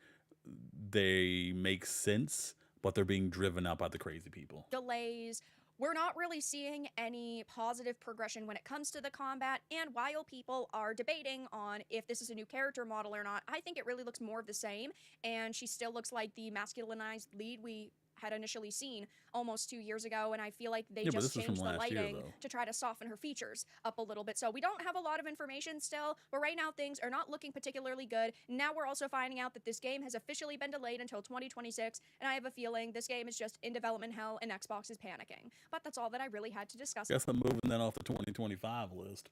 they make sense, but they're being driven out by the crazy people. Delays. We're not really seeing any positive progression when it comes to the combat, and while people are debating on if this is a new character model or not, I think it really looks more of the same, and she still looks like the masculinized lead we had initially seen almost 2 years ago, and I feel like they just changed the lighting to try to soften her features up a little bit. So we don't have a lot of information still, but right now things are not looking particularly good. Now we're also finding out that this game has officially been delayed until 2026, and I have a feeling this game is just in development hell and Xbox is panicking. But that's all that I really had to discuss. Guess I'm moving that off the 2025 list.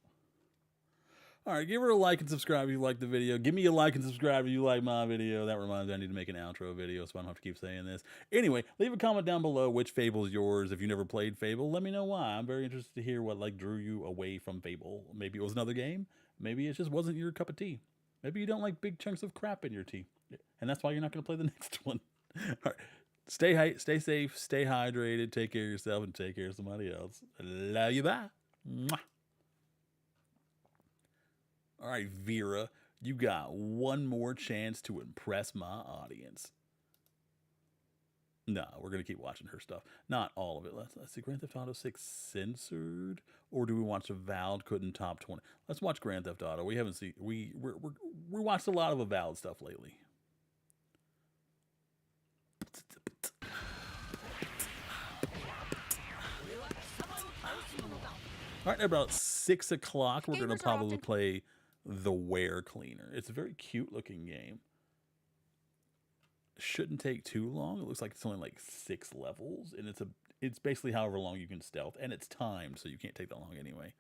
All right, give her a like and subscribe if you like the video. Give me a like and subscribe if you like my video. That reminds me, I need to make an outro video, so I don't have to keep saying this. Anyway, leave a comment down below which Fable is yours. If you never played Fable, let me know why. I'm very interested to hear what drew you away from Fable. Maybe it was another game. Maybe it just wasn't your cup of tea. Maybe you don't like big chunks of crap in your tea, and that's why you're not going to play the next one. All right, stay safe, stay hydrated, take care of yourself, and take care of somebody else. Love you. Bye. Mwah. All right, Vera, you got one more chance to impress my audience. No, we're going to keep watching her stuff. Not all of it. Let's see. Grand Theft Auto 6 censored? Or do we watch Avowed couldn't top 20? Let's watch Grand Theft Auto. We haven't seen... We watched a lot of Avowed stuff lately. All right, at about 6 o'clock, we're going to probably play the Werecleaner. It's a very cute looking game. Shouldn't take too long. It looks like it's only like 6 levels, and it's basically however long you can stealth, and it's timed, so you can't take that long anyway.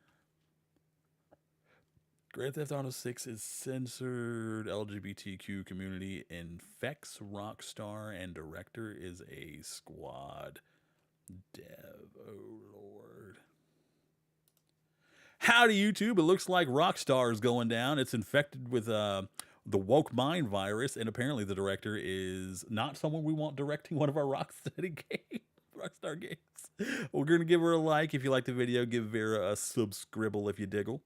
Grand Theft Auto 6 is censored. LGBTQ community infects Rockstar, and director is a squad dev. Oh Lord. Howdy, YouTube. It looks like Rockstar is going down. It's infected with the woke mind virus, and apparently the director is not someone we want directing one of our Rockstar games. We're going to give her a like. If you like the video, give Vera a subscribble if you diggle.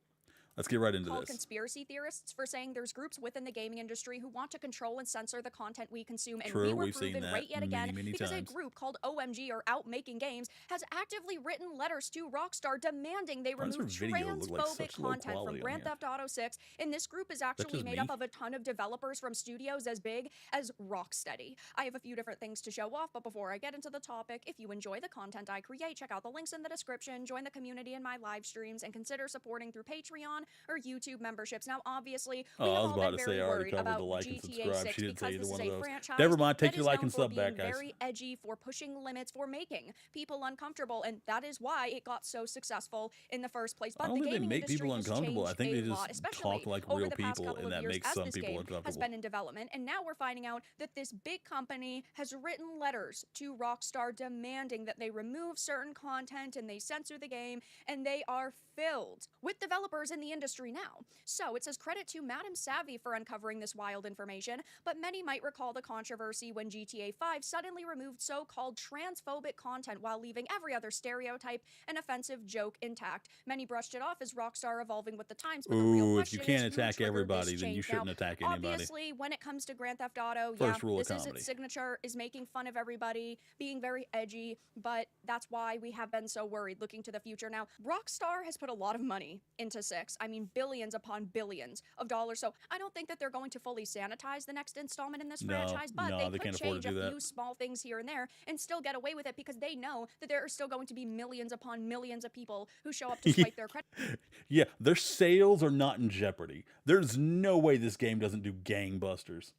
Let's get right into this. Conspiracy theorists for saying there's groups within the gaming industry who want to control and censor the content we consume, and we were proven right yet again because a group called OMG, or Out Making Games, has actively written letters to Rockstar demanding they remove transphobic content from Grand Theft Auto 6, and this group is actually made up of a ton of developers from studios as big as Rocksteady. I have a few different things to show off, but before I get into the topic, if you enjoy the content I create, check out the links in the description, join the community in my live streams, and consider supporting through Patreon or YouTube memberships. Now, obviously, we have all been very worried about GTA 6 because this is a franchise Never mind, take that your is like known and for sub being back, guys. very edgy, for pushing limits, for making people uncomfortable, and that is why it got so successful in the first place. But I don't the think they gaming make industry people has uncomfortable. I think changed they a lot, just especially talk like over real the past people, couple and of that years makes as some this people game uncomfortable. has been in development, and now we're finding out that this big company has written letters to Rockstar demanding that they remove certain content and they censor the game, and they are filled with developers in the industry now. So it says credit to Madam Savvy for uncovering this wild information, but many might recall the controversy when GTA 5 suddenly removed so-called transphobic content while leaving every other stereotype and offensive joke intact. Many brushed it off as Rockstar evolving with the times, but the real question if you can't is who attack triggered everybody, this then you change. shouldn't Now, attack anybody. Obviously, when it comes to Grand Theft Auto, First rule of this is comedy. its signature, is making fun of everybody, being very edgy, but that's why we have been so worried looking to the future. Now, Rockstar has put a lot of money into 6. I mean, billions upon billions of dollars, so I don't think that they're going to fully sanitize the next installment in this franchise, but they could change a few small things here and there and still get away with it because they know that there are still going to be millions upon millions of people who show up to swipe their credit. Yeah, their sales are not in jeopardy. There's no way this game doesn't do gangbusters.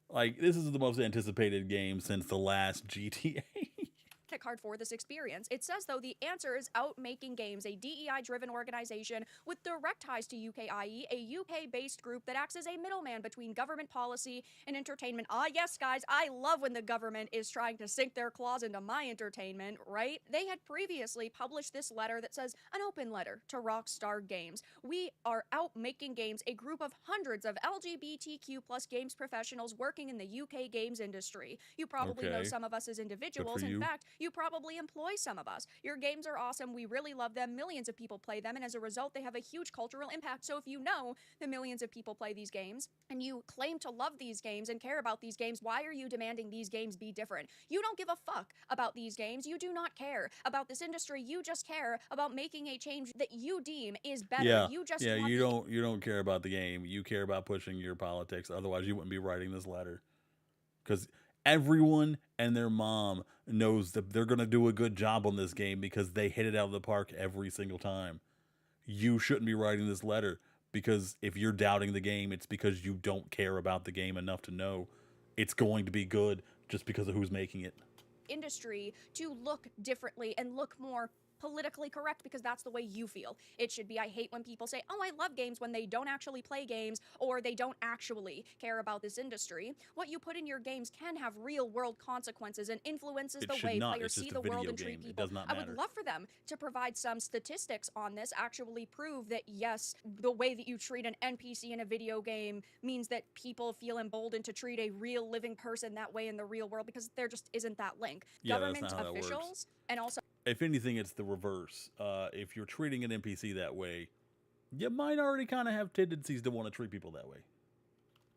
Like, this is the most anticipated game since the last GTA. credit card for this experience. It says, though, the answer is Out Making Games, a DEI-driven organization with direct ties to UKIE, a UK-based group that acts as a middleman between government policy and entertainment. Ah, yes, guys, I love when the government is trying to sink their claws into my entertainment, right? They had previously published this letter that says, an open letter to Rockstar Games. We are Out Making Games, a group of hundreds of LGBTQ plus games professionals working in the UK games industry. You probably know some of us as individuals. In fact, you probably employ some of us. Your games are awesome. We really love them. Millions of people play them, and as a result, they have a huge cultural impact. So if you know that millions of people play these games, and you claim to love these games and care about these games, why are you demanding these games be different? You don't give a fuck about these games. You do not care about this industry. You just care about making a change that you deem is better. Yeah, You just yeah. want You don't care about the game. You care about pushing your politics. Otherwise, you wouldn't be writing this letter. Because everyone and their mom knows that they're going to do a good job on this game because they hit it out of the park every single time. You shouldn't be writing this letter, because if you're doubting the game, it's because you don't care about the game enough to know it's going to be good just because of who's making it. Industry to look differently and look more politically correct, because that's the way you feel it should be. I hate when people say, oh, I love games, when they don't actually play games or they don't actually care about this industry. What you put in your games can have real world consequences and influences the way players see the world and treat people. I would love for them to provide some statistics on this, actually prove that yes, the way that you treat an NPC in a video game means that people feel emboldened to treat a real living person that way in the real world, because there just isn't that link. Yeah, Government officials and also if anything, it's the reverse. If you're treating an NPC that way, you might already kind of have tendencies to want to treat people that way.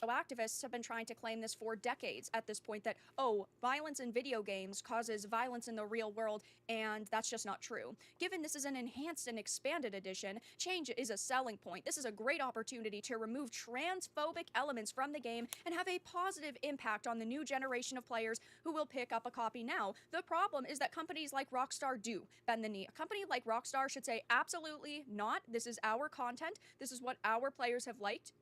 activists have been trying to claim this for decades at this point, that, oh, violence in video games causes violence in the real world, and that's just not true. Given this is an enhanced and expanded edition, change is a selling point. This is a great opportunity to remove transphobic elements from the game and have a positive impact on the new generation of players who will pick up a copy now. The problem is that companies like Rockstar do bend the knee. A company like Rockstar should say, absolutely not. This is our content. This is what our players have liked.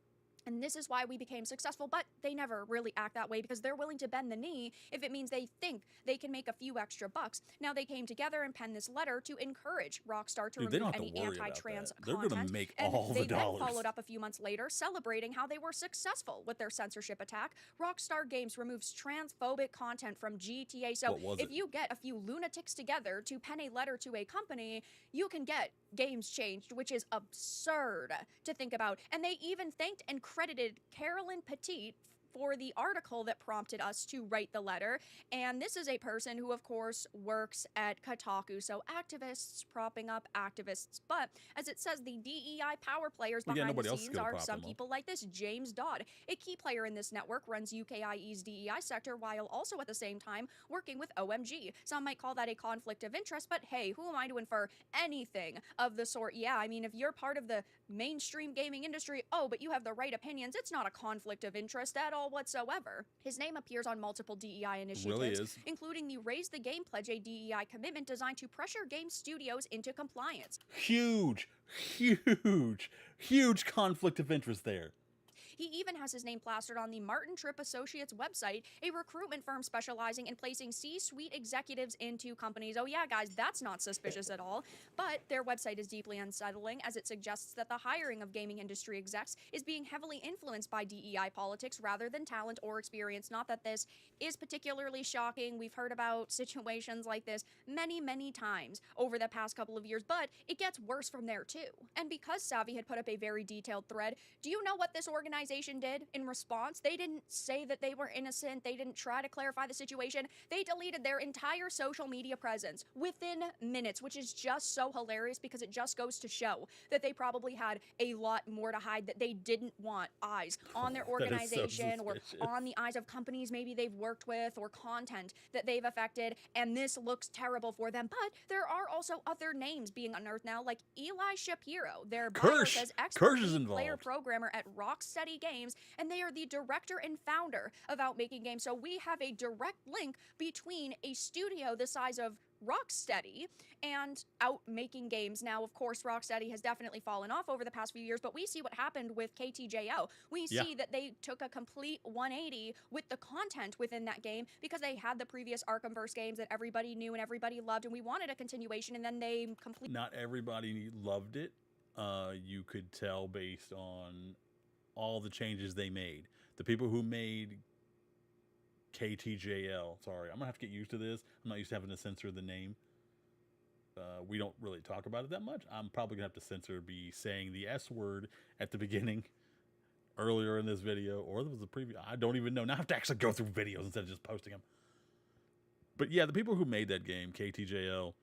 And this is why we became successful, but they never really act that way, because they're willing to bend the knee if it means they think they can make a few extra bucks. Now they came together and penned this letter to encourage Rockstar to remove any anti-trans content. They're going to make all the dollars. They then followed up a few months later, celebrating how they were successful with their censorship attack. Rockstar Games removes transphobic content from GTA. So if you get a few lunatics together to pen a letter to a company, you can get games changed, which is absurd to think about. And they even thanked and credited Carolyn Petit for the article that prompted us to write the letter. And this is a person who, of course, works at Kotaku. So activists propping up activists. But as it says, the DEI power players behind the scenes are some people like this James Dodd. A key player in this network, runs UKIE's DEI sector while also at the same time working with OMG. Some might call that a conflict of interest, but hey, who am I to infer anything of the sort? Yeah, I mean, if you're part of the mainstream gaming industry, oh, but you have the right opinions, it's not a conflict of interest at all whatsoever. His name appears on multiple DEI initiatives, including the Raise the Game Pledge, a DEI commitment designed to pressure game studios into compliance. Huge conflict of interest there. He even has his name plastered on the Martin Tripp Associates website, a recruitment firm specializing in placing C-suite executives into companies. Oh yeah, guys, that's not suspicious at all. But their website is deeply unsettling, as it suggests that the hiring of gaming industry execs is being heavily influenced by DEI politics rather than talent or experience. Not that this is particularly shocking. We've heard about situations like this many, many times over the past couple of years, but it gets worse from there too. And because Savvy had put up a very detailed thread, do you know what this organization did in response? They didn't say that they were innocent. They didn't try to clarify the situation. They deleted their entire social media presence within minutes, which is just so hilarious, because it just goes to show that they probably had a lot more to hide, that they didn't want eyes on their organization or on the eyes of companies maybe they've worked with or content that they've affected, and this looks terrible for them. But there are also other names being unearthed now, like Eli Shapiro, their bio says expert player programmer at Rocksteady Games, and they are the director and founder of Outmaking Games. So we have a direct link between a studio the size of Rocksteady and Outmaking Games. Now, of course, Rocksteady has definitely fallen off over the past few years, but we see what happened with KTJO. We see that they took a complete 180 with the content within that game because they had the previous Arkhamverse games that everybody knew and everybody loved, and we wanted a continuation, and then they completely... Not everybody loved it. You could tell based on all the changes they made. The people who made KTJL. Sorry, I'm gonna have to get used to this. I'm not used to having to censor the name. We don't really talk about it that much. I'm probably gonna have to censor be saying the S word at the beginning earlier in this video, or there was a preview. I don't even know. Now I have to actually go through videos instead of just posting them. But yeah, the people who made that game, KTJL,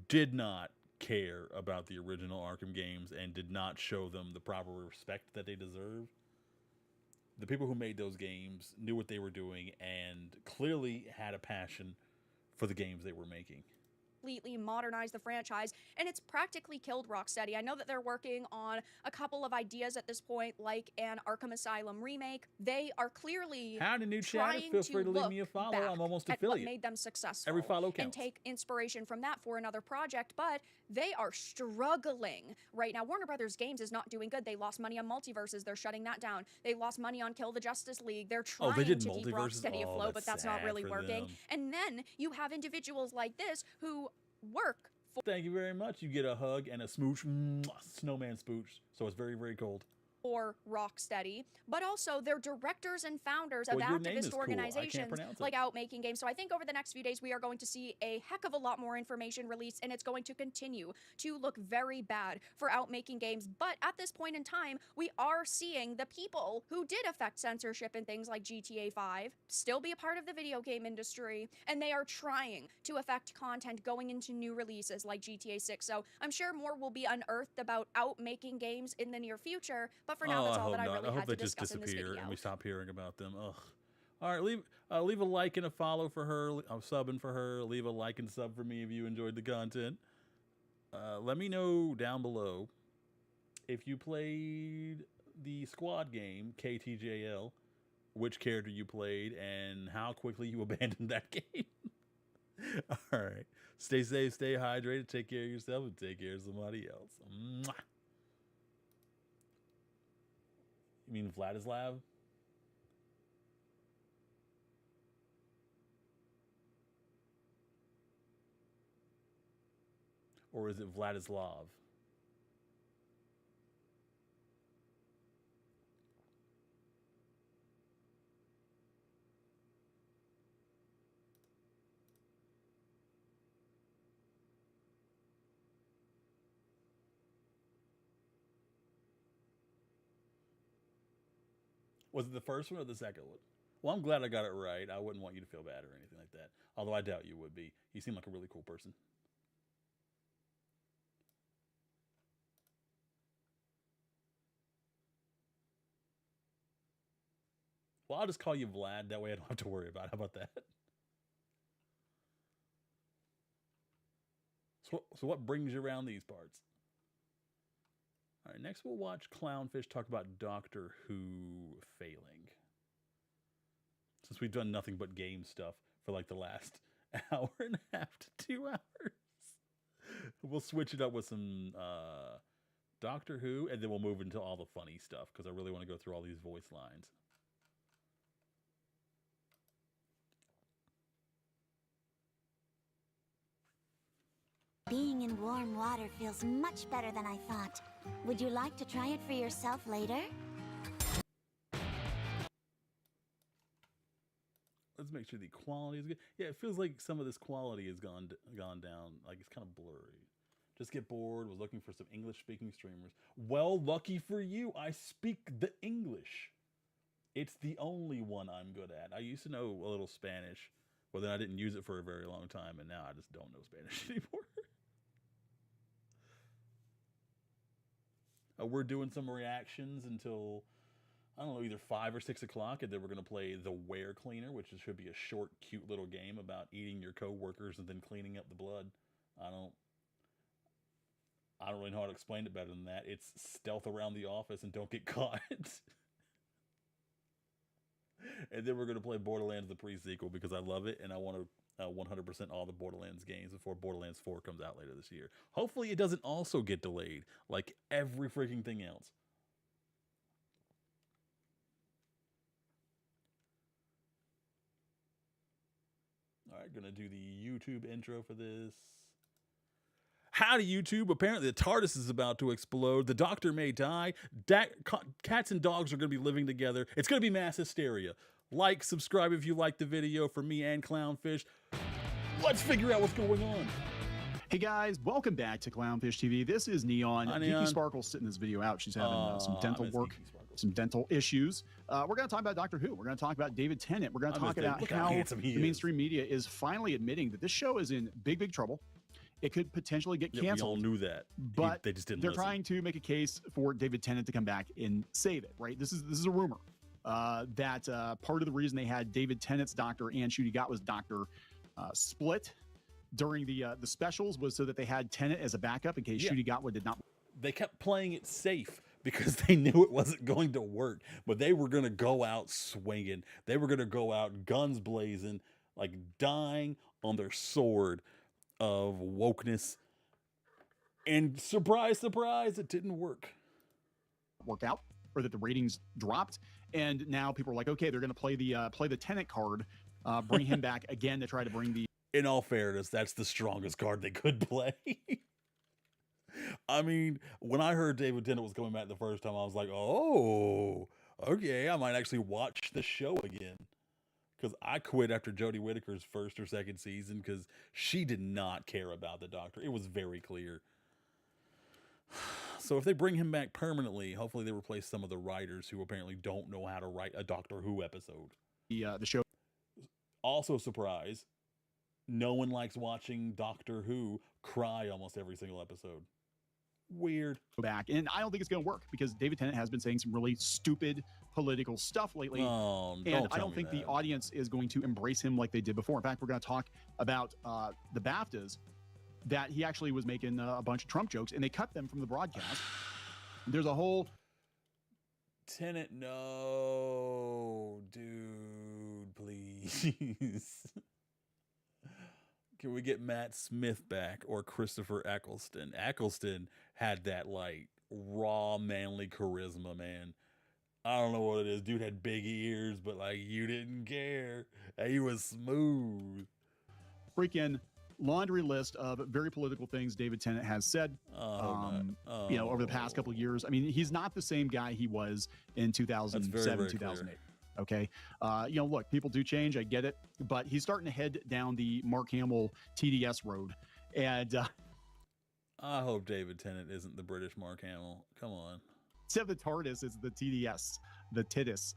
did not care about the original Arkham games and did not show them the proper respect that they deserve. The people who made those games knew what they were doing and clearly had a passion for the games they were making. Completely modernize the franchise, and it's practically killed Rocksteady. I know that they're working on a couple of ideas at this point, like an Arkham Asylum remake. They are clearly Howdy, new chatter. trying Feel free to leave look me a follow. back I'm almost at affiliate. what made them successful. Every follow and counts. take inspiration from that for another project, but they are struggling right now. Warner Brothers Games is not doing good. They lost money on Multiverses. They're shutting that down. They lost money on Kill the Justice League. They're trying they did to keep Multiverses? Rocksteady Oh, afloat, but that's that's not sad really for working. them. And then you have individuals like this who work for... Thank you very much. You get a hug and a smooch. Mwah, snowman smooch. So it's very, very cold. or Rocksteady, but also they're directors and founders of Well, your name is activist cool. I can't organizations pronounce it. like Outmaking Games. So I think over the next few days, we are going to see a heck of a lot more information released, and it's going to continue to look very bad for Outmaking Games. But at this point in time, we are seeing the people who did affect censorship in things like GTA 5 still be a part of the video game industry, and they are trying to affect content going into new releases like GTA 6. So I'm sure more will be unearthed about Outmaking Games in the near future, but for now, that's all that I really I hope had to they just discuss in this disappear video. and we stop hearing about them. Ugh. All right, leave a like and a follow for her. I'm subbing for her. Leave a like and sub for me if you enjoyed the content. Let me know down below if you played the squad game KTJL, which character you played, and how quickly you abandoned that game. All right. Stay safe, stay hydrated, take care of yourself, and take care of somebody else. Mwah. You mean Vladislav? Or is it Vladislav? Was it the first one or the second one? Well, I'm glad I got it right. I wouldn't want you to feel bad or anything like that. Although I doubt you would be. You seem like a really cool person. Well, I'll just call you Vlad. That way I don't have to worry about it. How about that? So what brings you around these parts? All right, next we'll watch Clownfish talk about Doctor Who failing. Since we've done nothing but game stuff for like the last hour and a half to 2 hours. We'll switch it up with some Doctor Who, and then we'll move into all the funny stuff, because I really want to go through all these voice lines. Being in warm water feels much better than I thought. Would you like to try it for yourself later? Let's make sure the quality is good. Yeah, it feels like some of this quality has gone down. Like, it's kind of blurry. Just get bored. Was looking for some English-speaking streamers. Well, lucky for you, I speak the English. It's the only one I'm good at. I used to know a little Spanish, but then I didn't use it for a very long time, and now I just don't know Spanish anymore. We're doing some reactions until, I don't know, either 5 or 6 o'clock, and then we're going to play the Werecleaner, which should be a short, cute little game about eating your coworkers and then cleaning up the blood. I don't really know how to explain it better than that. It's stealth around the office and don't get caught. And then we're going to play Borderlands the Pre-sequel because I love it and I want to 100% all the Borderlands games before Borderlands 4 comes out later this year. Hopefully it doesn't also get delayed like every freaking thing else. All right, going to do the YouTube intro for this. Howdy, YouTube. Apparently, the TARDIS is about to explode. The Doctor may die. Cats and dogs are going to be living together. It's going to be mass hysteria. Like, subscribe if you like the video for me and Clownfish. Let's figure out what's going on. Hey guys, welcome back to Clownfish TV. This is Neon. Hi, Geeky Neon. Sparkle's sitting this video out. She's having some dental work, some dental issues. We're going to talk about Doctor Who. We're going to talk about David Tennant. We're going to talk about how the mainstream media is finally admitting that this show is in big trouble. It could potentially get canceled. We all knew that, but they just didn't. They're trying to make a case for David Tennant to come back and save it. Right? This is a rumor that part of the reason they had David Tennant's Doctor and Ncuti Gatwa's Doctor split during the specials was so that they had Tennant as a backup in case Ncuti Gatwa did not. They kept playing it safe because they knew it wasn't going to work, but they were going to go out swinging. They were going to go out guns blazing, like dying on their sword of wokeness. And surprise, surprise, it didn't work out, or that the ratings dropped. And now people are like, okay, they're going to play the Tennant card, bring him back again to try to bring the. In all fairness, that's the strongest card they could play. I mean, when I heard David Tennant was coming back the first time, I was like, oh, okay, I might actually watch the show again. Because I quit after Jodie Whittaker's first or second season because she did not care about the Doctor. It was very clear. So if they bring him back permanently, hopefully they replace some of the writers who apparently don't know how to write a Doctor Who episode. The show. Also, surprise, no one likes watching Doctor Who cry almost every single episode. Weird. Go back, and I don't think it's going to work because David Tennant has been saying some really stupid political stuff lately. And I don't think the audience is going to embrace him like they did before. In fact, we're going to talk about the BAFTAs, that he actually was making a bunch of Trump jokes and they cut them from the broadcast. There's a whole Tennant, no, dude, please. Can we get Matt Smith back or Christopher Eccleston? Eccleston had that like raw manly charisma, man. I don't know what it is. Dude had big ears, but like you didn't care. He was smooth. Freaking laundry list of very political things David Tennant has said, over the past couple of years. I mean, he's not the same guy he was in 2007, 2008. Okay. Look, people do change. I get it. But he's starting to head down the Mark Hamill TDS road. And I hope David Tennant isn't the British Mark Hamill. Come on. Instead of the TARDIS, it's the TDS, the TIDIS.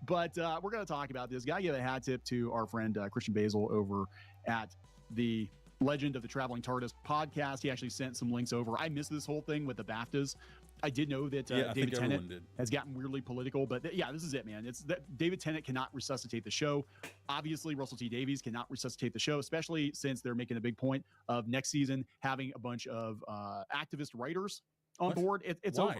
But we're going to talk about this. Got to give a hat tip to our friend Christian Basil over at the Legend of the Traveling TARDIS podcast. He actually sent some links over. I missed this whole thing with the BAFTAs. I did know that David Tennant has gotten weirdly political, but this is it, man. It's that David Tennant cannot resuscitate the show. Obviously, Russell T Davies cannot resuscitate the show, especially since they're making a big point of next season having a bunch of activist writers on board. It's Why? over.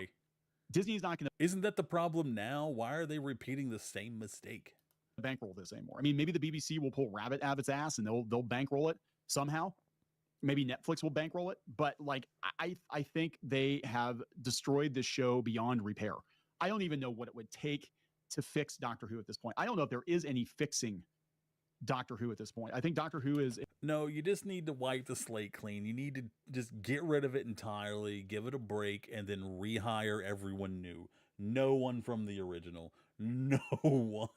Disney's not going to. Isn't that the problem now? Why are they repeating the same mistake? Bankroll this anymore. I mean, maybe the BBC will pull Rabbit out of its ass and they'll bankroll it somehow. Maybe Netflix will bankroll it, but like I think they have destroyed this show beyond repair. I don't even know what it would take to fix Doctor Who at this point. I don't know if there is any fixing Doctor Who at this point. I think Doctor Who is. No, you just need to wipe the slate clean. You need to just get rid of it entirely, give it a break, and then rehire everyone new. No one from the original. No one.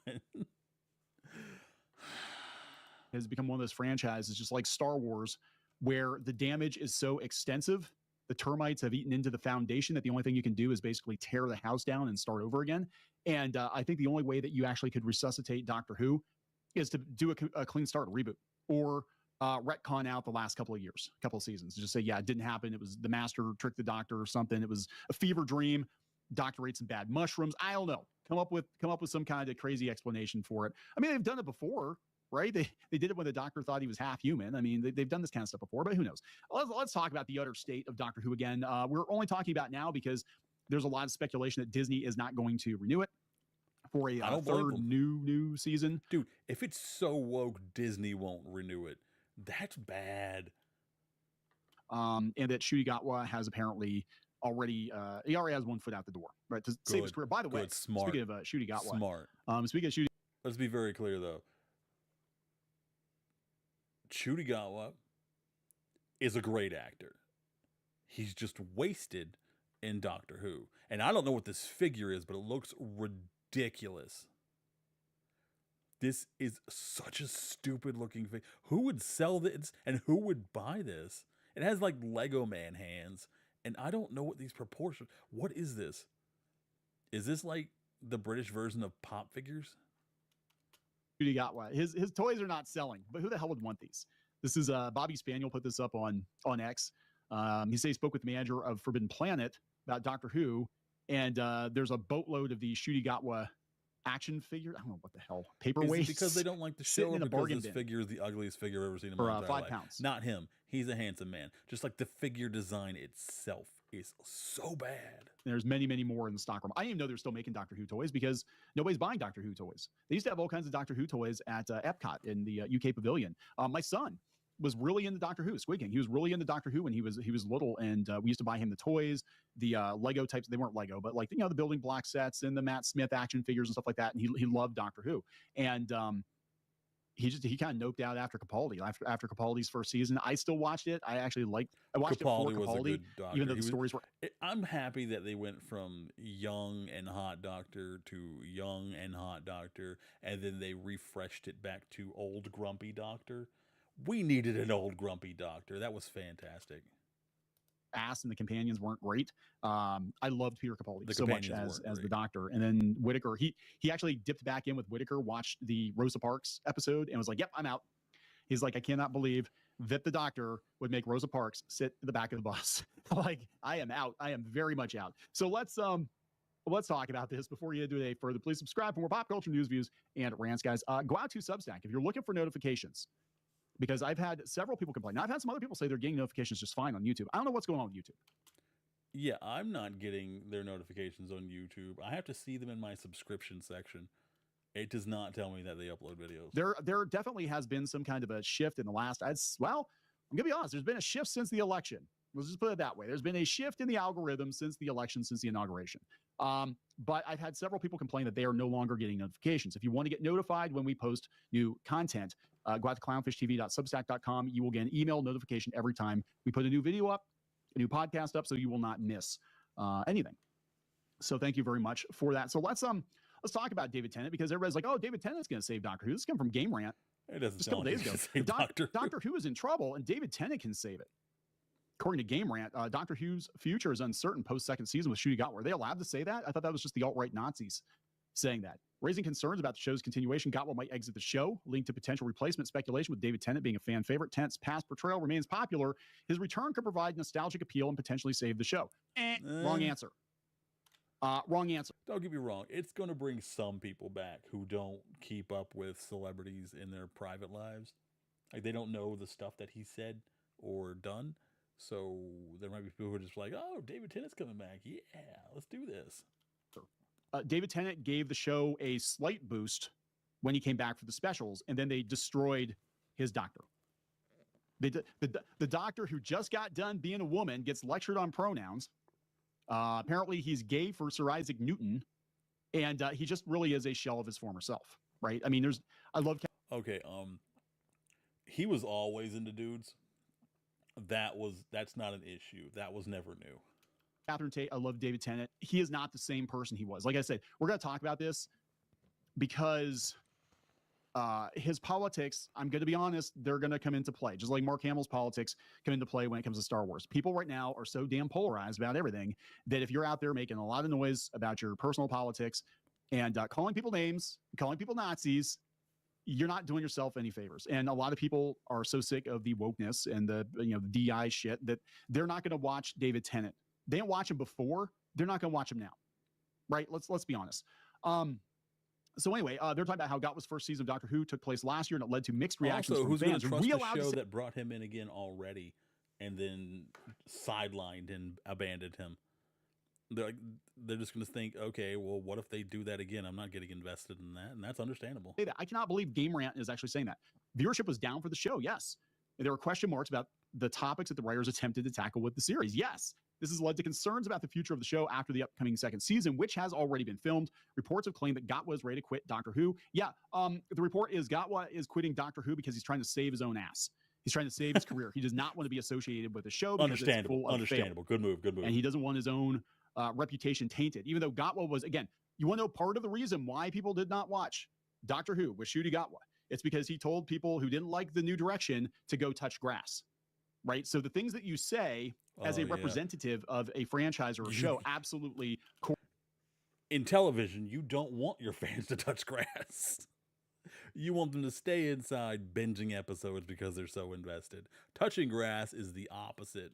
Has become one of those franchises, just like Star Wars, where the damage is so extensive, the termites have eaten into the foundation that the only thing you can do is basically tear the house down and start over again. And I think the only way that you actually could resuscitate Doctor Who is to do a clean start, a reboot, or retcon out the last couple of seasons. Just say, yeah, it didn't happen. It was the Master tricked the Doctor or something. It was a fever dream. Doctor ate some bad mushrooms. I don't know. Come up with some kind of crazy explanation for it. I mean, they've done it before. Right? They did it when the Doctor thought he was half human. I mean, they've done this kind of stuff before, but who knows? Let's talk about the utter state of Doctor Who again. We're only talking about now because there's a lot of speculation that Disney is not going to renew it for a third new season. Dude, if it's so woke, Disney won't renew it. That's bad. And that Shuigatwa has apparently already he already has one foot out the door, right? To save his career. By the way, smart. Speaking of Shuigatwa, Smart. Speaking of Shuigatwa, let's be very clear though. Shuigatwa is a great actor. He's just wasted in Doctor Who. And I don't know what this figure is, but it looks ridiculous. This is such a stupid looking figure. Who would sell this and who would buy this? It has like Lego Man hands, and I don't know what these proportions. What is this? Is this like the British version of pop figures? Shuigatwa, his toys are not selling, but who the hell would want these? This is Bobby Spaniel put this up on X. He said he spoke with the manager of Forbidden Planet about Doctor Who, and there's a boatload of these Shuigatwa action figure. I don't know what the hell. Paperweights. Is it because they don't like the show, or because this bin figure is the ugliest figure I've ever seen in for my entire life? £5. Not him. He's a handsome man. Just like the figure design itself is so bad. There's many, many more in the stockroom. I didn't even know they're still making Doctor Who toys because nobody's buying Doctor Who toys. They used to have all kinds of Doctor Who toys at Epcot in the UK Pavilion. My son was really into Doctor Who, Squid King. He was really into Doctor Who when he was little, and we used to buy him the toys, the Lego types. They weren't Lego, but like, you know, the building block sets and the Matt Smith action figures and stuff like that. And he loved Doctor Who, and he kind of noped out after Capaldi. After Capaldi's first season, I still watched it. I watched Capaldi it for was Capaldi, a good Doctor. even though the stories were. I'm happy that they went from young and hot Doctor to young and hot Doctor, and then they refreshed it back to old grumpy Doctor. We needed an old grumpy Doctor. That was fantastic. Ass and the companions weren't great. I loved Peter Capaldi The so much companions as weren't the Doctor. And then Whittaker, he actually dipped back in with Whittaker, watched the Rosa Parks episode, and was like, "Yep, I'm out." He's like, "I cannot believe that the Doctor would make Rosa Parks sit in the back of the bus." Like, I am out. I am very much out. So let's talk about this before you do it further. Please subscribe for more pop culture news, views, and rants, guys. Go out to Substack if you're looking for notifications, because I've had several people complain. Now, I've had some other people say they're getting notifications just fine on YouTube. I don't know what's going on with YouTube. Yeah, I'm not getting their notifications on YouTube. I have to see them in my subscription section. It does not tell me that they upload videos. There definitely has been some kind of a shift in the last. I'm gonna be honest. There's been a shift since the election. Let's just put it that way. There's been a shift in the algorithm since the election, since the inauguration. But I've had several people complain that they are no longer getting notifications. If you want to get notified when we post new content, go out to clownfishtv.substack.com. You will get an email notification every time we put a new video up, a new podcast up, so you will not miss anything. So thank you very much for that. So let's talk about David Tennant, because everybody's like, "Oh, David Tennant's going to save Doctor Who." This came from Game Rant. It doesn't just a couple days ago. Doctor Who is in trouble, and David Tennant can save it. According to Game Rant, Doctor Who's future is uncertain post-second season with Shuigatwa. Were they allowed to say that? I thought that was just the alt-right Nazis saying that. Raising concerns about the show's continuation, Gatwa might exit the show, linked to potential replacement speculation with David Tennant being a fan favorite. Tennant's past portrayal remains popular. His return could provide nostalgic appeal and potentially save the show. Wrong answer. Wrong answer. Don't get me wrong. It's going to bring some people back who don't keep up with celebrities in their private lives. Like, they don't know the stuff that he said or done. So there might be people who are just like, "Oh, David Tennant's coming back. Yeah, let's do this." David Tennant gave the show a slight boost when he came back for the specials, and then they destroyed his Doctor. The Doctor, who just got done being a woman, gets lectured on pronouns. Apparently, he's gay for Sir Isaac Newton, and he just really is a shell of his former self, right? I mean, Okay, he was always into dudes. That's not an issue. That was never new. Catherine Tate, I love David Tennant. He is not the same person he was. Like I said, we're going to talk about this because his politics, I'm going to be honest, they're going to come into play. Just like Mark Hamill's politics come into play when it comes to Star Wars. People right now are so damn polarized about everything that if you're out there making a lot of noise about your personal politics and calling people names, calling people Nazis, you're not doing yourself any favors. And a lot of people are so sick of the wokeness and the DI shit that they're not going to watch David Tennant. They didn't watch him before. They're not going to watch him now. Right? Let's be honest. So anyway, they're talking about how Gatwa's first season of Doctor Who took place last year, and it led to mixed reactions from who's fans. Who's going to trust the show that brought him in again already and then sidelined and abandoned him? they're just going to think, okay, well, what if they do that again? I'm not getting invested in that, and that's understandable. I cannot believe Game Rant is actually saying that. Viewership was down for the show, yes. There were question marks about the topics that the writers attempted to tackle with the series, yes. This has led to concerns about the future of the show after the upcoming second season, which has already been filmed. Reports have claimed that Gatwa is ready to quit Doctor Who. Yeah, the report is Gatwa is quitting Doctor Who because he's trying to save his own ass. He's trying to save his career. He does not want to be associated with the show because it's full of Understandable. fail. Good move. And he doesn't want his own reputation tainted. Even though Gatwa was, again, you want to know part of the reason why people did not watch Doctor Who with Ncuti Gatwa? It's because he told people who didn't like the new direction to go touch grass, right? So the things that you say as a representative of a franchise or a show, absolutely. In television, you don't want your fans to touch grass. You want them to stay inside binging episodes because they're so invested. Touching grass is the opposite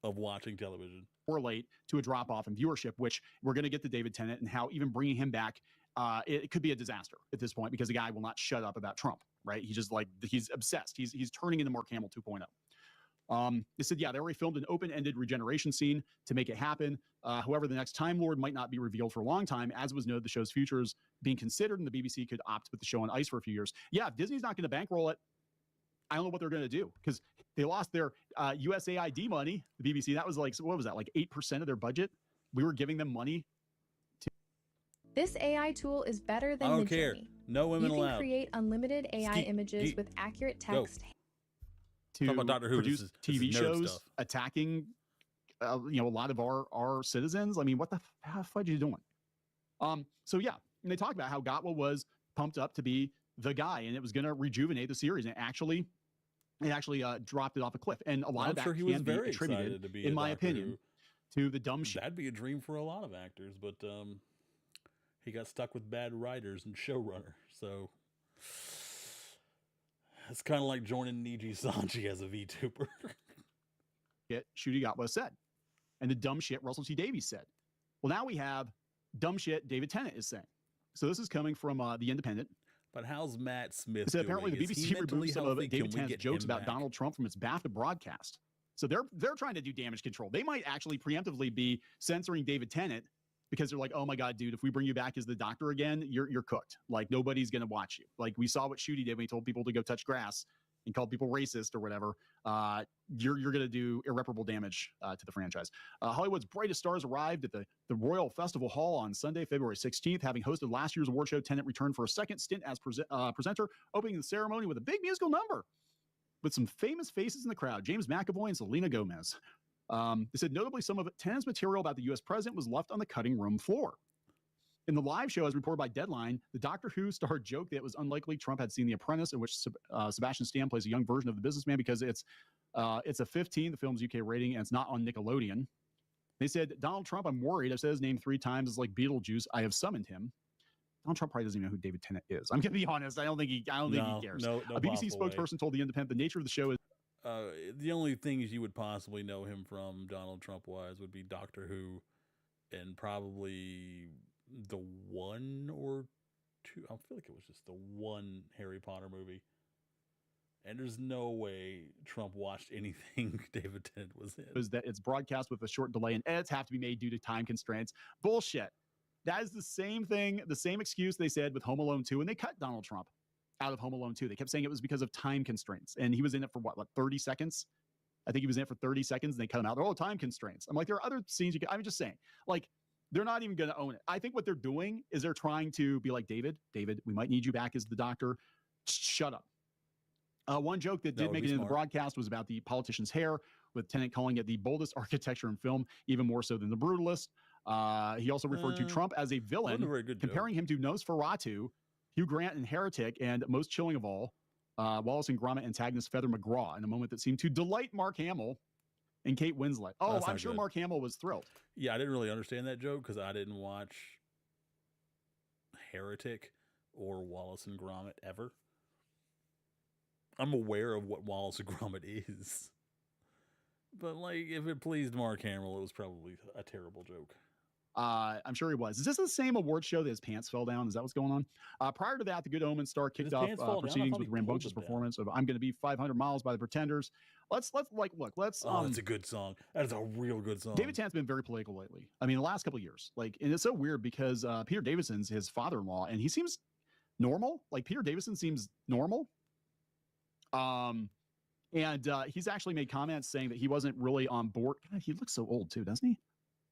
of watching television. Correlate to a drop-off in viewership, which we're going to get to David Tennant and how even bringing him back, it could be a disaster at this point because the guy will not shut up about Trump, right? He's just he's obsessed. He's turning into Mark Hamill 2.0. They said, yeah, they already filmed an open-ended regeneration scene to make it happen. However, the next Time Lord might not be revealed for a long time. As was noted, the show's future is being considered, and the BBC could opt to put the show on ice for a few years. Yeah, if Disney's not going to bankroll it, I don't know what they're going to do because they lost their USAID money. The BBC, that was what was that, 8% of their budget? We were giving them money. This AI tool is better than I don't care. Midjourney. No women allowed. You can allowed. create unlimited AI images with accurate text. To Talk about Doctor Who. produce This is TV nerd shows stuff. attacking, a lot of our citizens. I mean, what the fudge are you doing? So yeah, and they talked about how Gatwa was pumped up to be the guy, and it was going to rejuvenate the series, and it actually dropped it off a cliff. And a lot of that he can was be very attributed, excited to be in a my Doctor opinion, to the dumb shit. That'd be a dream for a lot of actors, but he got stuck with bad writers and showrunner. So it's kind of like joining Niji Sanji as a VTuber. Ncuti Gatwa said, and the dumb shit Russell T Davies said. Well, now we have dumb shit David Tennant is saying. So this is coming from the Independent. But how's Matt Smith So doing? apparently the Is he BBC mentally removed some of healthy? David Can we Tennant's get jokes him about back? Donald Trump from its BAFTA broadcast. So they're trying to do damage control. They might actually preemptively be censoring David Tennant because they're like, oh my God, dude, if we bring you back as the Doctor again, you're cooked. Like nobody's gonna watch you. Like we saw what Ncuti did when he told people to go touch grass and called people racist or whatever. You're gonna do irreparable damage to the franchise. Hollywood's brightest stars arrived at the Royal Festival Hall on Sunday, February 16th. Having hosted last year's award show, Tennant returned for a second stint as presenter, opening the ceremony with a big musical number with some famous faces in the crowd, James McAvoy and Selena Gomez. They said notably some of Tennant's material about the U.S. president was left on the cutting room floor. In the live show, as reported by Deadline, the Doctor Who star joked that it was unlikely Trump had seen The Apprentice, in which Sebastian Stan plays a young version of the businessman because it's a 15, the film's UK rating, and it's not on Nickelodeon. They said, Donald Trump, I'm worried. I've said his name 3 times. It's like Beetlejuice. I have summoned him. Donald Trump probably doesn't even know who David Tennant is. I'm going to be honest. I don't think he cares. No A BBC possible way. spokesperson told The Independent the nature of the show is the only things you would possibly know him from Donald Trump-wise would be Doctor Who and probably the 1 or 2. I feel like it was just the 1 Harry Potter movie. And there's no way Trump watched anything David Tennant was in. is that it's broadcast with a short delay and edits have to be made due to time constraints. Bullshit. That is the same thing, the same excuse they said with Home Alone 2, and they cut Donald Trump out of Home Alone 2. They kept saying it was because of time constraints, and he was in it for what 30 seconds? I think he was in it for 30 seconds, and they cut him out. Oh, time constraints. I'm like, there are other scenes I'm just saying, like, they're not even going to own it. I think what they're doing is they're trying to be like, David, we might need you back as the Doctor. Shut up. One joke that did make it in the broadcast was about the politician's hair, with Tennant calling it the boldest architecture in film, even more so than the brutalist. He also referred to Trump as a villain, comparing him to Nosferatu, Hugh Grant in Heretic, and most chilling of all, Wallace and Gromit antagonist Feather McGraw, in a moment that seemed to delight Mark Hamill and Kate Winslet. Oh, I'm sure Mark Hamill was thrilled. Yeah, I didn't really understand that joke because I didn't watch Heretic or Wallace and Gromit ever. I'm aware of what Wallace and Gromit is. But, like, if it pleased Mark Hamill, it was probably a terrible joke. I'm sure he was. Is this the same award show that his pants fell down? Is that what's going on? Prior to that, the Good Omens star kicked off proceedings with rambunctious performance of "I'm Gonna Be 500 Miles" by the Pretenders. Let's look. Oh, that's a good song. That is a real good song. David Tennant's been very political lately. I mean, the last couple of years, and it's so weird because Peter Davidson's his father-in-law, and he seems normal. Like Peter Davison seems normal. And he's actually made comments saying that he wasn't really on board. God, he looks so old too, doesn't he?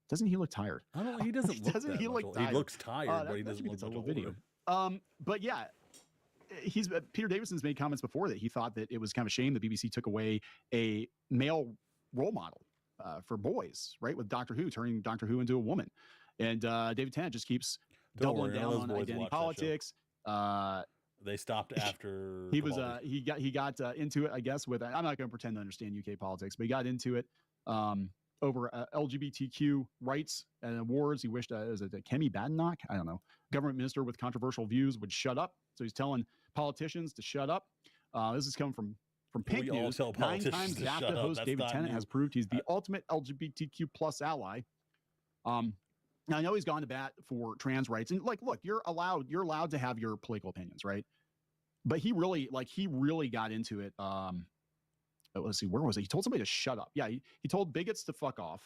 Doesn't he look tired? I don't know. He doesn't look doesn't that he much look old. tired? He looks tired, but he doesn't look much video. But yeah, Peter Davidson's made comments before that he thought that it was kind of a shame the BBC took away a male role model for boys, right? With Doctor Who, turning Doctor Who into a woman. And David Tennant just keeps doubling down on identity politics. They stopped after he got into it, I guess, with, I'm not going to pretend to understand UK politics, but he got into it over LGBTQ rights and awards. He wished, is it Kemi Badenoch? I don't know. Government minister with controversial views would shut up. So he's telling politicians to shut up. This is coming from Pink News. 9 times BAFTA host David Tennant has proved he's the ultimate LGBTQ plus ally. Now, I know he's gone to bat for trans rights, and look, you're allowed to have your political opinions, right? But he really got into it. Let's see, where was he? He told somebody to shut up. Yeah, he told bigots to fuck off.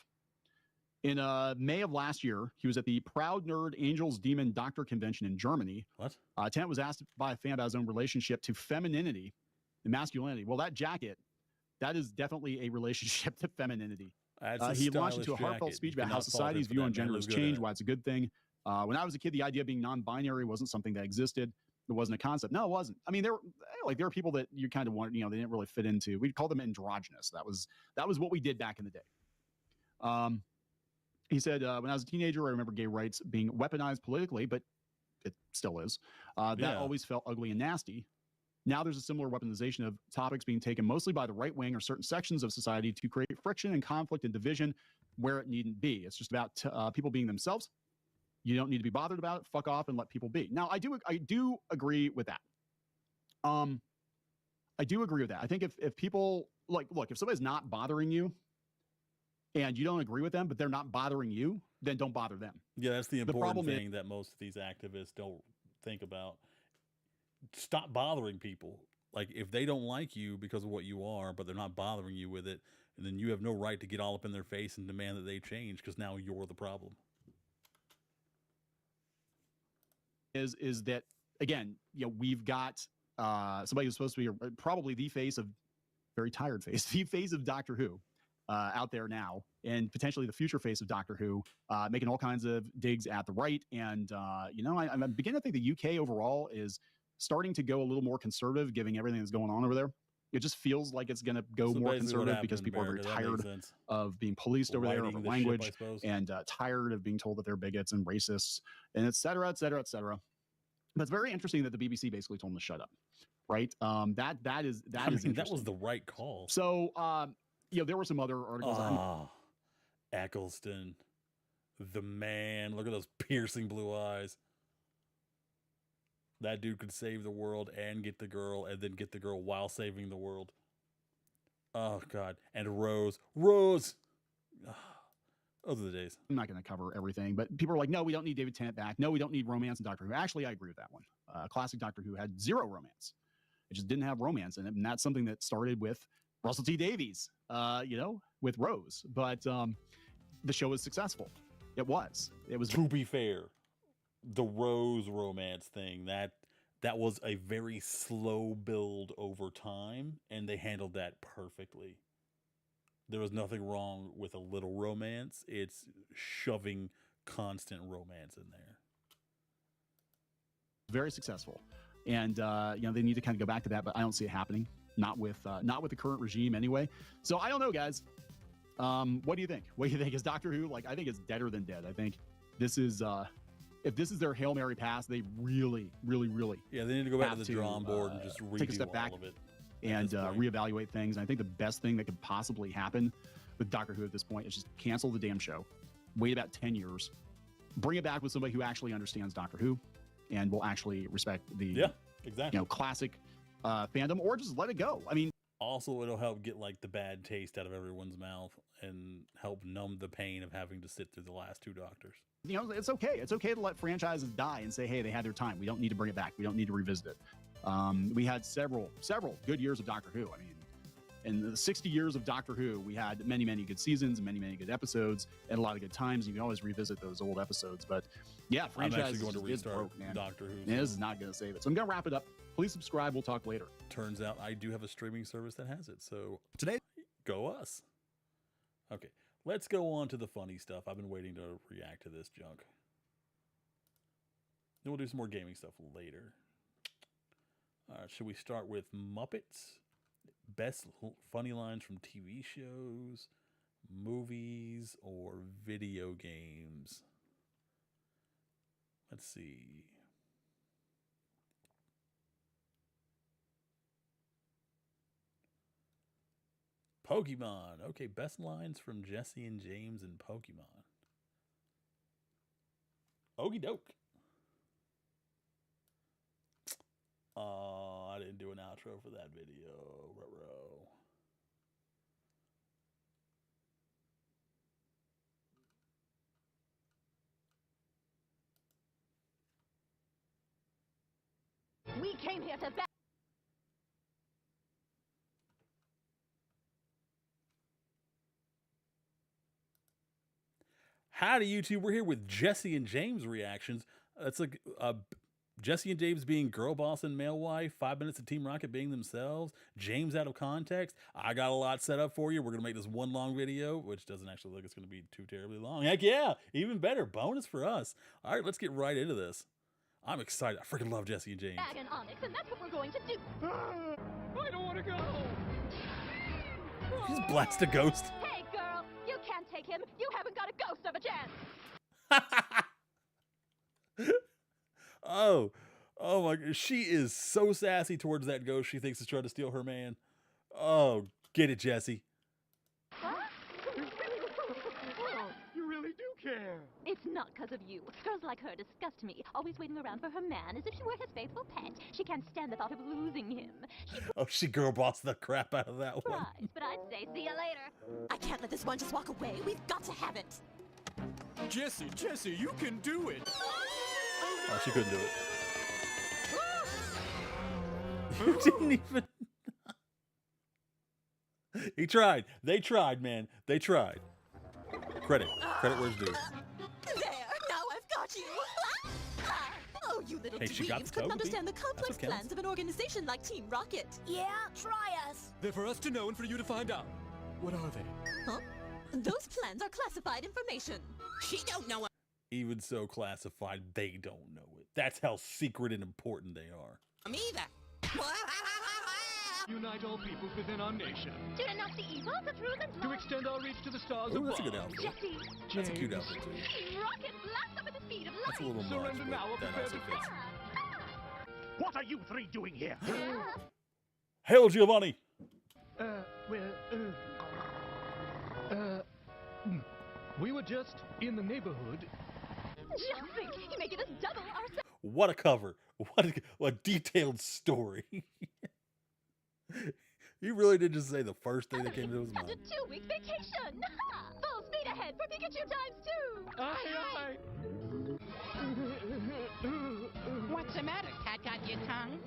In May of last year, he was at the Proud Nerd Angels Demon Doctor Convention in Germany. What? Tennant was asked by a fan about his own relationship to femininity and masculinity. Well, that jacket, that is definitely a relationship to femininity. He launched into a heartfelt speech about how society's view on gender has changed, why it's a good thing. When I was a kid, the idea of being non-binary wasn't something that existed. It wasn't a concept. No, it wasn't. I mean, there were people that you kind of want, they didn't really fit into. We'd call them androgynous. That was what we did back in the day. He said, when I was a teenager, I remember gay rights being weaponized politically, but it still is. That always felt ugly and nasty. Now there's a similar weaponization of topics being taken mostly by the right wing or certain sections of society to create friction and conflict and division where it needn't be. It's just about people being themselves. You don't need to be bothered about it. Fuck off and let people be. Now, I do agree with that. I do agree with that. I think if people look, if somebody's not bothering you and you don't agree with them, but they're not bothering you, then don't bother them. Yeah, that's the important thing that most of these activists don't think about. Stop bothering people. Like, if they don't like you because of what you are, but they're not bothering you with it, and then you have no right to get all up in their face and demand that they change because now you're the problem. Is that, again, we've got somebody who's supposed to be probably the face of, very tired face, the face of Doctor Who out there now, and potentially the future face of Doctor Who, making all kinds of digs at the right. And, I'm beginning to think the UK overall is starting to go a little more conservative, given everything that's going on over there. It just feels like it's going to go more conservative because people are very tired of being policed over there over language and tired of being told that they're bigots and racists and et cetera, et cetera, et cetera. But it's very interesting that the BBC basically told them to shut up, right? That is that was the right call. So, there were some other articles. Eccleston, the man. Look at those piercing blue eyes. That dude could save the world and get the girl, and then get the girl while saving the world. Oh, God. And Rose. Those are the days. I'm not going to cover everything, but people are like, no, we don't need David Tennant back. No, we don't need romance in Doctor Who. Actually, I agree with that one. Classic Doctor Who had zero romance. It just didn't have romance in it, and that's something that started with Russell T Davies, with Rose. But the show was successful. It was. To be fair, the Rose romance thing, that was a very slow build over time, and they handled that perfectly. There was nothing wrong with a little romance. It's shoving constant romance in there. Very successful. And they need to kind of go back to that, but I don't see it happening. Not with the current regime anyway. So I don't know, guys. What do you think? What do you think? Is Doctor Who, I think it's deader than dead. I think this is if this is their Hail Mary pass, they really, really, really they need to go back to the drawing board and just take a step back of it and reevaluate things. And I think the best thing that could possibly happen with Doctor Who at this point is just cancel the damn show, wait about 10 years, bring it back with somebody who actually understands Doctor Who and will actually respect the classic fandom, or just let it go. I mean, Also, it'll help get like the bad taste out of everyone's mouth and help numb the pain of having to sit through the last 2 Doctors. You know, it's okay. It's okay to let franchises die and say, hey, they had their time. We don't need to bring it back. We don't need to revisit it. We had several good years of Doctor Who. I mean, in the 60 years of Doctor Who, we had many, many good seasons, many, many good episodes, and a lot of good times. You can always revisit those old episodes. But yeah, franchise I'm actually going to restart broke, man. Doctor Who. Yeah, this is not going to save it. So I'm going to wrap it up. Please subscribe. We'll talk later. Turns out I do have a streaming service that has it. So today, go us. Okay, let's go on to the funny stuff. I've been waiting to react to this junk. Then we'll do some more gaming stuff later. Should we start with Muppets? Best funny lines from TV shows, movies, or video games? Let's see. Pokemon. Okay, best lines from Jesse and James in Pokemon. Okie doke. I didn't do an outro for that video. Ruh-roh. We came here to Howdy, YouTube. We're here with Jesse and James reactions. It's like Jesse and James being girl boss and male wife, 5 minutes of Team Rocket being themselves, James out of context. I got a lot set up for you. We're going to make this one long video, which doesn't actually look like it's going to be too terribly long. Heck yeah, even better. Bonus for us. All right, let's get right into this. I'm excited. I freaking love Jesse and James. and Onyx, and that's what we're going to do. I don't want to go. Just blast a ghost. Hey, girl, you can't take him. You haven't got a ghost of a chance. Oh my God. She is so sassy towards that ghost she thinks is trying to steal her man. Oh, get it, Jesse. You really do care. It's not because of you. Girls like her disgust me, always waiting around for her man as if she were his faithful pet. She can't stand the thought of losing him. She girl bossed the crap out of that one. Surprised, but I'd say see you later. I can't let this one just walk away. We've got to have it. Jesse, you can do it. Oh, she couldn't do it. You didn't even. He tried. They tried, man. They tried. Credit where it's due. There, now I've got you. Oh, you little Hey, she got dweebs the couldn't Togepi. understand the That's complex what counts. plans of an organization like Team Rocket. Yeah, try us. They're for us to know and for you to find out. What are they? Huh? Those plans are classified information. She don't know. Even so classified, they don't know it. That's how secret and important they are. Me either. Unite all peoples within our nation. To denounce the evil, the truth, and To extend our reach to the stars Ooh, above. that's a good outfit. Jesse, That's a cute outfit, too. rocket blast up at the speed of light. That's a little much, Surrender now or but that prepare also to fits. What are you three doing here? Hail, Giovanni! We were just in the neighborhood. Just think, you're making us double our... What a cover. What a detailed story. He really did just say the first thing that came to his After mind. 2-week vacation. Full speed ahead for Pikachu times 2. Aye. What's the matter, cat? Got your tongue?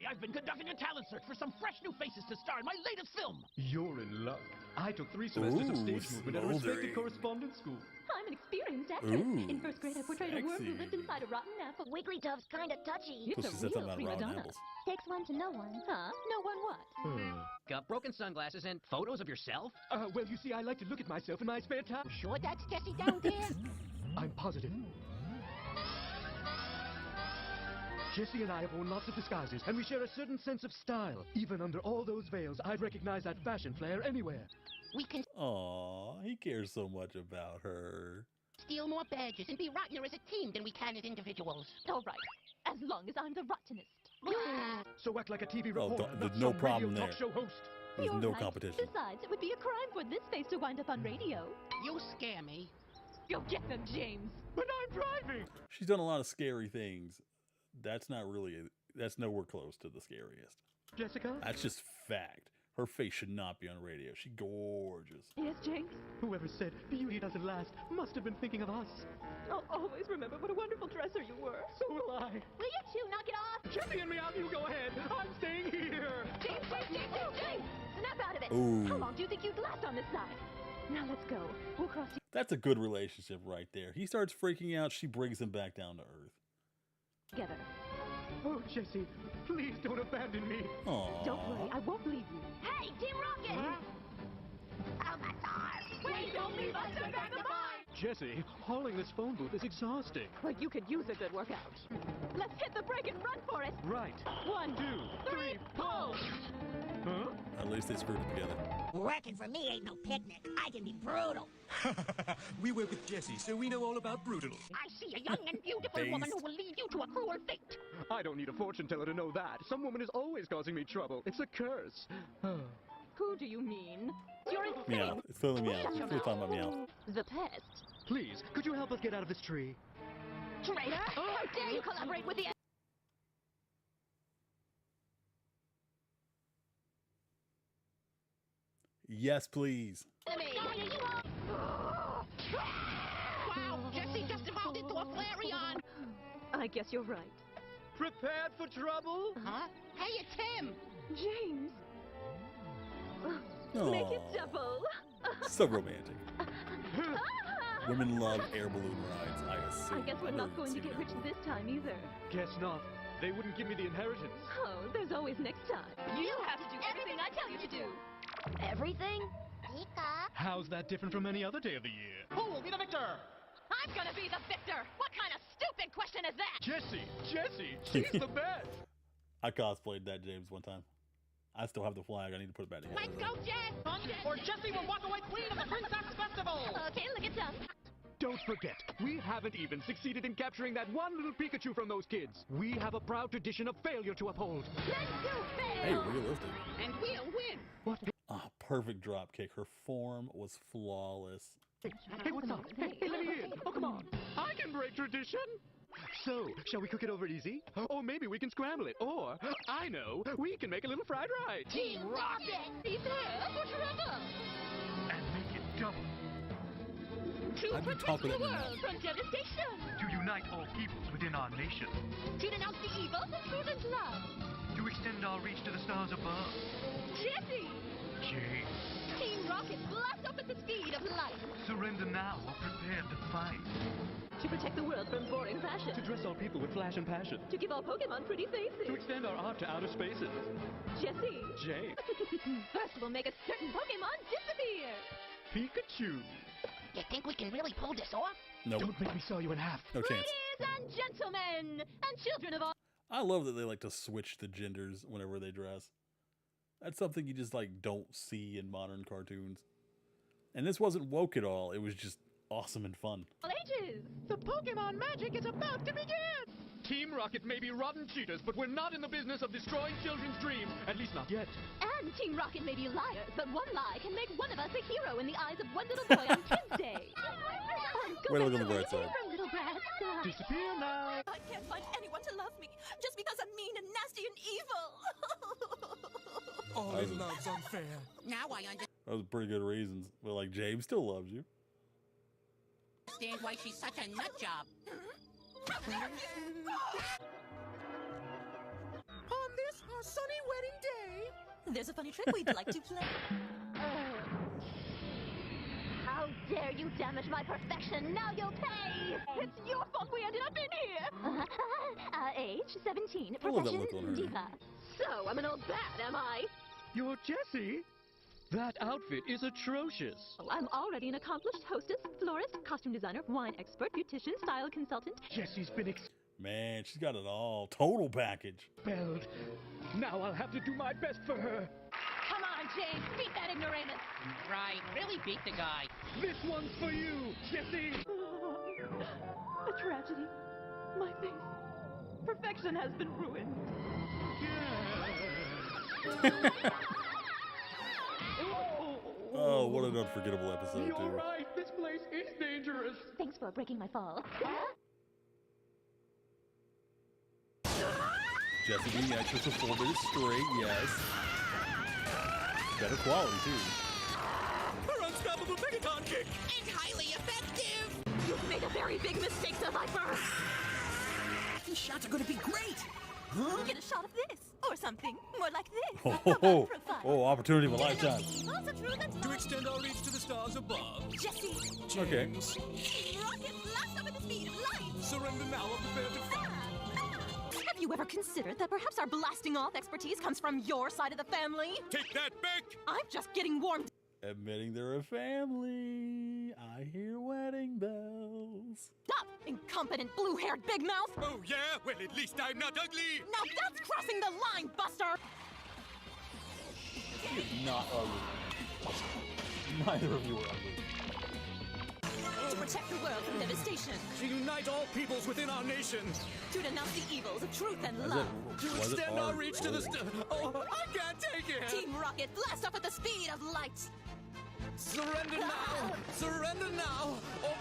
I've been conducting a talent search for some fresh new faces to star in my latest film. You're in luck. I took 3 semesters of stage movement at a respected smoldery. correspondence school. I'm an experienced actress. Ooh, In first grade, I portrayed a worm who sexy. lived inside a rotten apple. Wigglytuff's kinda touchy. So she said something about prima rotten donna. apples. Takes one to know one. Huh? Know one what? Got broken sunglasses and photos of yourself? Well, you see, I like to look at myself in my spare time. Sure that's Jesse down there? I'm positive. Jesse and I have worn lots of disguises, and we share a certain sense of style. Even under all those veils, I'd recognize that fashion flair anywhere. We can Aw, he cares so much about her. steal more badges and be rottener as a team than we can as individuals. All right. As long as I'm the rottenest. So act like a TV Oh, reporter, there's not no some problem radio there. talk show host. There's You're no right. competition. Besides, it would be a crime for this face to wind up on radio. You scare me. Go get them, James. But I'm driving! She's done a lot of scary things. That's not really, that's nowhere close to the scariest. Jessica? That's just fact. Her face should not be on radio. She's gorgeous. Yes, James? Whoever said beauty doesn't last must have been thinking of us. I'll always remember what a wonderful dresser you were. So will I. Will you two knock it off? Jesse and me out, you go ahead. I'm staying here. James! Snap out of it! Ooh. How long do you think you'd last on this side? Now let's go. We'll cross That's a good relationship right there. He starts freaking out. She brings him back down to earth. together. Oh, Jesse, please don't abandon me. Aww. Don't worry, I won't leave you. Hey, Team Rocket! Oh my God! Wait, don't leave us! Turn back the mine! Jesse, hauling this phone booth is exhausting. Well, you could use a good workout. Let's hit the brake and run for it! Right. 1, 2, 3, pull! Huh? At least they screwed it together. Working for me ain't no picnic. I can be brutal. We work with Jesse, so we know all about brutal. I see a young and beautiful woman who will lead you to a cruel fate. I don't need a fortune teller to know that. Some woman is always causing me trouble. It's a curse. Who do you mean? You're insane! Meow. It's clearly meow. We're talking about meow. The pest. Please, could you help us get out of this tree? Traitor! How dare you collaborate with the Yes, please. enemy! Wow, Jesse just evolved into a Flareon. I guess you're right. Prepared for trouble? Huh? Hey, it's him. James! Aww. Make it double! So romantic. Women love air balloon rides, I assume. I guess we're not going to get rich this time either. Guess not. They wouldn't give me the inheritance. Oh, there's always next time. You have to do everything I tell you to do! Everything? How's that different from any other day of the year? Who will be the victor? I'm gonna be the victor! What kind of stupid question is that? Jesse, she's the best! I cosplayed that James one time. I still have the flag. I need to put it back together. Let's go, Jess! Or Jesse will walk away queen of the Princess Festival! Okay, look at them. Don't forget, we haven't even succeeded in capturing that one little Pikachu from those kids. We have a proud tradition of failure to uphold. Let's go, Hey, fail! realistic. And we'll win! What? Ah, perfect drop kick. Her form was flawless. Hey, what's up? Hey, let me in. Oh, come on. I can break tradition. So, shall we cook it over easy? Or maybe we can scramble it. Or, I know, we can make a little fried rice. Team Rocket! Be there for trouble! And make it double. To I'd be protect talking the at me world from devastation! To unite all peoples within our nation. To denounce the evil for truth and love! To extend our reach to the stars above. Jesse! James. Team Rocket blast off at the speed of light! Surrender now or prepare to fight. To protect the world from boring fashion. To dress all people with flash and passion. To give all Pokemon pretty faces. To extend our art to outer spaces. Jesse! James. First we'll make a certain Pokemon disappear! Pikachu. You think we can really pull this off? Nope. Don't make me saw you in half. No chance. Ladies and gentlemen, and children of all... I love that they like to switch the genders whenever they dress. That's something you just like don't see in modern cartoons. And this wasn't woke at all. It was just awesome and fun. all ages! The Pokemon magic is about to begin! Team Rocket may be rotten cheaters, but we're not in the business of destroying children's dreams. At least not yet. And Team Rocket may be liars, but one lie can make one of us a hero in the eyes of one little boy on Kids Day. Way to look on the bright side. From little brats. Disappear now! I can't find anyone to love me just because I'm mean and nasty and evil. All in love's unfair. Now I understand Those are pretty good reasons. But like, James still loves you. why she's such a nut job. On this, our sunny wedding day, there's a funny trick we'd like to play. How dare you damage my perfection? Now you'll pay! It's your fault we ended up in here! Age 17, I love that profession look on her. diva. So, I'm an old bat, am I? You're Jesse? That outfit is atrocious. Oh, I'm already an accomplished hostess, florist, costume designer, wine expert, beautician, style consultant. Jesse's been Man, she's got it all. Total package. expelled. Now I'll have to do my best for her. Come on, James, beat that ignoramus! Right, really beat the guy. This one's for you, Jesse! A tragedy. My face. Perfection has been ruined. Oh, what an unforgettable episode, You're too. right, this place is dangerous. Thanks for breaking my fall. Jesse being extra for 4 minutes straight, yes. Better quality, too. Her unstoppable Megaton kick! And highly effective! You've made a very big mistake, Survivor! These shots are gonna be great! Huh? Get a shot of this, or something more like this. Oh, opportunity of a lifetime. Also true, that's To extend our reach to the stars above. Jesse! Okay. Rocket blast up at the speed of light! Surrender now or prepare to fight. Have you ever considered that perhaps our blasting off expertise comes from your side of the family? Take that back! I'm just getting warmed. Admitting they're a family. I hear wedding bells. Stop, incompetent blue-haired big mouth! Oh yeah? Well, at least I'm not ugly! Now that's crossing the line, Buster! She is not ugly. Neither of you are ugly. To protect the world from devastation. To unite all peoples within our nation. To denounce the evils of truth and Was love. To extend our reach to the stars. Oh, I can't take it! Team Rocket, blast off at the speed of light! Surrender now! Surrender now! Or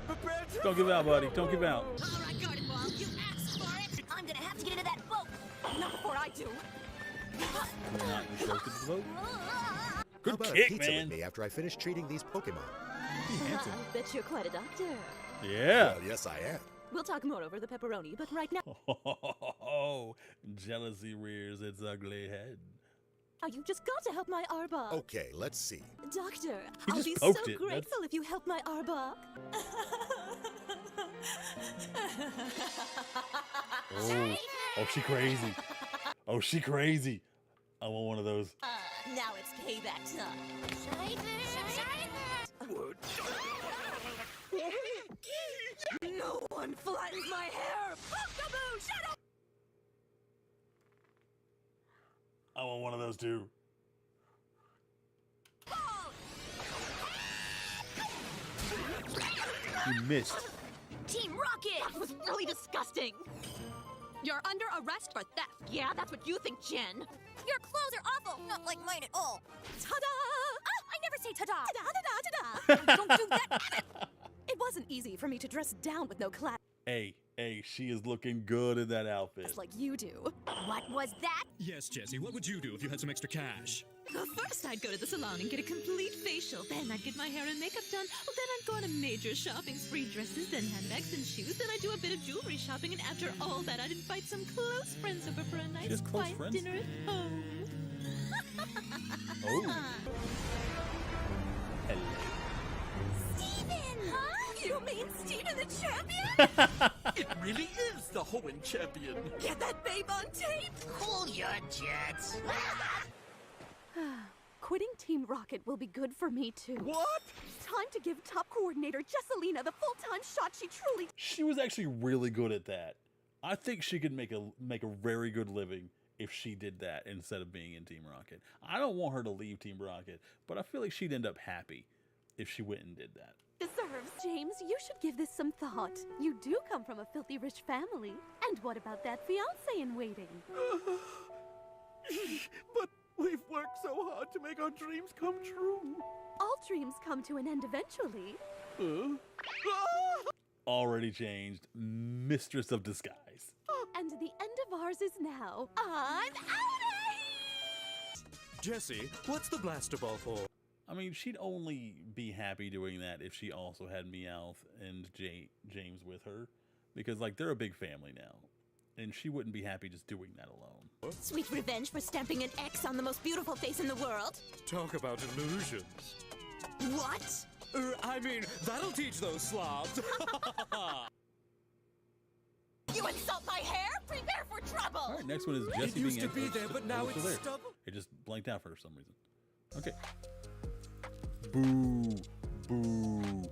prepare to... Don't give out, buddy. Don't give out. All right, Garden Ball, you asked for it! I'm gonna have to get into that boat! Not before I do. Not interested in the vote. How Good about a kick, pizza man. with me after I finish treating these Pokemon? Bet you're quite a doctor. Yeah. Well, yes, I am. We'll talk more over the pepperoni, but right now... Oh, jealousy rears its ugly head. Oh, you just got to help my Arbok. Okay, let's see. Doctor, He I'll just be so poked it. grateful if you help my Arbok. Oh, she crazy. Oh, she crazy. I want one of those. Now it's payback time. No one flattens my hair! Peekaboo, shut up! I want one of those too. You missed. Team Rocket! That was really disgusting! You're under arrest for theft. Yeah, that's what you think, Jen. Your clothes are awful! Not like mine at all. Ta-da! Oh, I never say ta-da! Ta-da, ta-da, ta-da! Don't do that! It wasn't easy for me to dress down with no class Hey, she is looking good in that outfit. like you do. What was that? Yes, Jesse, what would you do if you had some extra cash? First, I'd go to the salon and get a complete facial. Then I'd get my hair and makeup done. Well, then I'd go on a major shopping spree, dresses, then handbags and shoes. Then I'd do a bit of jewelry shopping, and after all that, I'd invite some close friends over for a nice has close quiet friends? dinner at home. Oh. Hello. Steven! Huh? You mean Steven the champion? It really is the Hoenn champion. Get that babe on tape! Cool your jets. Quitting Team Rocket will be good for me, too. What? Time to give top coordinator Jesselina the full-time shot she truly... She was actually really good at that. I think she could make a very good living if she did that instead of being in Team Rocket. I don't want her to leave Team Rocket, but I feel like she'd end up happy if she went and did that. Deserves. James, you should give this some thought. You do come from a filthy rich family. And what about that fiancé in waiting? But we've worked so hard to make our dreams come true. All dreams come to an end eventually. Already changed. Mistress of Disguise. And the end of ours is now. I'm out! Jesse, what's the blaster ball for? I mean, she'd only be happy doing that if she also had Meowth and James with her. Because, like, they're a big family now. And she wouldn't be happy just doing that alone. Sweet revenge for stamping an X on the most beautiful face in the world. Talk about illusions. What? I mean, that'll teach those slobs. You insult my hair? Prepare for trouble! Alright, next one is Jesse It used being to be there, but now still it's there. stubborn. It just blanked out for some reason. Okay. Boo. Boo.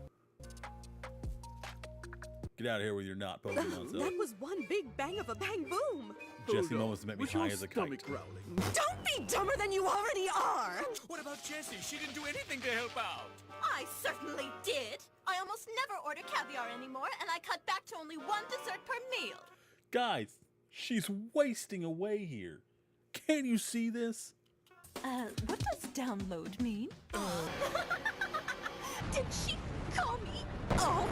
Get out of here with your not Pokemon self. That was one big bang of a bang boom. Jesse moments to make me Was high your as a stomach kite. growling? Don't be dumber than you already are. What about Jessie? She didn't do anything to help out. I certainly did. I almost never order caviar anymore, and I cut back to only one dessert per meal. Guys, she's wasting away here. Can't you see this? What does download mean? Did she call me? Oh!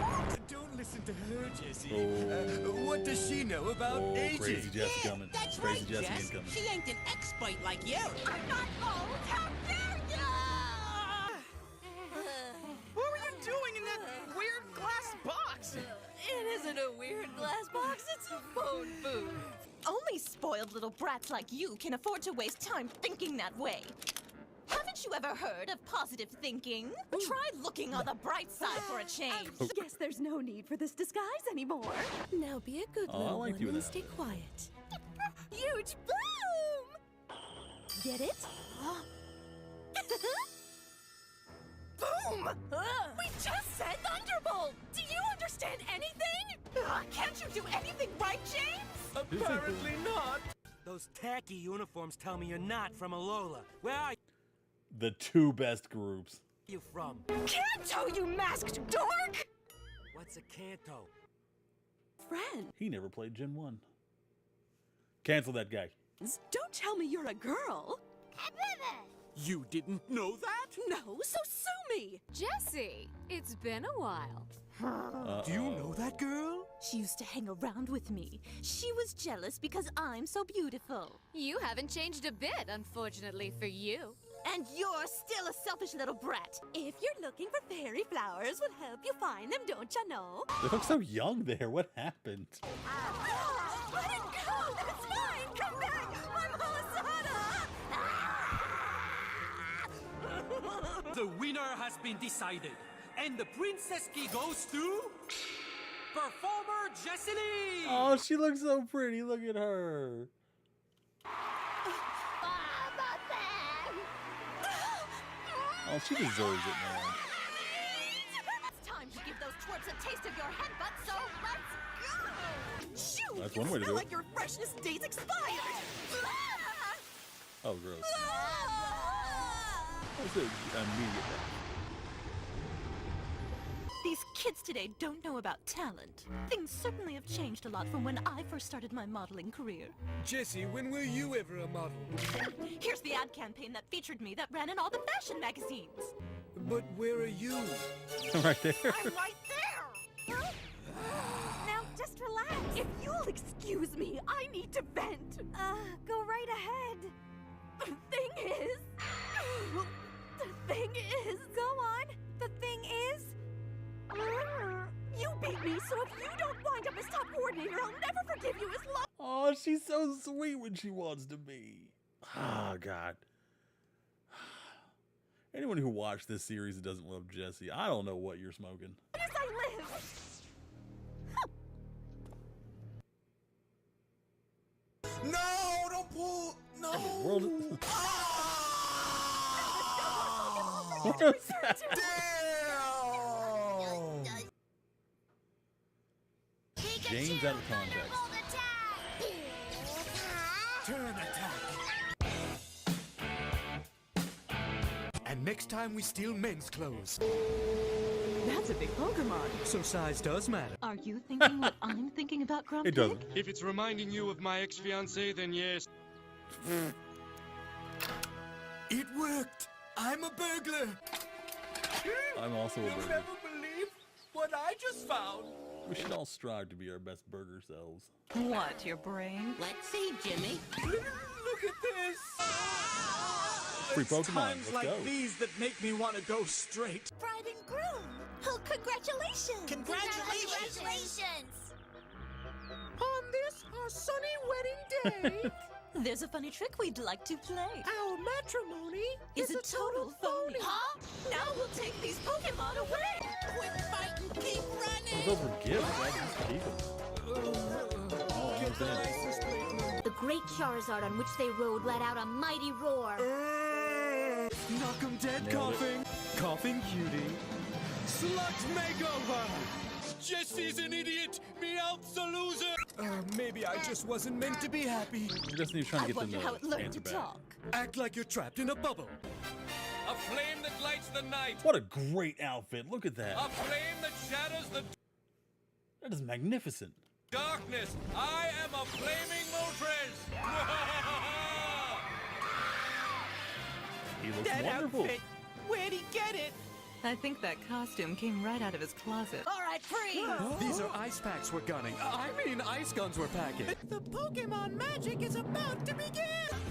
don't listen to her, Jesse. Oh. What does she know about aging? Crazy Jesse coming. That's Crazy right, Jesse Jess. incoming. She ain't an expert like you. I'm not old! How dare you! What were you doing in that weird glass box? It isn't a weird glass box, it's a phone booth. Only spoiled little brats like you can afford to waste time thinking that way. Haven't you ever heard of positive thinking? Try looking on the bright side for a change. Guess there's no need for this disguise anymore. Now be a good Oh, I little like one doing and that. stay quiet. Huge boom! Get it? Boom! We just said thunderbolt! Do you understand anything? Can't you do anything right, James? Apparently not. Those tacky uniforms tell me you're not from Alola. Where are The two best groups. you from? Kanto, you masked dork! What's a Kanto? Friend, He never played Gen 1. Cancel that guy. don't tell me you're a girl. You didn't know that? No, so sue me. Jesse, it's been a while. Do you know that girl? She used to hang around with me. She was jealous because I'm so beautiful. You haven't changed a bit, unfortunately for you. And you're still a selfish little brat. If you're looking for fairy flowers, we'll help you find them, don't you know? They look so young there. What happened? Let it go! It's fine! Come back! I'm Holisada! The winner has been decided. And the princess key goes to... Performer Jessie Lee! Oh, she looks so pretty. Look at her. Oh, she deserves it, man. It's time to give those twerps a taste of your headbutt, so let's go! Shoot! That's you one way to smell do it. like your freshness date's expired! Oh, gross. That's an immediate death. These kids today don't know about talent. Things certainly have changed a lot from when I first started my modeling career. Jesse, when were you ever a model? Here's the ad campaign that featured me that ran in all the fashion magazines. But where are you? Right there. I'm right there! Now, just relax. If you'll excuse me, I need to vent. Go right ahead. The thing is... Go on. The thing is... You beat me, so if you don't wind up as top coordinator, I'll never forgive you as long... Oh, she's so sweet when she wants to be. Oh, God. Anyone who watched this series that doesn't love Jesse, I don't know what you're smoking. as I live. No, don't pull. No. World... Ah! What was that? James out of context. Turn attack. And next time we steal men's clothes. That's a big Pokemon. So size does matter. Are you thinking what I'm thinking about, Grumpig? It doesn't. If it's reminding you of my ex-fiancée, then yes. It worked. I'm a burglar. I'm also a You'll burger. never believe what I just found. We should all strive to be our best burger selves. What, your brain? Let's see, Jimmy. Look at this. Free It's Pokemon, times let's like go. these that make me want to go straight. Bride and groom. Oh, congratulations. Congratulations! On this, our sunny wedding day, There's a funny trick we'd like to play. our matrimony Is a total phony. Huh? Now we'll take these Pokemon away. Quit fighting, keep running. Those were gifts. Why just keep them? Oh, I understand. The great Charizard on which they rode let out a mighty roar. Knock 'em dead, Nailed it. coughing. Coughing cutie. Slut makeover. Jesse's an idiot. Meowth's a loser. Maybe I just wasn't meant to be happy. Just need trying to I get them wonder how it learned answer to back. talk. Act like you're trapped in a bubble. A flame that lights the night. What a great outfit. Look at that. A flame that shatters the That is magnificent. darkness. I am a flaming Moltres. He looks that wonderful. outfit. Where'd he get it? I think that costume came right out of his closet. All right, freeze! These are ice packs we're gunning. I mean ice guns we're packing. The Pokemon magic is about to begin!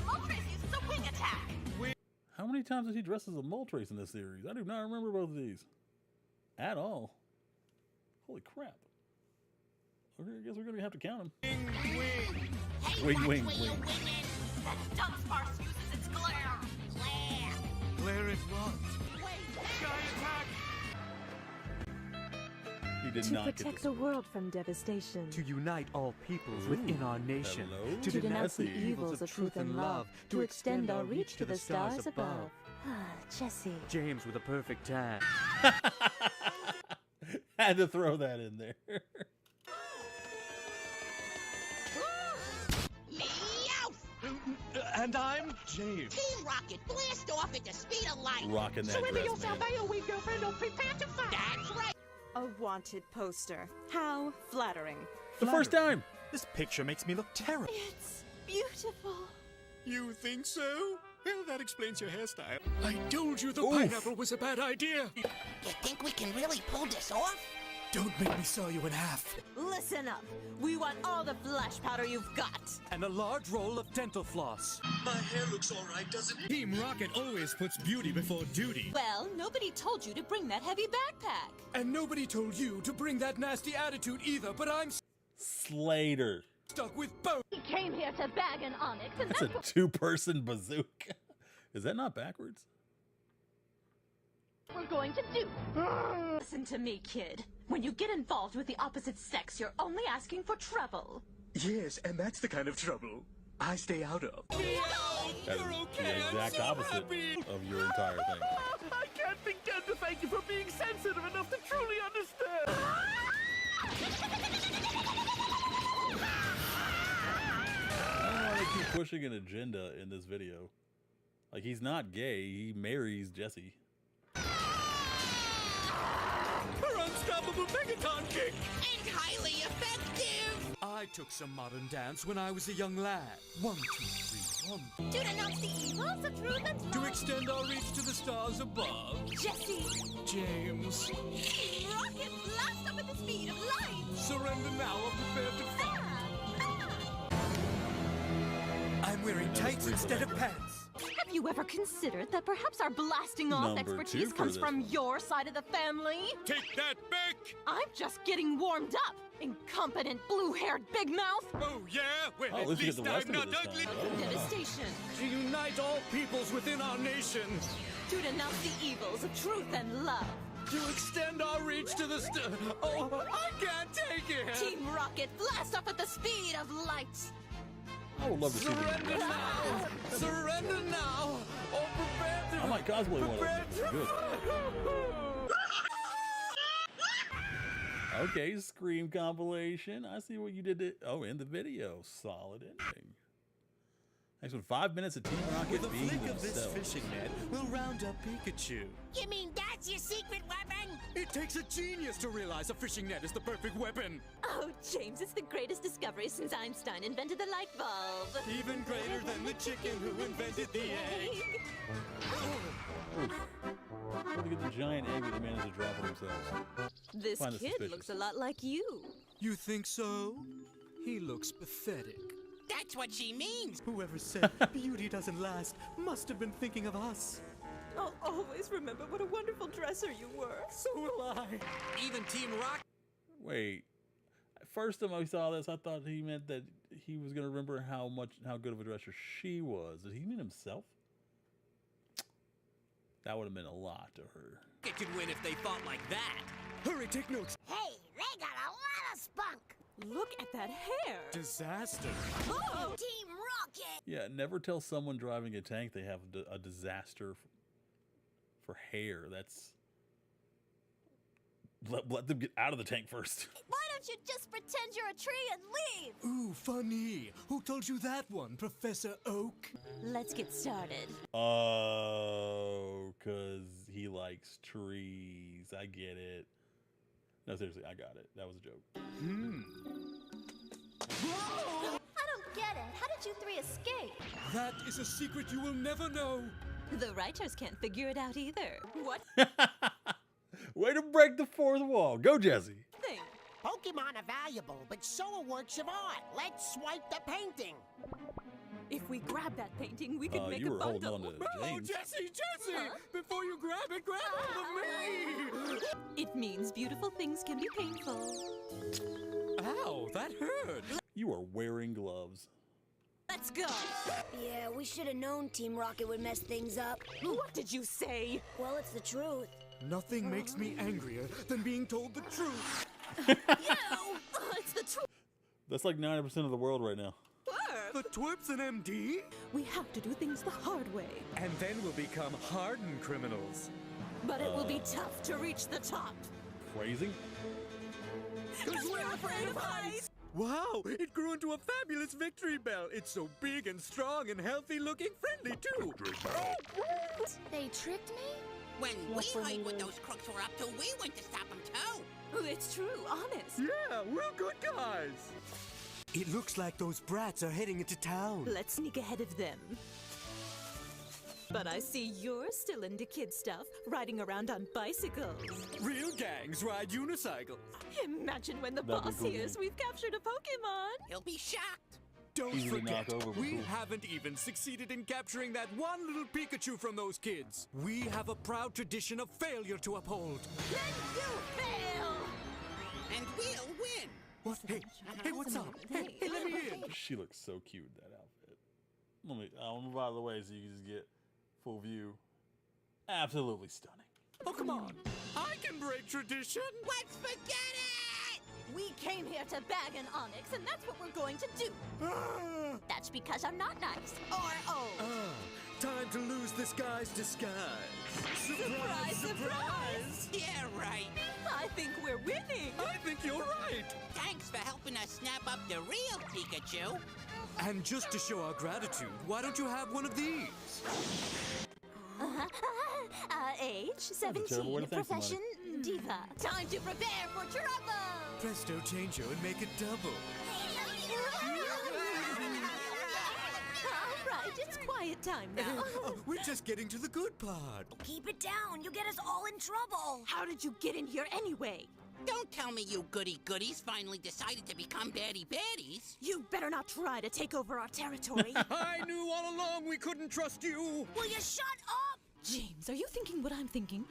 Moltres uses a wing attack! How many times did he dress as a Moltres in this series? I do not remember both of these. At all. Holy crap. Okay, I guess we're going to have to count them. Wing, wing, wing. That Dunsparce uses its glare! Glare at what? Sky attack! He did To not get protect this. the world from devastation. To unite all peoples within our nation. Hello? To denounce the evils of truth and love. To extend our reach to the stars above. Jesse. James with a perfect tan. Had to throw that in there. And I'm James. Team Rocket, blast off at the speed of light. Rocking that Surrender dress, yourself, man. AOE girlfriend, or prepare to fight. That's right. A wanted poster. How flattering. The first time. This picture makes me look terrible. It's beautiful. You think so? Well, that explains your hairstyle. I told you the Oof. pineapple was a bad idea. You think we can really pull this off? Don't make me saw you in half. Listen up. We want all the flash powder you've got. And a large roll of dental floss. My hair looks all right, doesn't it? Team Rocket always puts beauty before duty. Well, nobody told you to bring that heavy backpack. And nobody told you to bring that nasty attitude either, but I'm Slater. stuck with both. He came here to bag an onyx, and That's a two-person bazooka. Is that not backwards? what we're going to do. Listen to me, kid. When you get involved with the opposite sex, you're only asking for trouble. Yes, and that's the kind of trouble I stay out of. That is the exact opposite of your entire thing. I can't begin to thank you for being sensitive enough to truly understand. I don't know why they keep pushing an agenda in this video. Like, he's not gay, he marries Jessie. Her unstoppable Megaton kick! And highly effective. I took some modern dance when I was a young lad. 1, 2, 3, 1. To denounce the evils of truth and To love. extend our reach to the stars above. Jesse. James. Rocket, blast up at the speed of light. Surrender now or prepare to fight. I'm wearing tights instead of pants. Have you ever considered that perhaps our blasting off Number expertise 2 for comes this from one. your side of the family? Take that back! I'm just getting warmed up, incompetent blue-haired big mouth. Oh, yeah? Well, Oh, at at least you least get the rest I'm of it not this ugly. time. Oh. Devastation. To unite all peoples within our nation. To denounce the evils of truth and love. To extend our reach to the Oh, I can't take it! Team Rocket, blast off at the speed of light. I would love to see Surrender this. now! Surrender now! Or prepare to... I might cosplay one of them. It's good. Okay, Scream compilation. I see what you did. Oh, in the video. Solid ending. Next one, 5 minutes of Team Rocket With a being flick of this themselves. fishing net, we'll round up Pikachu. You mean that's your secret weapon? It takes a genius to realize a fishing net is the perfect weapon. Oh, James, it's the greatest discovery since Einstein invented the light bulb. Even greater than the chicken who invented the egg. Look at the giant egg that they managed to drop on themselves. This Find it kid suspicious. looks a lot like you. You think so? He looks pathetic. That's what she means. Whoever said beauty doesn't last must have been thinking of us. I'll always remember what a wonderful dresser you were. So will I. Even Team Rocket. Wait. First time I saw this, I thought he meant that he was going to remember how good of a dresser she was. Did he mean himself? That would have meant a lot to her. It could win if they thought like that. Hurry, take notes. Hey, they got a lot of spunk. Look at that hair. Disaster. Oh, Team Rocket. Yeah, never tell someone driving a tank they have a disaster for hair. That's... Let them get out of the tank first. Why don't you just pretend you're a tree and leave? Ooh, funny. Who told you that one, Professor Oak? Let's get started. Oh, because he likes trees. I get it. No, seriously, I got it. That was a joke. I don't get it. How did you three escape? That is a secret you will never know. The writers can't figure it out either. What? Way to break the fourth wall. Go, Jesse. Thing. Pokemon are valuable, but so are works of art. Let's swipe the painting. If we grab that painting, we could make you a were holding bundle. on to James. Jesse! Before you grab it, grab hold of me! It means beautiful things can be painful. Ow, that hurt! You are wearing gloves. Let's go. Yeah, we should have known Team Rocket would mess things up. What did you say? Well, it's the truth. Nothing makes me angrier than being told the truth. It's the truth. That's like 90% of the world right now. The twerp's an MD? We have to do things the hard way. And then we'll become hardened criminals. But it will be tough to reach the top. Phrasing? Because we're afraid of heights. Wow, it grew into a fabulous victory bell. It's so big and strong and healthy looking, friendly too. They tricked me? When we heard what those crooks were up to, we went to stop them too. It's true, honest. Yeah, we're good guys. It looks like those brats are heading into town. Let's sneak ahead of them. But I see you're still into kid stuff, riding around on bicycles. Real gangs ride unicycles. Imagine when the That'd be boss cool, hears we've captured a Pokemon. He'll be shocked. Don't Easily forget, knock over, we cool. haven't even succeeded in capturing that one little Pikachu from those kids. We have a proud tradition of failure to uphold. Then you fail! And we'll win. What? Hey, what's up? Hey, let me in. She looks so cute in that outfit. I'll move out of the way so you can just get full view. Absolutely stunning. Oh, come on. I can break tradition. Let's forget it! We came here to bag an Onyx, and that's what we're going to do. That's because I'm not nice. Or Time to lose this guy's disguise. Surprise, surprise! Yeah, right. I think we're winning. I think you're right. Thanks for helping us snap up the real Pikachu. And just to show our gratitude, why don't you have one of these? Age terrible way 17, to thank profession diva. Time to prepare for trouble. Presto changeo and make it double. All right, it's quiet time now. We're just getting to the good part. Keep it down. You'll get us all in trouble. How did you get in here anyway? Don't tell me you goody-goodies finally decided to become baddie-baddies. You better not try to take over our territory. I knew all along we couldn't trust you. Will you shut up? James, are you thinking what I'm thinking?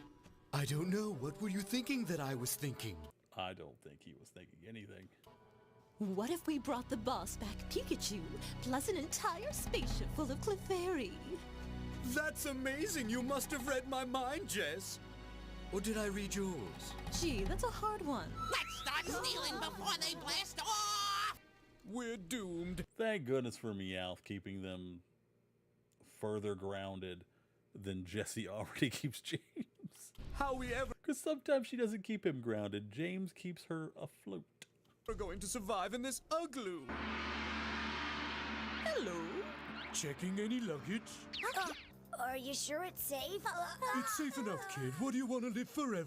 I don't know. What were you thinking that I was thinking? I don't think he was thinking anything. What if we brought the boss back Pikachu, plus an entire spaceship full of Clefairy? That's amazing. You must have read my mind, Jess. Or did I read yours? Gee, that's a hard one. Let's start stealing before they blast off! We're doomed. Thank goodness for Meowth keeping them further grounded than Jessie already keeps James. How we ever Because sometimes she doesn't keep him grounded. James keeps her afloat. are going to survive in this igloo. Hello. Checking any luggage? Are you sure it's safe? It's safe enough, kid. What do you want to live forever?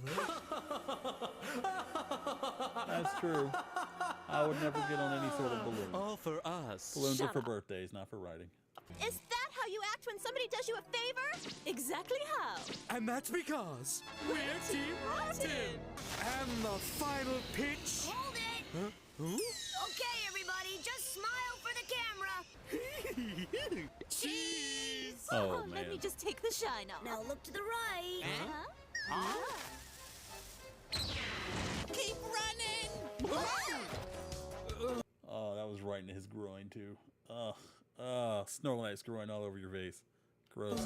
That's true. I would never get on any sort of balloon. All for us. Balloons are Shut for up. birthdays, not for riding. Is that how you act when somebody does you a favor? Exactly how? And that's because we're Team Rotten. And the final pitch. Hold it. Huh? Huh? Okay, everybody, just smile for the camera. Cheese. Oh, Let man. me just take the shine off. Now look to the right. Keep running! Oh, that was right in his groin, too. Snorlax groin all over your face. Gross.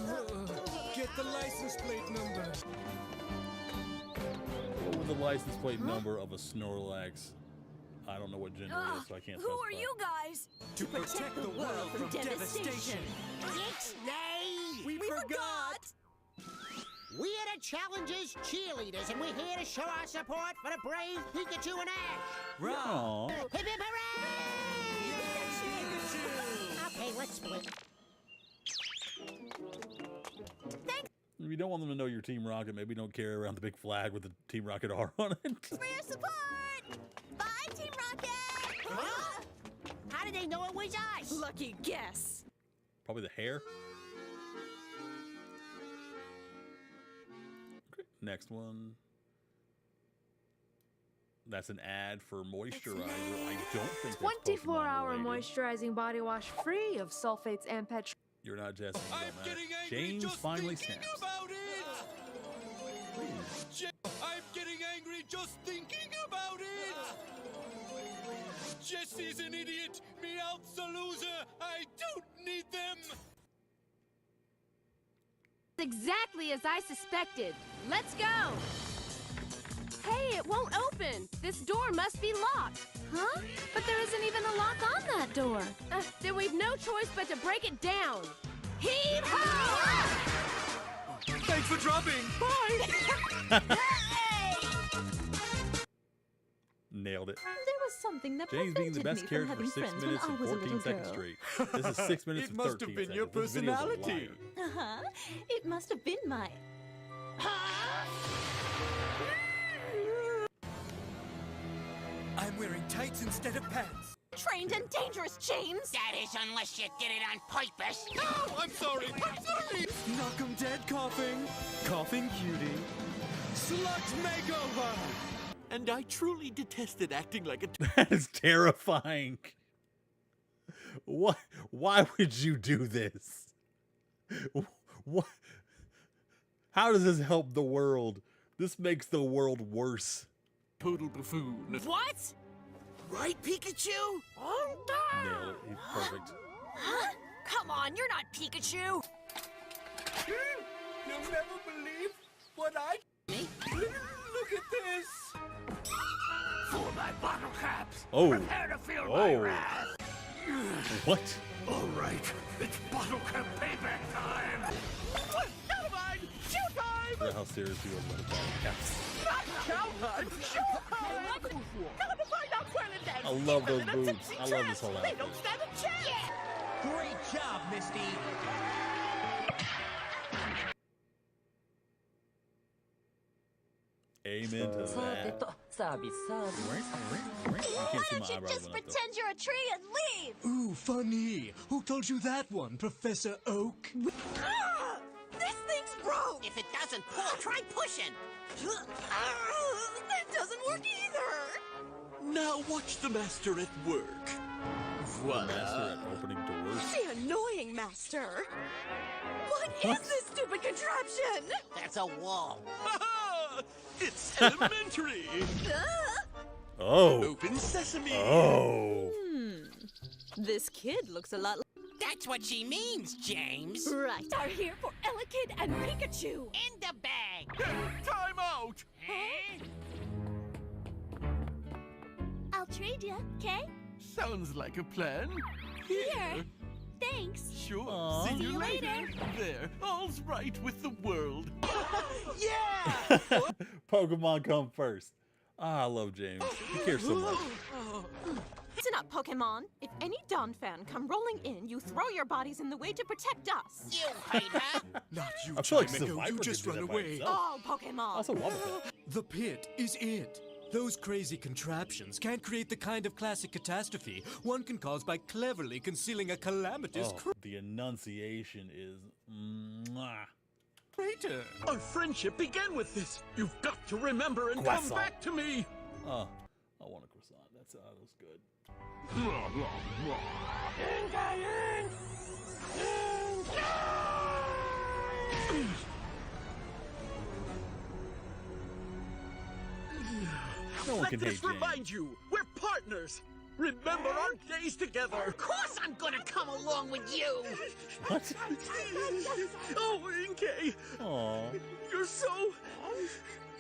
Get the license plate number. What would the license plate number of a Snorlax? I don't know what gender it is, so I can't Who are specify. you guys? To protect the world from devastation. Ixnay! We forgot. We're the Challengers cheerleaders, and we're here to show our support for the brave Pikachu and Ash. Aw. Hip hip hooray! Okay, let's split. If you don't want them to know you're Team Rocket, maybe don't carry around the big flag with the Team Rocket R on it. For your support! Bye, Team Rocket! Huh? How did they know it was us? Lucky guess. Probably the hair. Okay, next one. That's an ad for moisturizer. I don't think that's 24-hour Pokemon related. moisturizing body wash free of sulfates and petrol. You're not Jesse. You don't matter. James finally snaps. About it. I'm getting angry just thinking about it. Jesse's an idiot. Meowth's a loser. I don't need them. Exactly as I suspected. Let's go. Hey, it won't open. This door must be locked. Huh? But there isn't even a lock on that door. Then we've no choice but to break it down. Heave-ho! Thanks for dropping. Bye. Nailed it. There was something that James being the prevented best me from character for having 6 friends when minutes I and was a 14 little seconds girl. straight. This is 6 minutes It and must 13 have been your seconds. This video's a personality. liar. It must have been my... I'm wearing tights instead of pants. Trained and dangerous, James. That is, unless you did it on purpose. No, I'm sorry. I'm sorry. Knock 'em dead coughing. Coughing cutie. Slut makeover. And I truly detested acting like a... That is terrifying. What? Why would you do this? What? How does this help the world? This makes the world worse. Total buffoon. What? Right, Pikachu? Nailed it. He's perfect. Huh? Come on, you're not Pikachu. You'll never believe what I... Look at this. For my bottle caps. Oh. Prepare to feel my Oh. wrath. What? All right, it's bottle cap payback time. Never mind. Shoot time. Forgot how serious you were about bottle caps. Not childhood. Shoot time. Time to find out where it is. I love those Even in a boobs. tipsy I love this chance, whole They outfit. don't stand a chance. Great job, Misty. Amen to that. You can't see my eyebrows Just when I talk. pretend you're a tree and leave. Ooh, funny. Who told you that one, Professor Oak? This thing's broke. If it doesn't pull, try pushing. It doesn't work either. Now watch the master at work. The master at opening doors. The annoying master. What is this stupid contraption? That's a wall. It's elementary. Oh. Open sesame. Oh. This kid looks a lot like... That's what she means, James. Right. Are here for Elekid and Pikachu. In the bag. Time out. I'll trade you, okay? Sounds like a plan. Here. Thanks. Sure. Aw. See See you you later. later. There. All's right with the world. Yeah. Pokemon come first. Ah, I love James. He cares so much. Listen up, Pokemon. If any Dawn fan come rolling in, you throw your bodies in the way to protect us. You hater. Not you, I feel like Chimeco. Survivor You could just do run that by away. itself. All Pokemon. Also, Wobbuffet. The pit is it. Those crazy contraptions can't create the kind of classic catastrophe one can cause by cleverly concealing a calamitous The enunciation is mwah. crater. Our friendship began with this. You've got to remember and Croissant. come back to me. Oh, I want a croissant. That was good. No one Let can this hate James. remind you, we're partners. Remember our days together. Of course I'm gonna come along with you. What? Oh, Inkay, Aw. you're so...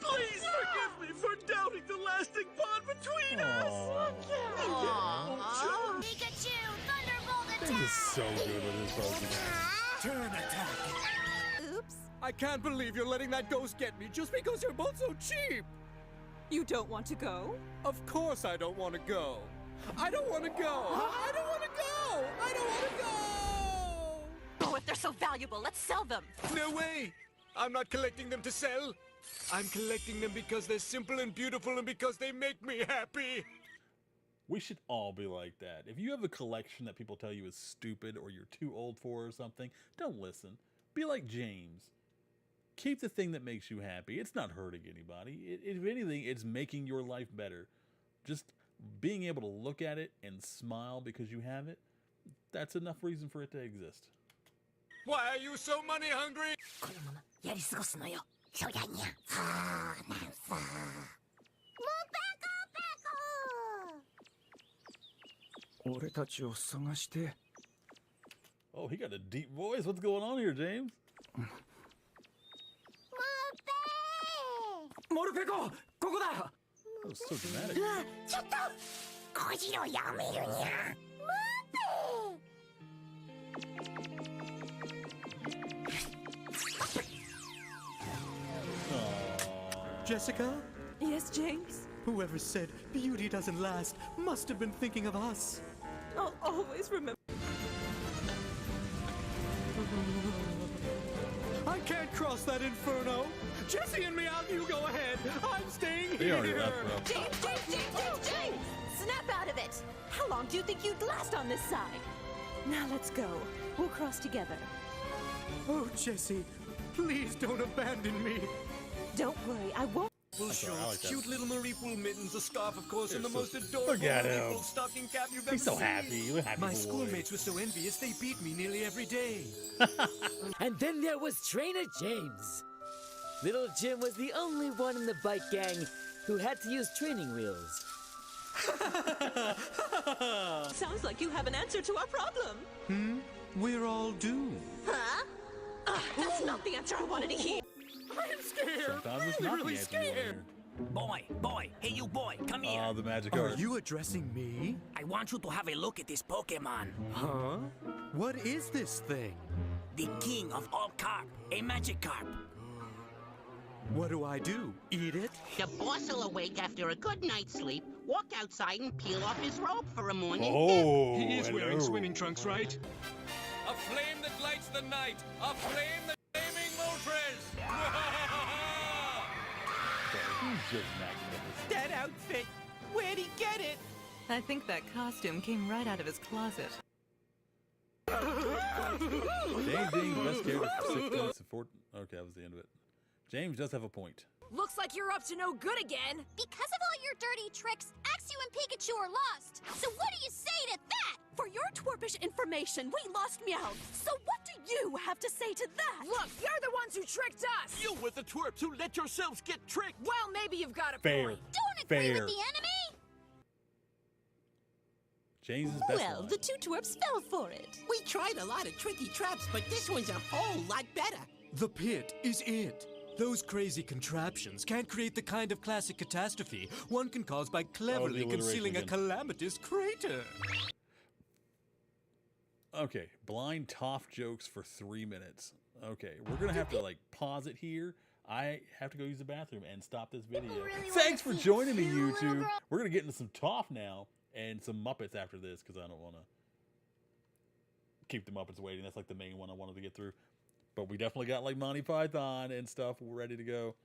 Please forgive me for doubting the lasting bond between us. Pikachu, Thunderbolt James attack! is so good with his Pokemon. Turn attack. Oops. I can't believe you're letting that ghost get me just because you're both so cheap. You don't want to go? Of course I don't want to go. I don't want to go. I don't want to go. I don't want to go. Oh, if they're so valuable, let's sell them. No way. I'm not collecting them to sell. I'm collecting them because they're simple and beautiful and because they make me happy. We should all be like that. If you have a collection that people tell you is stupid or you're too old for or something, don't listen. Be like James. Keep the thing that makes you happy. It's not hurting anybody. If anything, it's making your life better. Just being able to look at it and smile because you have it, that's enough reason for it to exist. Why are you so money hungry? このままやり過ごすのよ。そりゃにゃ。はあ、なんさ。もうペコペコ。俺たちを探して。Oh, he got a deep voice. What's going on here, James? モルペコ、ここだ。That was so dramatic. ちょっと。小次郎やめるにゃ。もうペ。 Jessica? Yes, James? Whoever said beauty doesn't last must have been thinking of us. I'll always remember. I can't cross that inferno. Jesse and Meow, you go ahead. I'm staying They here. already left, bro. James! Snap out of it! How long do you think you'd last on this side? Now let's go. We'll cross together. Oh, Jesse, please don't abandon me. Don't worry, I won't. Well, That's sure. right, I like that. Cute little Marie-Pool mittens, a scarf, of course, and the so- most adorable look at him. Marie-Pool stocking cap you've ever He's so seen. happy. Look happy My boy. schoolmates were so envious, they beat me nearly every day. And then there was Trainer James. Little Jim was the only one in the bike gang who had to use training wheels. Sounds like you have an answer to our problem. We're all doomed. Huh? That's not the answer I wanted to hear. I'm scared. Sometimes it's I'm not really the answer you wanna scared. hear. Boy, hey you boy, come here. Oh, the magic Are art. you addressing me? I want you to have a look at this Pokemon. Huh? What is this thing? The king of all carp, a magic carp. What do I do? Eat it? The boss will awake after a good night's sleep, walk outside and peel off his robe for a morning Oh, He is wearing hello. swimming trunks, right? A flame that lights the night! A flame that flaming Moltres! He's just magnificent. That outfit! Where'd he get it? I think that costume came right out of his closet. James being the best character for 6 minutes and 4. Okay, that was the end of it. James does have a point. Looks like you're up to no good again. Because of all your dirty tricks, Axew and Pikachu are lost. So what do you say to that? For your twerpish information, we lost Meow. So what do you have to say to that? Look, you're the ones who tricked us. You were the twerps who let yourselves get tricked. Well, maybe you've got a Fair. point. Don't agree Fair. with the enemy? James' best Well, line. the two twerps fell for it. We tried a lot of tricky traps, but this one's a whole lot better. The pit is it. Those crazy contraptions can't create the kind of classic catastrophe one can cause by cleverly alliteration concealing a again. calamitous crater. Okay, blind Toph jokes for 3 minutes. Okay, we're gonna have to like pause it here. I have to go use the bathroom and stop this video. Thanks for joining me, YouTube. We're gonna get into some Toph now and some Muppets after this because I don't want to keep the Muppets waiting. That's like the main one I wanted to get through. But we definitely got like Monty Python and stuff ready to go.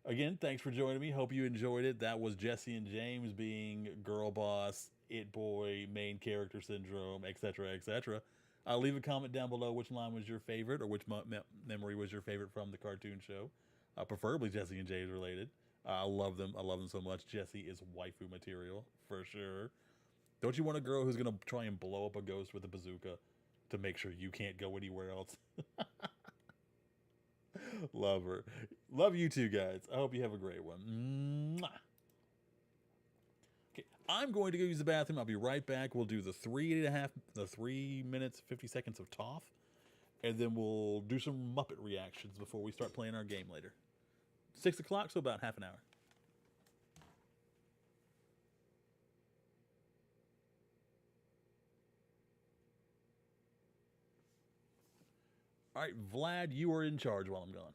Again, thanks for joining me. Hope you enjoyed it. That was Jesse and James being girl boss, it boy, main character syndrome, etc., etc. Leave a comment down below which line was your favorite or which memory was your favorite from the cartoon show. Preferably Jesse and James related. I love them. I love them so much. Jesse is waifu material for sure. Don't you want a girl who's going to try and blow up a ghost with a bazooka to make sure you can't go anywhere else? Love her. Love you too, guys. I hope you have a great one. Mwah. Okay, I'm going to go use the bathroom. I'll be right back. We'll do the 3 minutes, 50 seconds of Toph, and then we'll do some Muppet reactions before we start playing our game later. 6 o'clock, so about half an hour. All right, Vlad, you are in charge while I'm gone.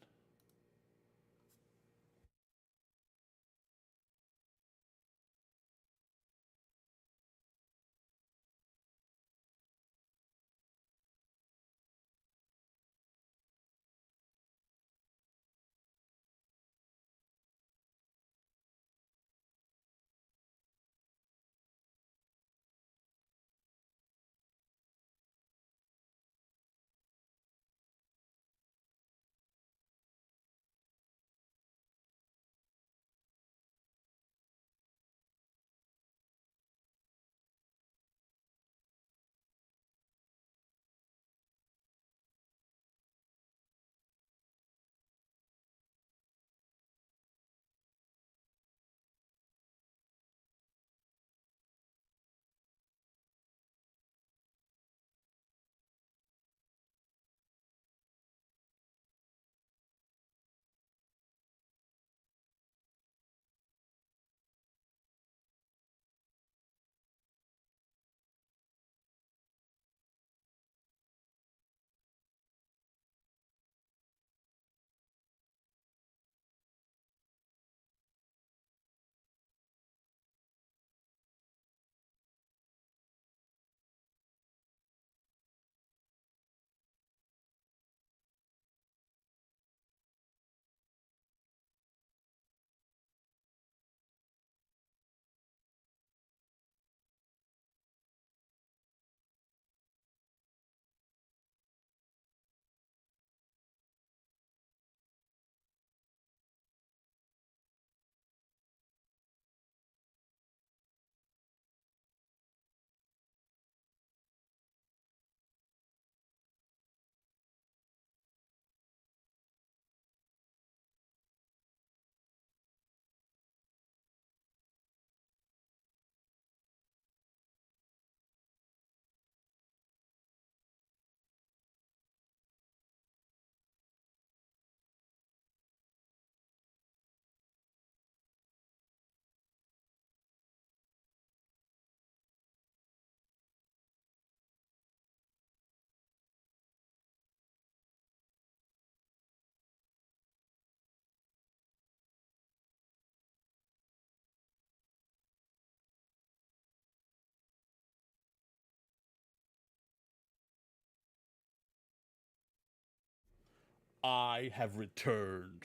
I have returned.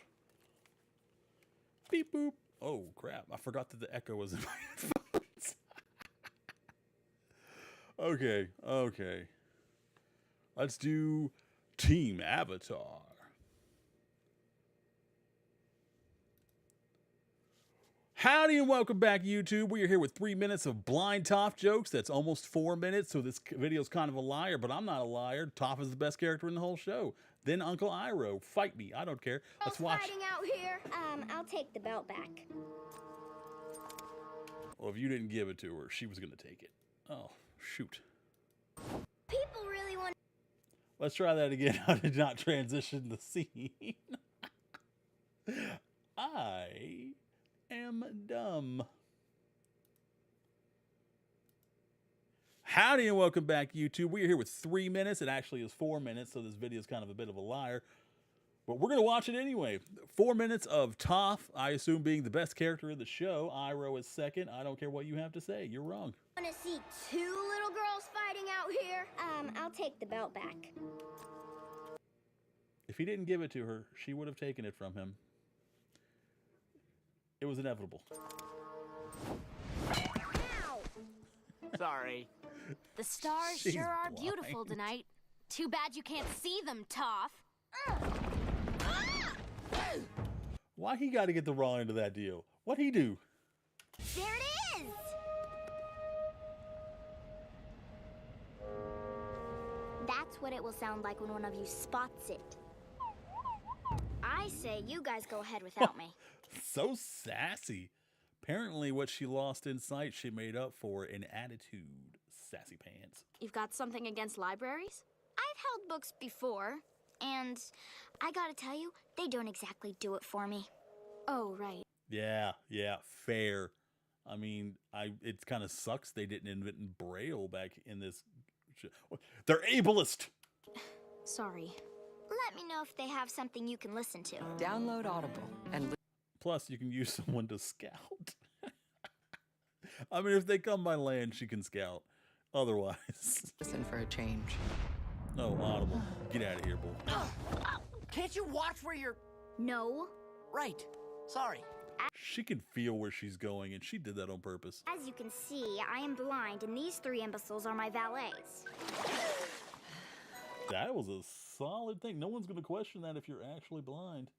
Beep boop. Oh crap, I forgot that the echo was in my headphones. Okay. Let's do Team Avatar. Howdy and welcome back, YouTube. We are here with 3 minutes of blind Toph jokes. That's almost 4 minutes, so this video is kind of a liar, but I'm not a liar. Toph is the best character in the whole show. Then Uncle Iroh. Fight me. I don't care. Let's watch. Fighting out here. I'll take the belt back. Well, if you didn't give it to her, she was going to take it. Oh, shoot. People really want... Let's try that again. I did not transition the scene. I am dumb. Howdy and welcome back, YouTube. We are here with 3 minutes. It actually is 4 minutes, so this video is kind of a bit of a liar. But we're going to watch it anyway. 4 minutes of Toph, I assume being the best character in the show. Iroh is second. I don't care what you have to say. You're wrong. Want to see two little girls fighting out here? I'll take the belt back. If he didn't give it to her, she would have taken it from him. It was inevitable. Sorry. The stars She's sure are blind. beautiful tonight. Too bad you can't see them, Toph. Why he got to get the raw end of that deal? What'd he do? There it is! That's what it will sound like when one of you spots it. I say you guys go ahead without me. So sassy. Apparently what she lost in sight, she made up for in attitude. Sassy pants. You've got something against libraries? I've held books before, and I gotta tell you, they don't exactly do it for me. Oh, right. Yeah, fair. I mean, it kind of sucks they didn't invent Braille back in this. They're ableist. Sorry. Let me know if they have something you can listen to. Download Audible and... Plus, you can use someone to scout. I mean, if they come by land, she can scout. Otherwise... Listen for a change. No, Audible. Get out of here, bull. Can't you watch where you're... No. Right. Sorry. She can feel where she's going, and she did that on purpose. As you can see, I am blind, and these three imbeciles are my valets. That was a solid thing. No one's going to question that if you're actually blind.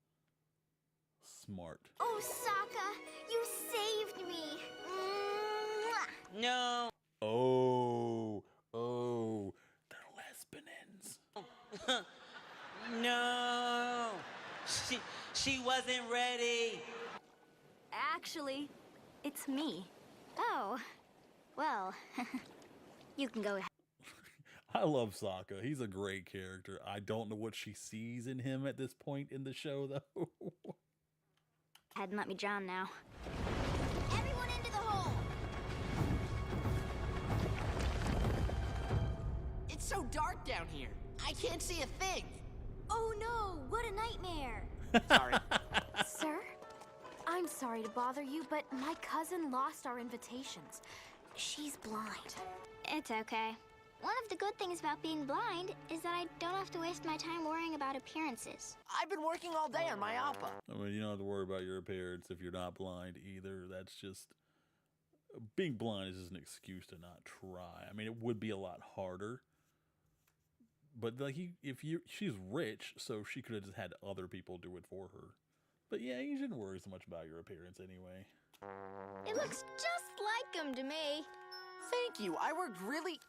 Smart. Oh, Sokka, you saved me. Mwah. No. Oh, they're lesbians. No. She wasn't ready. Actually, it's me. Oh, well, you can go ahead. I love Sokka. He's a great character. I don't know what she sees in him at this point in the show, though. Ahead and let me drown now. Everyone into the hole! It's so dark down here. I can't see a thing. Oh no, what a nightmare! Sorry. Sir? I'm sorry to bother you, but my cousin lost our invitations. She's blind. It's okay. One of the good things about being blind is that I don't have to waste my time worrying about appearances. I've been working all day on my APA. I mean, you don't have to worry about your appearance if you're not blind either. That's just... Being blind is just an excuse to not try. I mean, it would be a lot harder. But like, she's rich, so she could have just had other people do it for her. But yeah, you shouldn't worry so much about your appearance anyway. It looks just like him to me. Thank you. I worked really...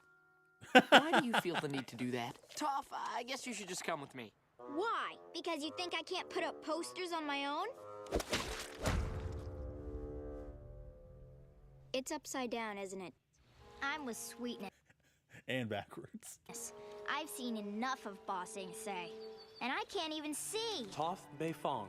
Why do you feel the need to do that? Toph, I guess you should just come with me. Why? Because you think I can't put up posters on my own? It's upside down, isn't it? I'm with Sweetness. And backwards. I've seen enough of bossing, say. And I can't even see. Toph Beifong.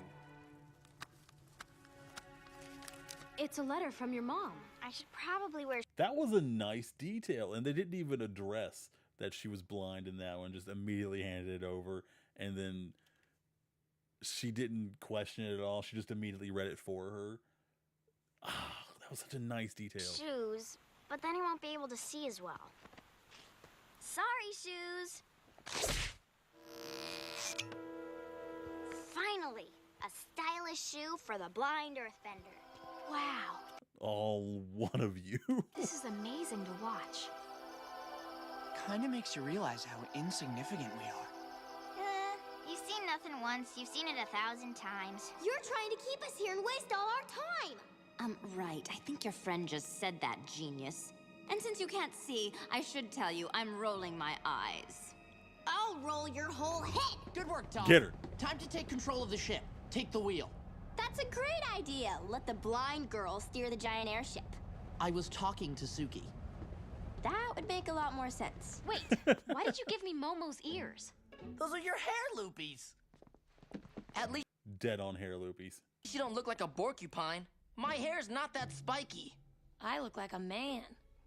It's a letter from your mom. I should probably wear... That was a nice detail, and they didn't even address that she was blind in that one. Just immediately handed it over, and then she didn't question it at all. She just immediately read it for her. Ah, that was such a nice detail. Shoes, but then he won't be able to see as well. Sorry, Shoes. Finally, a stylish shoe for the blind earthbender. Wow, All one of you. this is amazing to watch. Kinda makes you realize how insignificant we are. You've seen nothing once, you've seen it 1,000 times. You're trying to keep us here and waste all our time. Right. I think your friend just said that, genius. And since you can't see, I should tell you I'm rolling my eyes. I'll roll your whole head. Good work, Tom. Get her. Time to take control of the ship. Take the wheel. That's a great idea. Let the blind girl steer the giant airship. I was talking to Suki. That would make a lot more sense. Wait, why did you give me Momo's ears? Those are your hair loopies. At least Dead on hair loopies. you don't look like a porcupine. My hair's not that spiky. I look like a man.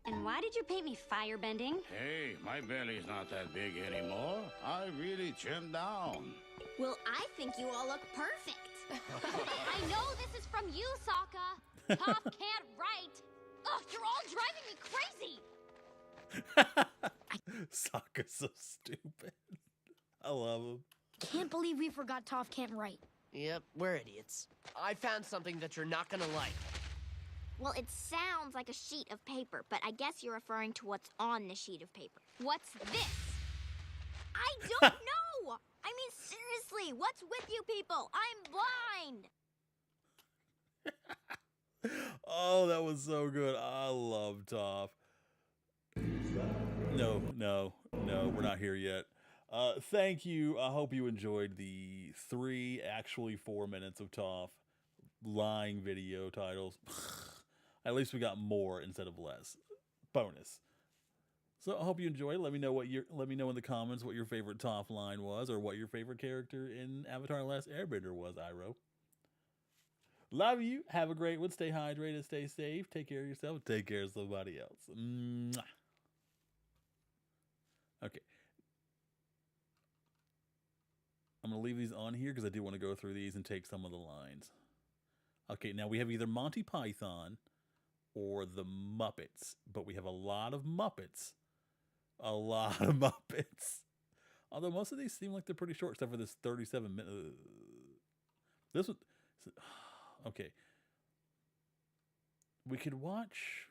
And why did you paint me firebending? Hey, my belly's not that big anymore. I really trimmed down. Well, I think you all look perfect. I know this is from you, Sokka. Toph can't write. Ugh, you're all driving me crazy. Sokka's so stupid. I love him. Can't believe we forgot Toph can't write. Yep, we're idiots. I found something that you're not gonna like. Well, it sounds like a sheet of paper, but I guess you're referring to what's on the sheet of paper. What's this? I don't know! I mean, seriously, what's with you people? I'm blind! Oh, that was so good. I love Toph. No, we're not here yet. Thank you. I hope you enjoyed the 4 minutes of Toph lying video titles. At least we got more instead of less. Bonus. So I hope you enjoyed. Let me know in the comments what your favorite Toph line was, or what your favorite character in Avatar: The Last Airbender was, Iroh. Love you. Have a great one. Stay hydrated. Stay safe. Take care of yourself. Take care of somebody else. Mwah. Okay. I'm going to leave these on here because I do want to go through these and take some of the lines. Okay, now we have either Monty Python or the Muppets, but we have a lot of Muppets. A lot of Muppets. Although most of these seem like they're pretty short, except for this 37 minute. This one. Okay. We could watch.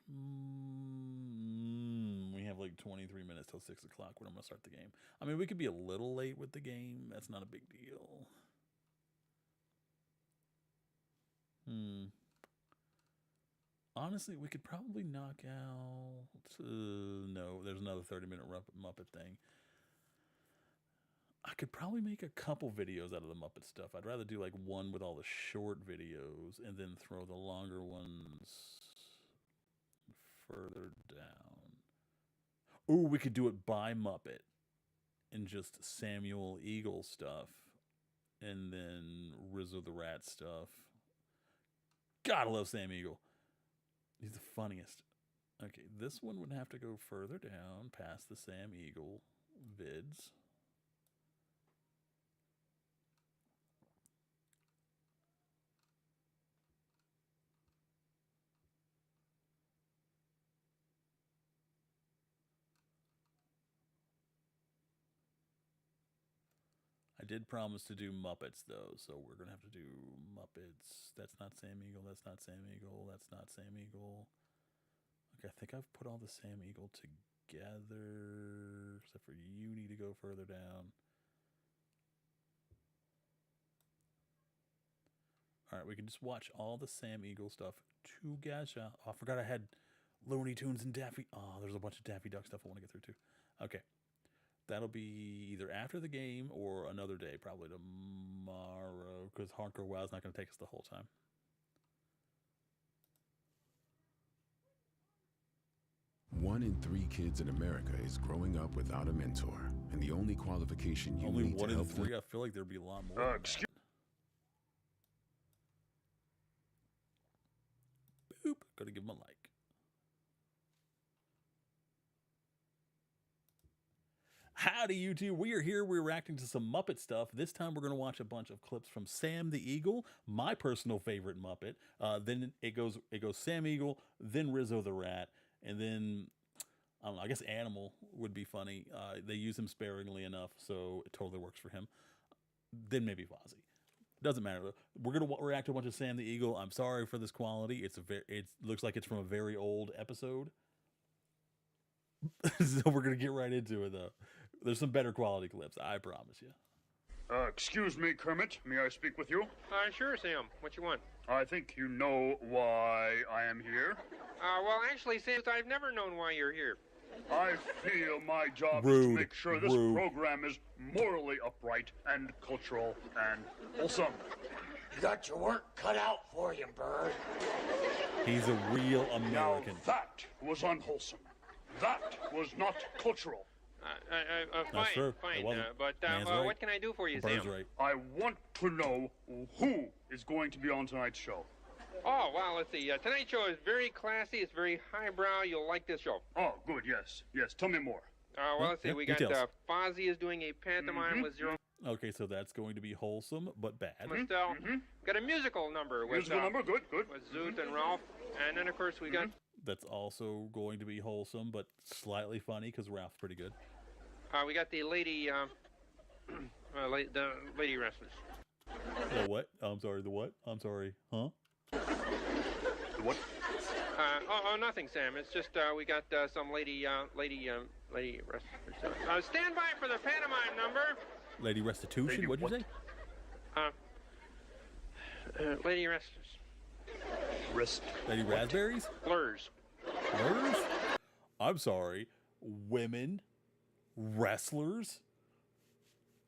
We have like 23 minutes till 6 o'clock when I'm going to start the game. I mean, we could be a little late with the game. That's not a big deal. Honestly, we could probably knock out... no, there's another 30-minute Muppet thing. I could probably make a couple videos out of the Muppet stuff. I'd rather do like one with all the short videos and then throw the longer ones further down. Ooh, we could do it by Muppet and just Samuel Eagle stuff and then Rizzo the Rat stuff. Gotta love Sam Eagle. He's the funniest. Okay, this one would have to go further down past the Sam Eagle vids. I did promise to do Muppets, though, so we're going to have to do Muppets. That's not Sam Eagle, that's not Sam Eagle, that's not Sam Eagle. Okay, I think I've put all the Sam Eagle together, except for you need to go further down. All right, we can just watch all the Sam Eagle stuff together. Oh, I forgot I had Looney Tunes and Daffy. Oh, there's a bunch of Daffy Duck stuff I want to get through, too. Okay. That'll be either after the game or another day, probably tomorrow, because Hardcore WoW is not going to take us the whole time. One in 3 kids in America is growing up without a mentor, and the only qualification you need to help them... Only 1 in 3? I feel like there'd be a lot more. Boop. Gotta give him a like. Howdy, YouTube. We are here. We're reacting to some Muppet stuff. This time we're going to watch a bunch of clips from Sam the Eagle, my personal favorite Muppet. Then it goes Sam Eagle, then Rizzo the Rat, and then, I don't know, I guess Animal would be funny. They use him sparingly enough, so it totally works for him. Then maybe Fozzie. Doesn't matter though. We're gonna react to a bunch of Sam the Eagle. I'm sorry for this quality. It looks like it's from a very old episode. So we're gonna get right into it though. There's some better quality clips, I promise you. Excuse me, Kermit. May I speak with you? Sure, Sam. What you want? I think you know why I am here. Well, actually, Sam, I've never known why you're here. I feel my job is to make sure this program is morally upright and cultural and wholesome. You got your work cut out for you, Bird. He's a real American. Now that was unwholesome. That was not cultural. Fine, true. fine. It wasn't. But right. what can I do for you, Bird's Sam? right. I want to know who is going to be on tonight's show. Oh, well, let's see. Tonight's show is very classy. It's very highbrow. You'll like this show. Oh, good. Yes. Yes. Tell me more. Well, let's see. We got details. Fozzie is doing a pantomime with Zero. Okay, so that's going to be wholesome but bad. Got a musical number with Musical number. Good. Good. with Zoot and Ralph, and then of course we got That's also going to be wholesome but slightly funny because Ralph's pretty good. we got the lady the lady wrestlers. The what? I'm sorry. The what? I'm sorry. Huh? The what? Nothing, Sam. It's just we got some lady wrestlers. Stand by for the pantomime number. Lady Restitution? Lady What'd you say? Lady wrestlers. Lady Raspberries? Blurs. Blurs? I'm sorry. Women wrestlers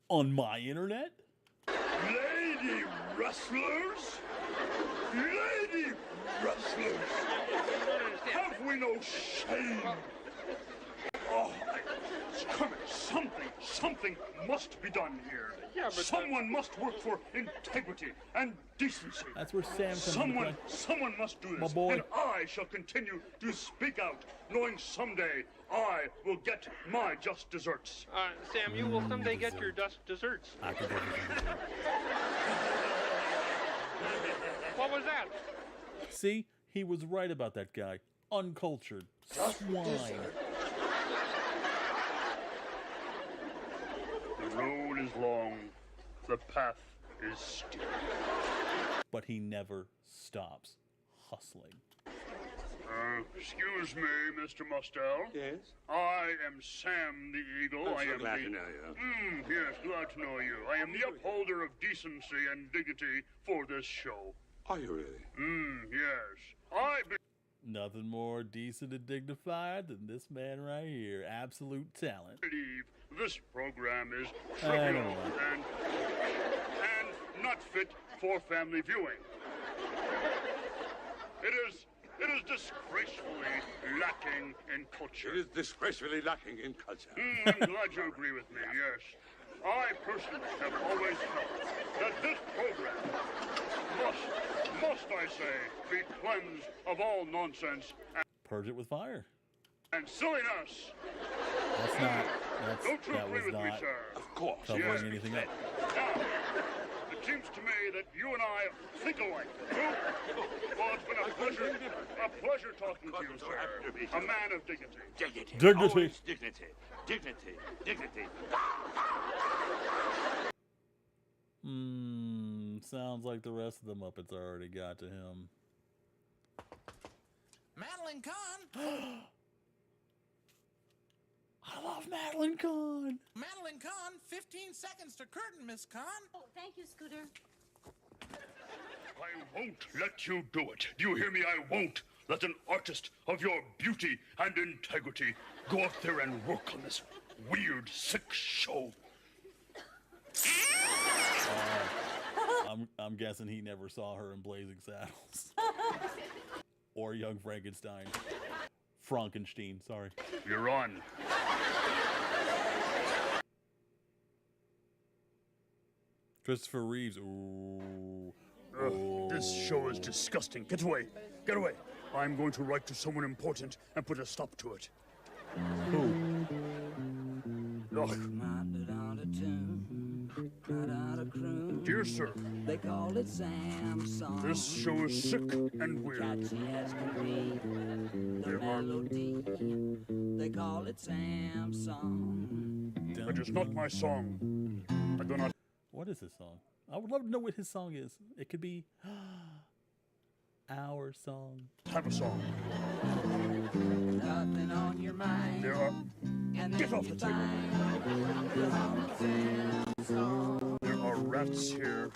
on my internet? Lady wrestlers? Lady wrestlers? Have we no shame? Oh, something must be done here. Yeah, but someone must work for integrity and decency. That's where Sam comes into play. Someone must do My this. boy. And I shall continue to speak out, knowing someday I will get my just desserts. Sam, you will someday get your desserts. I can get What was that? See? He was right about that guy. Uncultured. Swine. The road is long, the path is steep. But he never stops hustling. Excuse me, Mr. Mustell. Yes? I am Sam the Eagle. I'm I so am glad to know you. Yes, glad to know you. I am the upholder of decency and dignity for this show. Are you really? Yes. Nothing more decent and dignified than this man right here. Absolute talent. Believe this program is I trivial don't know. and not fit for family viewing. It is disgracefully lacking in culture. It is disgracefully lacking in culture. I'm glad you agree with me, yes. I personally have always felt that this program must I say, be cleansed of all nonsense Purge it with fire. and silliness. That's not. Don't you That agree was with me, not sir? Of course. covering anything up. Now, it seems to me that you and I think alike. Well, it's been a pleasure talking to you, sir. A man of dignity. Dignity. Always dignity. Dignity. Dignity. Sounds like the rest of the Muppets already got to him. Madeline Kahn! I love Madeline Kahn! Madeline Kahn, 15 seconds to curtain, Miss Kahn. Oh, thank you, Scooter. I won't let you do it. Do you hear me? I won't let an artist of your beauty and integrity go out there and work on this weird, sick show. I'm guessing he never saw her in Blazing Saddles. Or Young Frankenstein. Frankenstein, sorry. You're on. Christopher Reeves. Ooh. This show is disgusting. Get away. Get away. I'm going to write to someone important and put a stop to it. Who? Dear sir, they call it Samsung. This show is sick and weird. Catchy as can be. The melody, they call it Samsung. It is not my song. I do not. What is this song? I would love to know what his song is. It could be our song. Have a song. Nothing on your mind. There are. Get off the table. There are rats here.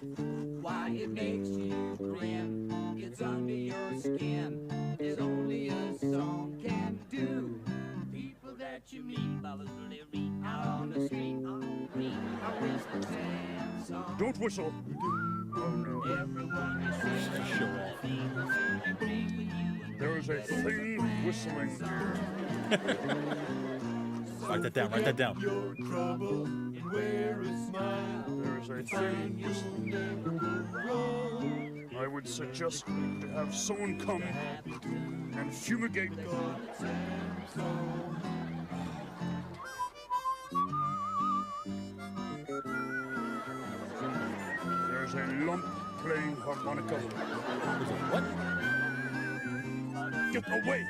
Why it makes you grin, gets under your skin, is only a song can do. People that you meet, out on the street, are whispering sad songs. Don't whistle. Oh no. Everyone you see, Just show off. There is a thing whistling here. Write that down. Write that down. your trouble and wear a smile. There is a thing whistling. I would suggest to have someone come and fumigate. There's a lump playing harmonica. There's a what? Get away!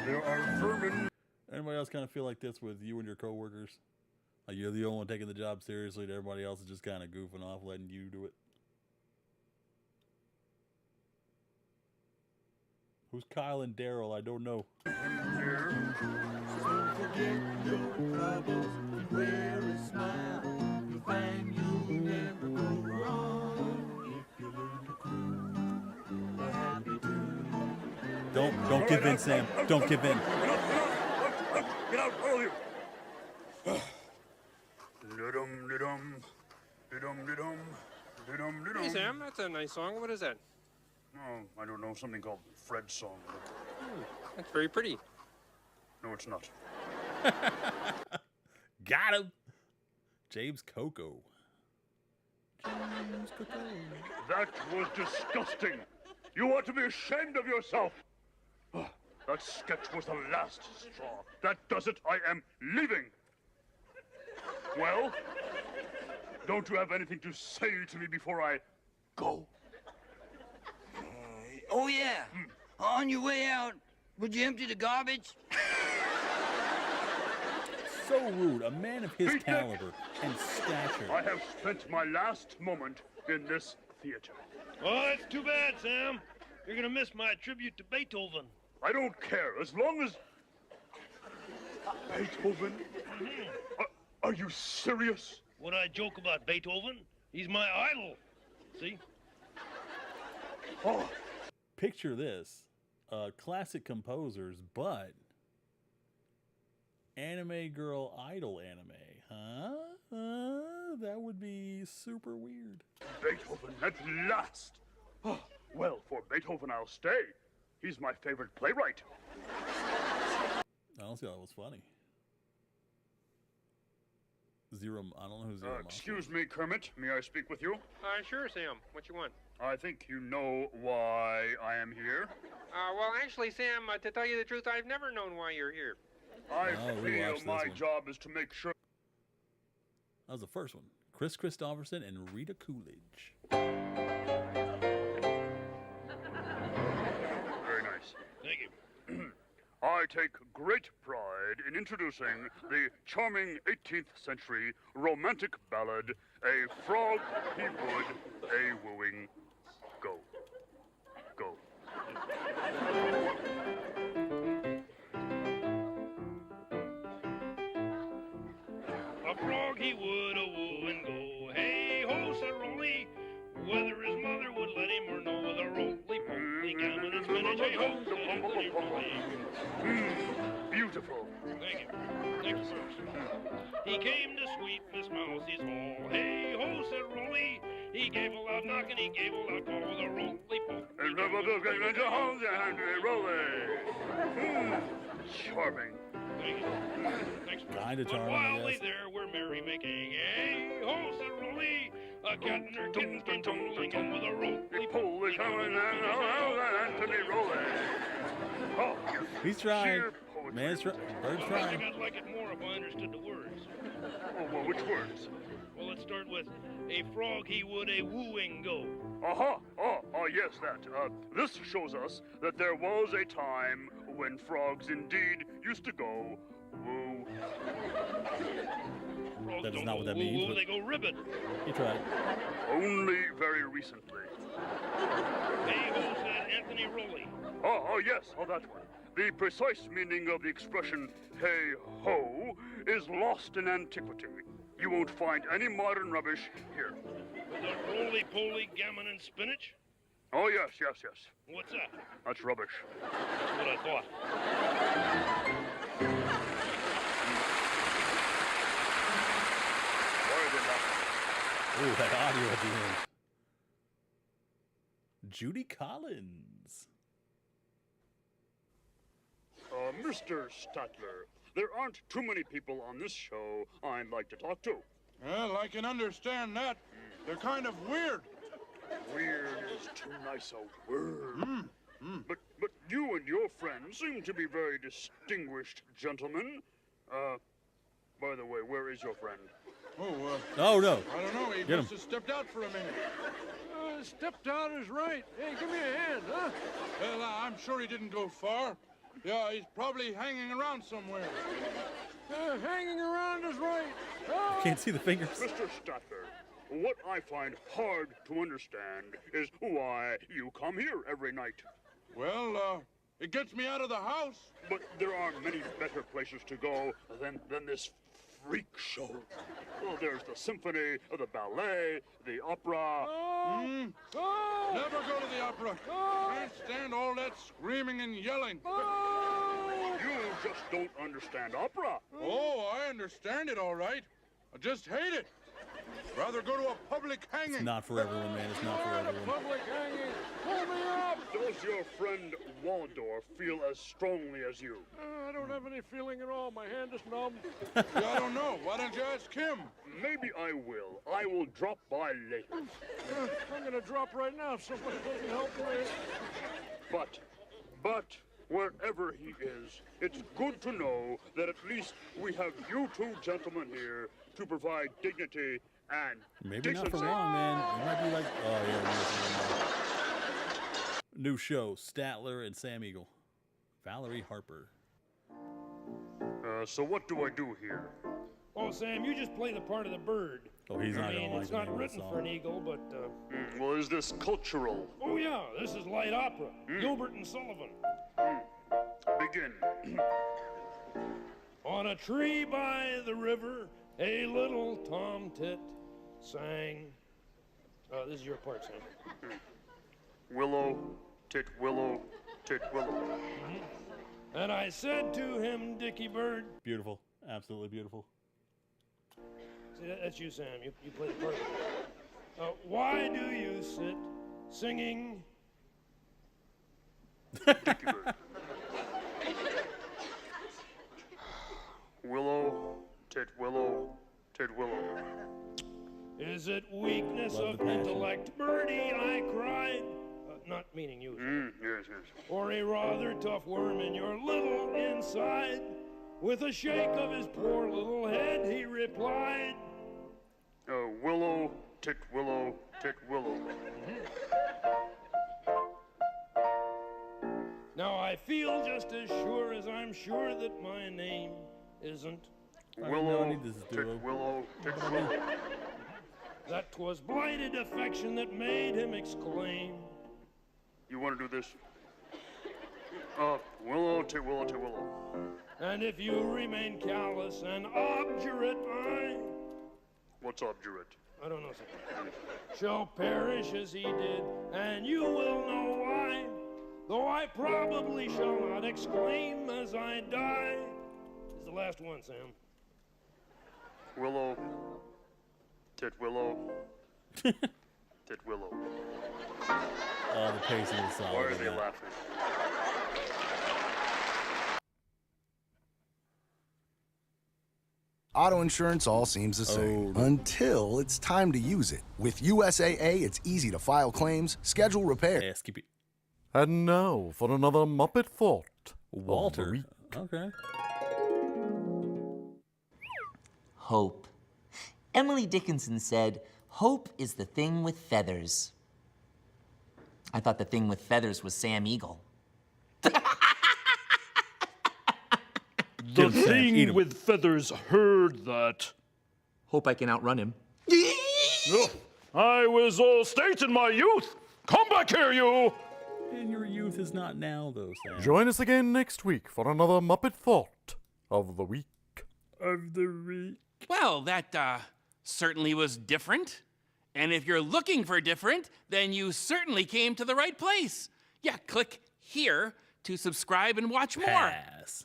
There are vermin. Anybody else kind of feel like this with you and your coworkers? Like you're the only one taking the job seriously, and everybody else is just kind of goofing off, letting you do it. Who's Kyle and Daryl? I don't know. Here. So forget your troubles and wear a smile. You'll find you'll never go wrong if you learn to croon a happy tune. Don't give in, Sam. Don't give in. Get out, all of you! Dum-dum-dum, dum-dum-dum, dum-dum-dum. Hey, Sam, that's a nice song. What is that? Oh, I don't know, something called Fred's song. That's very pretty. No, it's not. Got him. James Coco. James Coco. That was disgusting. You ought to be ashamed of yourself. That sketch was the last straw. That does it. I am leaving. Well, don't you have anything to say to me before I go? Oh, yeah. On your way out, would you empty the garbage? So rude. A man of his caliber and stature. I have spent my last moment in this theater. Oh, that's too bad, Sam. You're gonna miss my tribute to Beethoven. I don't care, as long as... Beethoven? Are you serious? When I joke about Beethoven, he's my idol. See? Oh. Picture this. Classic composers, but... anime girl idol anime. Huh? That would be super weird. Beethoven at last. Oh, well, for Beethoven, I'll stay. He's my favorite playwright. I don't see how that was funny. Zero, I don't know who Zero Excuse me, Kermit. May I speak with you? Sure, Sam. What you want? I think you know why I am here. Well, actually, Sam, to tell you the truth, I've never known why you're here. I feel my job is to make sure... That was the first one. Chris Christopherson and Rita Coolidge. Very nice. Thank you. I take great pride in introducing the charming 18th century romantic ballad, A Frog He Would, A Wooing. Go. Go. A frog he would woo and go. Hey ho, said Rolly. Whether his mother would let him or no, with a roly-poly gammon and spinach. Hey ho, said Rolly. Beautiful. Thank you. Next verse. He came to sweet Miss Mousie's hall. Hey ho, said Rolly. He gave a loud knock and he gave a loud call with a roly-poly. And charming. Thank you. Next verse. Kinda But charming, while I they guess. there were merry-making, hey ho, said Rolly. A cat and her kittens came tumbling in with a roly-poly. To be rolling. Oh, He's trying. Man's trying. Bird's I trying. think I'd like it more if I understood the words. Oh, well, which words? Well, let's start with a frog he would a wooing go. Aha! Oh, yes, that. This shows us that there was a time when frogs indeed used to go woo. Frogs That is don't not go what that woo means, woo, but- they go ribbit. He tried. Only very recently. Hey ho, said Anthony Rowley. Oh, yes, that one. The precise meaning of the expression hey ho is lost in antiquity. You won't find any modern rubbish here. The roly-poly gammon and spinach? Oh, yes. What's that? That's rubbish. That's what I thought. Why are they laughing? Ooh, that audio at the end. Judy Collins. Mr. Statler, there aren't too many people on this show I'd like to talk to. Well, I can understand that. They're kind of weird. Weird is too nice a word. But you and your friend seem to be very distinguished gentlemen. By the way, where is your friend? Oh, no. I don't know. He Get must him. have stepped out for a minute. Stepped out is right. Hey, give me a hand, huh? Well, I'm sure he didn't go far. Yeah, he's probably hanging around somewhere. Hanging around is right. Can't see the fingers. Mr. Statler, what I find hard to understand is why you come here every night. Well, it gets me out of the house. But there are many better places to go than this freak show. Well, there's the symphony, the ballet, the opera. Never go to the opera. Can't stand all that screaming and yelling. You just don't understand opera. Oh, I understand it all right. I just hate it. Rather go to a public hanging. It's not for everyone, man. It's not for everyone. Public hanging. Pull me up. Does your friend Waldorf feel as strongly as you? I don't have any feeling at all. My hand is numb. I don't know. Why don't you ask him? Maybe I will. I will drop by later. I'm going to drop right now if somebody doesn't help me. But wherever he is, it's good to know that at least we have you two gentlemen here to provide dignity and Maybe decency. not for long, man. It might be like, oh yeah. New show, Statler and Sam Eagle. Valerie Harper. So what do I do here? Oh, Sam, you just play the part of the bird. Oh, he's not gonna like it's the not name of the written song. for an eagle, but Well, is this cultural? oh yeah, this is light opera. Gilbert and Sullivan. Begin. On a tree by the river, a little tomtit sang. This is your part, Sam. Willow, tit willow, tit willow. And I said to him, Dickie Bird. Beautiful. Absolutely beautiful. See, that's you, Sam. You play the part. Why do you sit singing? Dickie Bird. Willow, tit willow, tit willow. Is it weakness Love of the passion. intellect, Birdie? I cried. Not meaning you. Yes. Or a rather tough worm in your little inside? With a shake of his poor little head, he replied. Willow, tit willow, tit willow. Now I feel just as sure as I'm sure that my name isn't. Willow, tit willow, tit willow. That 'twas blighted affection that made him exclaim. You want to do this? Willow, tit willow, tit willow. And if you remain callous and obdurate, I... What's obdurate? I don't know, sir. Shall perish as he did, and you will know why. Though I probably shall not exclaim as I die. This is the last one, Sam. Willow, tit willow, tit willow. Oh, the pacing is solid. Why are in they that. laughing? Auto insurance all seems the same until it's time to use it. With USAA, it's easy to file claims, schedule repairs. And now for another Muppet Thought. Walter. Of the week. Okay. Hope. Emily Dickinson said, "Hope is the thing with feathers." I thought the thing with feathers was Sam Eagle. The thing with feathers heard that. Hope I can outrun him. I was all state in my youth. Come back here, you! And your youth is not now, though, Sam. Join us again next week for another Muppet Thought of the Week. Well, that certainly was different. And if you're looking for different, then you certainly came to the right place. Yeah, click here to subscribe and watch more. Pass.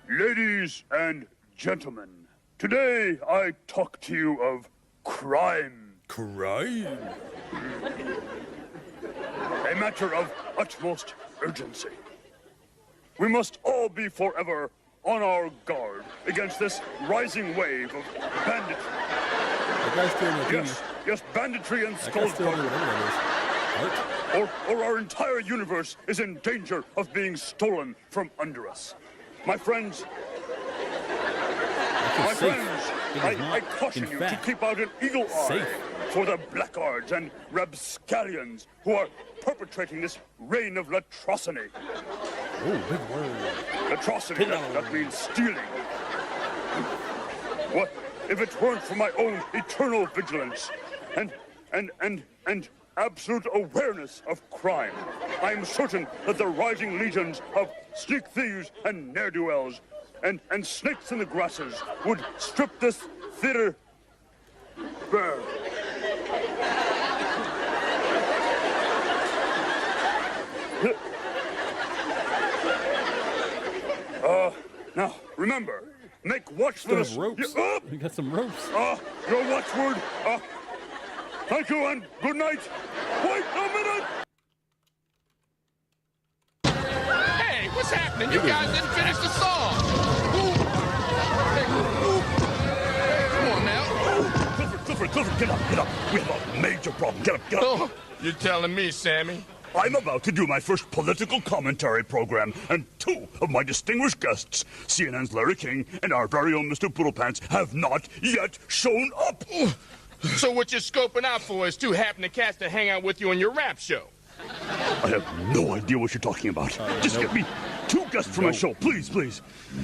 Ladies and gentlemen, today I talk to you of crime. Crime? A matter of utmost urgency. We must all be forever on our guard against this rising wave of banditry. Yes, banditry and skullduggery. Or our entire universe is in danger of being stolen from under us. My friends, I caution you to keep out an eagle eye for the blackguards and rapscallions who are perpetrating this reign of latrociny. Oh, big word. Latrociny, that means stealing. What if it weren't for my own eternal vigilance and absolute awareness of crime? I am certain that the rising legions of sneak thieves and ne'er-do-wells and snakes in the grasses would strip this theater bare. Now, remember, make watchfulness... ropes. We got some ropes. Your watchword. Thank you and good night. Wait a minute! Hey, what's happening? You guys didn't finish the song. Come on now. Clifford, get up. We have a major problem. Get up. Oh, you're telling me, Sammy. I'm about to do my first political commentary program, and two of my distinguished guests, CNN's Larry King and our very own Mr. Poodlepants, have not yet shown up. So what you're scoping out for is two happening cats to hang out with you on your rap show. I have no idea what you're talking about. Just get me two guests for my show, please.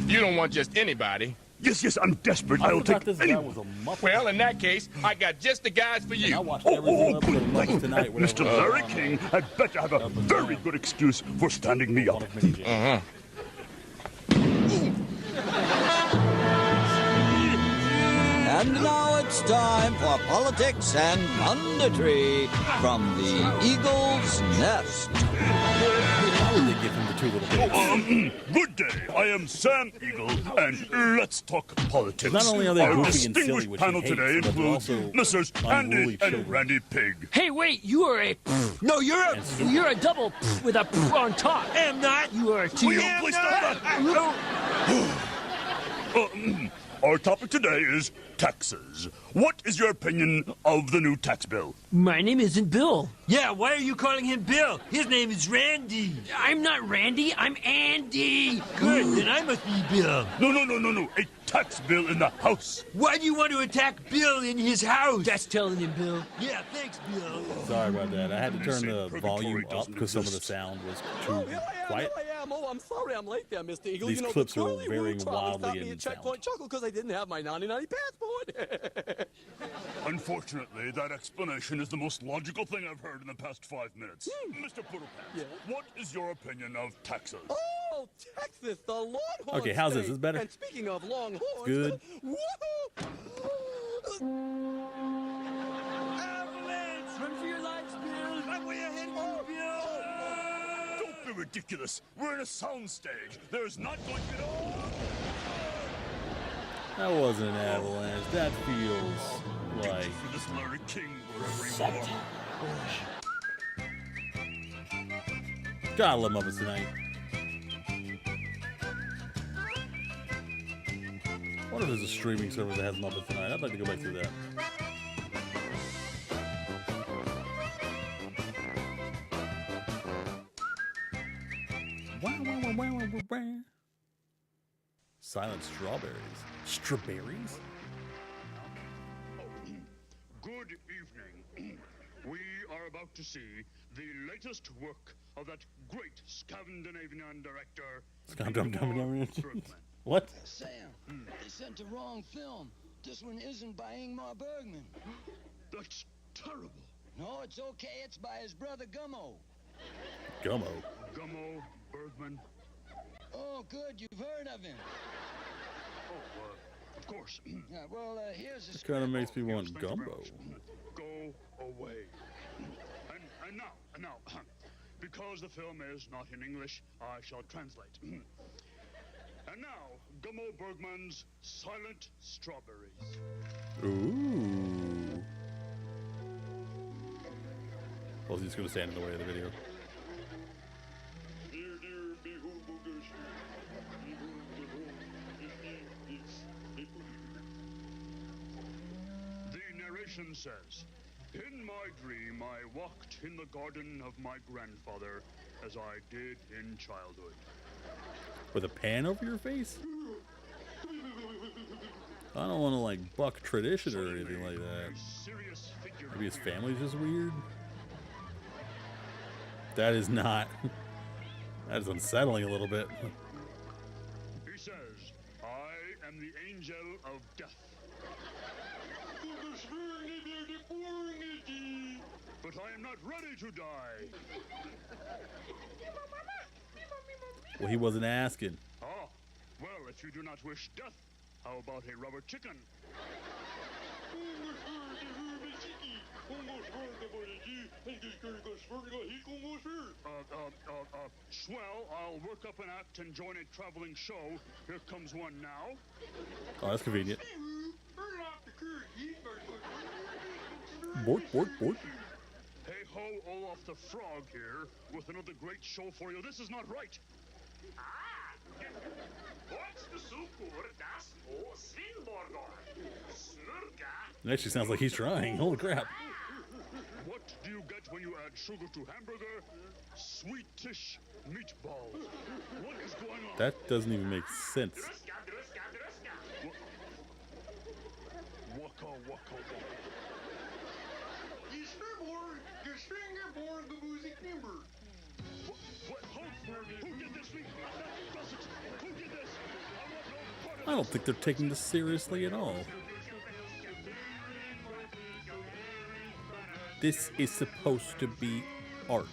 You don't want just anybody. Yes, I'm desperate. I'll take anyone. Well, in that case, I got just the guys for you. Good night. Mr. Larry King had better have a very good excuse for standing me up. And now it's time for politics and punditry from the Eagle's Nest. Good day. I am Sam Eagle, and let's talk politics. Not only are they Our goofy and silly, distinguished which panel he hates, today but they're includes also Messrs. Andy unruly and children. Randy Pig. Hey, wait, you are a no, you're a double with a on top. I am not. You are a two. Will you please stop that? Our topic today is taxes. What is your opinion of the new tax bill? My name isn't Bill. Yeah, why are you calling him Bill? His name is Randy. I'm not Randy. I'm Andy. Good, then I must be Bill. No. A tax bill in the House. Why do you want to attack Bill in his house? That's telling him, Bill. Yeah, thanks, Bill. Sorry about that. I had to turn the volume up because some of the sound was too quiet. Oh, I'm sorry I'm late there, Mr. Eagle. These clips are varying wildly in in Checkpoint sound. Chuckle because I didn't have my 90-90 passport. Unfortunately, that explanation is the most logical thing I've heard in the past 5 minutes. Mr. Poodlepants, what is your opinion of taxes? Oh, Texas, the Longhorn Okay, how's this? state. Is it better? And speaking of Longhorns, Good. Avalanche! Run for your lives, Bill! I'm way ahead of you, Bill! Don't be ridiculous. We're in a soundstage. There's not going to be no... That wasn't an avalanche. That feels like For this Larry King, wherever you are. God, I love Muppets Tonight. What if there's a streaming service that has Muppets Tonight? I'd like to go back through that. Wow. Silent strawberries. Strawberries? Good evening. We are about to see the latest work of that great Scandinavian director, Ingmar Bergman. What? Sam, they sent the wrong film. This one isn't by Ingmar Bergman. That's terrible. No, it's okay. It's by his brother Gummo. Gummo? Gummo Bergman. Oh, good. You've heard of him. Oh, of course. Yeah, well, here's This kind of makes me want gumbo. Go away. And now, because the film is not in English, I shall translate. And now, Gummo Bergman's Silent Strawberries. Ooh. Well, he's going to stand in the way of the video. The narration says, in my dream, I walked in the garden of my grandfather as I did in childhood. With a pan over your face? I don't want to like buck tradition or anything like that. Maybe his family's just weird. That is not. That is unsettling a little bit. He says, I am the angel of death. But I am not ready to die. Well, he wasn't asking. Oh, well, if you do not wish death, how about a rubber chicken? Swell, I'll work up an act and join a traveling show. Here comes one now. Oh, that's convenient. Board. Hey ho, Olaf the Frog here with another great show for you. This is not right. It actually sounds like he's trying. Holy crap. What do you get when you add sugar to hamburger? Sweetish meatballs. What is going on? That doesn't even make sense. Waka waka waka. Who did this? Who did this? I don't think they're taking this seriously at all. This is supposed to be art.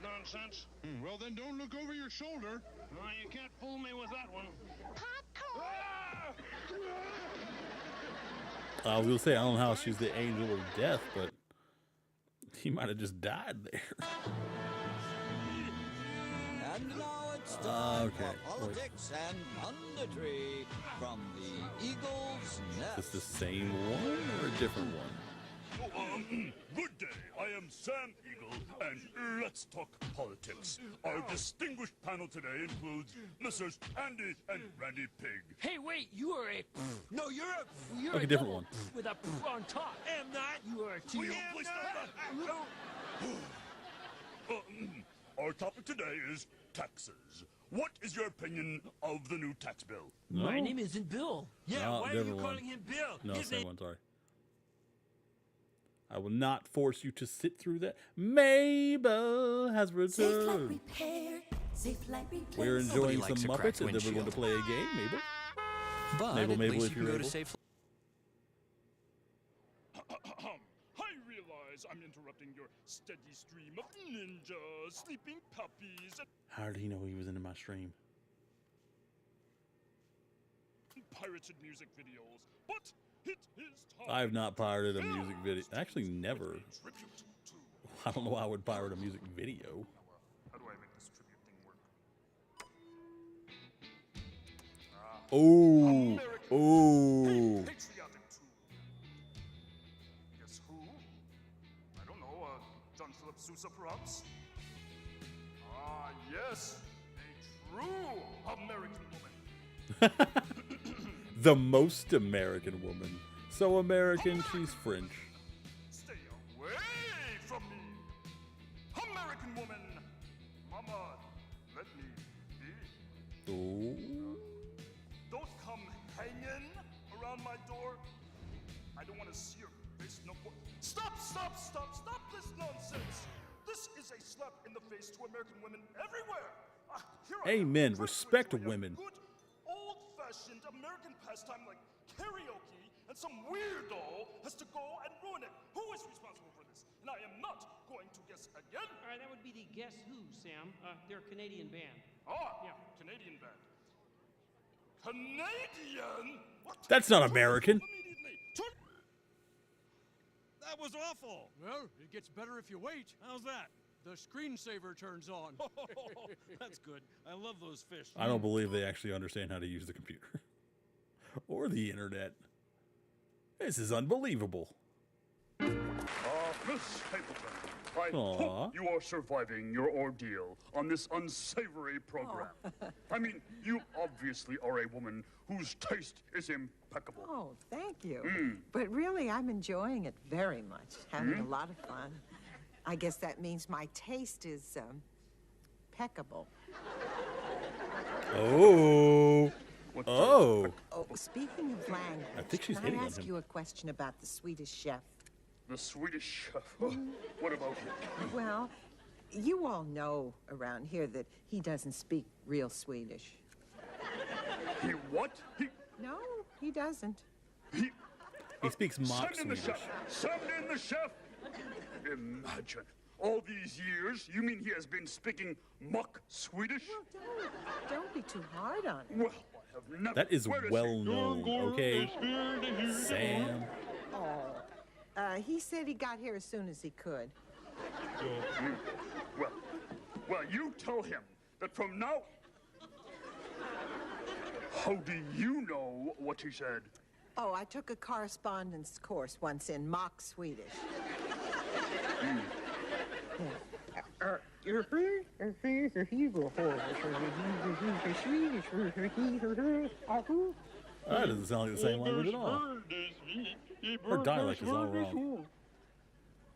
Nonsense. Well, then don't look over your shoulder. You can't fool me with that one. I was going to say, I don't know how she's the angel of death, but he might have just died there. And now it's time Okay. for politics and punditry from the Eagle's Nest. Is this the same one or a different one? Good day. I am Sam Eagle, and let's talk politics. Our distinguished panel today includes Messrs. Andy and Randy Pig. Hey, wait, you are a... No, you're Like a a different double one. with a on top. Am not. You are a two. Will you please stand back? Our topic today is taxes. What is your opinion of the new tax bill? No. My name isn't Bill. Yeah, No, why are you different one. calling him Bill? No, His same name... one, sorry. I will not force you to sit through that. Mabel has returned. We're enjoying some Muppets, and then we're going to play a game, Mabel. But Mabel, at least if you can you're go to able. safe. I realize I'm interrupting your steady stream of ninjas, sleeping puppies, How did he know he was into my stream? and pirated music videos, but it is time. I have not pirated a music video. Actually, never. I don't know why I would pirate a music video. How do I make this tribute thing work? Oh, oh. Patriotic too. Guess who? I don't know. John Philip Sousa, perhaps? Ah, yes. A true American woman. The most American woman. So American, she's French. Stay away from me! American woman! Mama, let me be. Ooh. Don't come hanging around my door. I don't want to see your face no more. Stop this nonsense! This is a slap in the face to American women everywhere! Here I am, Amen. trying to Respect enjoy a women. Good old-fashioned American pastime like karaoke, and some weirdo has to go and ruin it. Who is responsible for this? And I am not going to guess again. All right, that would be the Guess Who, Sam. They're a Canadian band. Yeah, Canadian band. Canadian? What? That's not American. That was awful. Well, it gets better if you wait. How's that? The screensaver turns on. That's good. I love those fish. I don't believe they actually understand how to use the computer or the internet. This is unbelievable. Miss Stapleton, I hope you are surviving your ordeal on this unsavory program. I mean, you obviously are a woman whose taste is impeccable. Oh, thank you. But really, I'm enjoying it very much. Having a lot of fun. I guess that means my taste is, peccable. Oh. Oh. Oh, speaking of language, I think she's can hitting I on ask him. you a question about the Swedish chef? The Swedish chef? What about him? Well, you all know around here that he doesn't speak real Swedish. He what? No, he doesn't. He speaks mock Send in the Swedish. chef! Send in the chef! Imagine. All these years, you mean he has been speaking mock Swedish? Well, don't be too hard on him. Well, I have never... That is Where well he? known, okay? Sam. Oh, he said he got here as soon as he could. Well, you tell him that from now... How do you know what he said? Oh, I took a correspondence course once in mock Swedish. That doesn't sound like the same language at all. Her dialect is all wrong.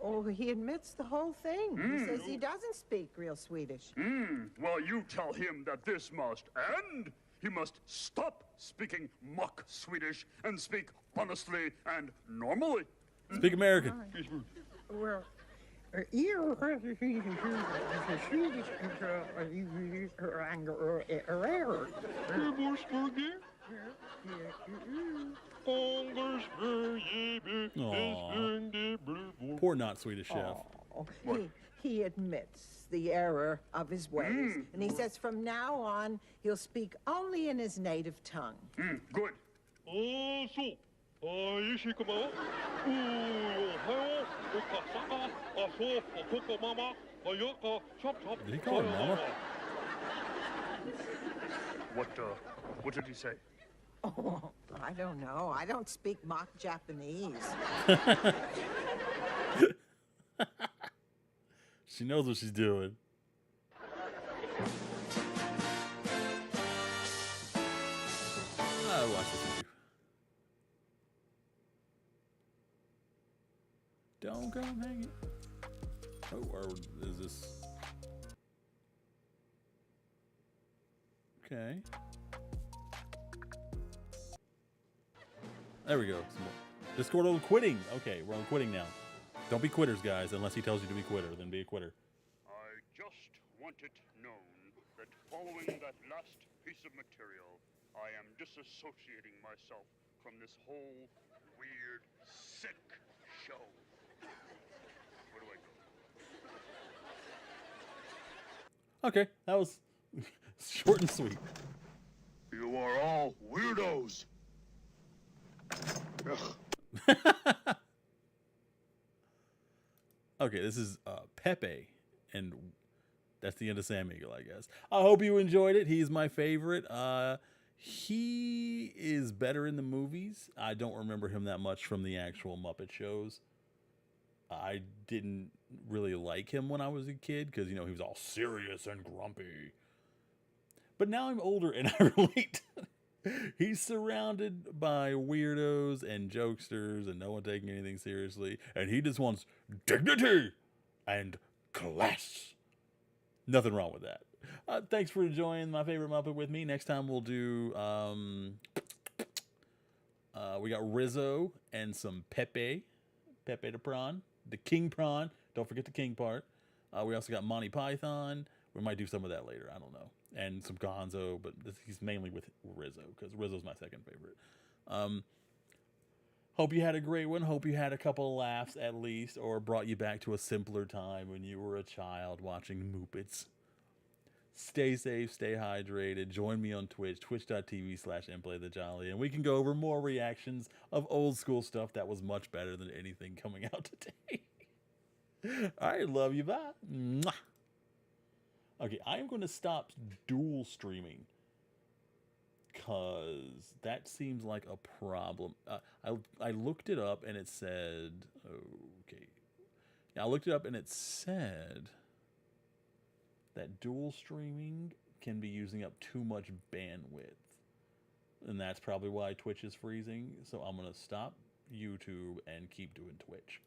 Oh, he admits the whole thing. He says he doesn't speak real Swedish. Well, you tell him that this must end. He must stop speaking mock Swedish and speak honestly and normally. Speak American. Well, Aw. Poor not Swedish chef. he admits the error of his ways, and he says from now on he'll speak only in his native tongue. Good. Did he call her mama? What did he say? Oh, I don't know. I don't speak mock Japanese. She knows what she's doing. I watched this with you. Don't come hanging. Oh, or is this? Okay. There we go. Some more. Discord on quitting. Okay, we're on quitting now. Don't be quitters, guys, unless he tells you to be quitter. Then be a quitter. I just want it known that following that last piece of material, I am disassociating myself from this whole weird, sick show. Where do I go? Okay, that was short and sweet. You are all weirdos. Okay, this is Pepe, and that's the end of Sam Eagle, I guess. I hope you enjoyed it. He's my favorite. He is better in the movies. I don't remember him that much from the actual Muppet shows. I didn't really like him when I was a kid because, you know, he was all serious and grumpy. But now I'm older and I relate. He's surrounded by weirdos and jokesters and no one taking anything seriously. And he just wants dignity and class. Nothing wrong with that. Thanks for enjoying My Favorite Muppet with me. Next time we'll do, we got Rizzo and some Pepe the Prawn, the King Prawn. Don't forget the King part. We also got Monty Python. We might do some of that later. I don't know. And some Gonzo, but he's mainly with Rizzo because Rizzo's my second favorite. Hope you had a great one. Hope you had a couple of laughs at least, or brought you back to a simpler time when you were a child watching Muppets. Stay safe, stay hydrated. Join me on Twitch, twitch.tv/MPlayTheJolly, and we can go over more reactions of old school stuff that was much better than anything coming out today. All right, love you, bye. Mwah. Okay, I am going to stop dual streaming because that seems like a problem. I looked it up and it said, okay. Yeah, I looked it up and it said that dual streaming can be using up too much bandwidth. And that's probably why Twitch is freezing. So I'm going to stop YouTube and keep doing Twitch.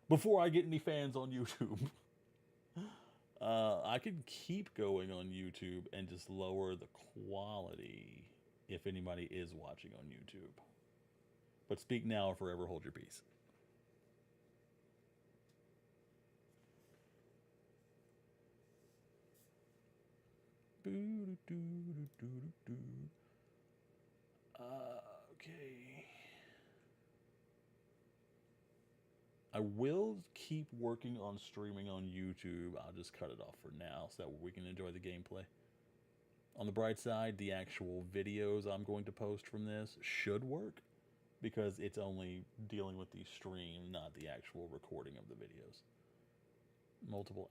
Before I get any fans on YouTube. I could keep going on YouTube and just lower the quality if anybody is watching on YouTube. But speak now or forever hold your peace. Okay. I will keep working on streaming on YouTube. I'll just cut it off for now so that we can enjoy the gameplay. On the bright side, the actual videos I'm going to post from this should work because it's only dealing with the stream, not the actual recording of the videos. Multiple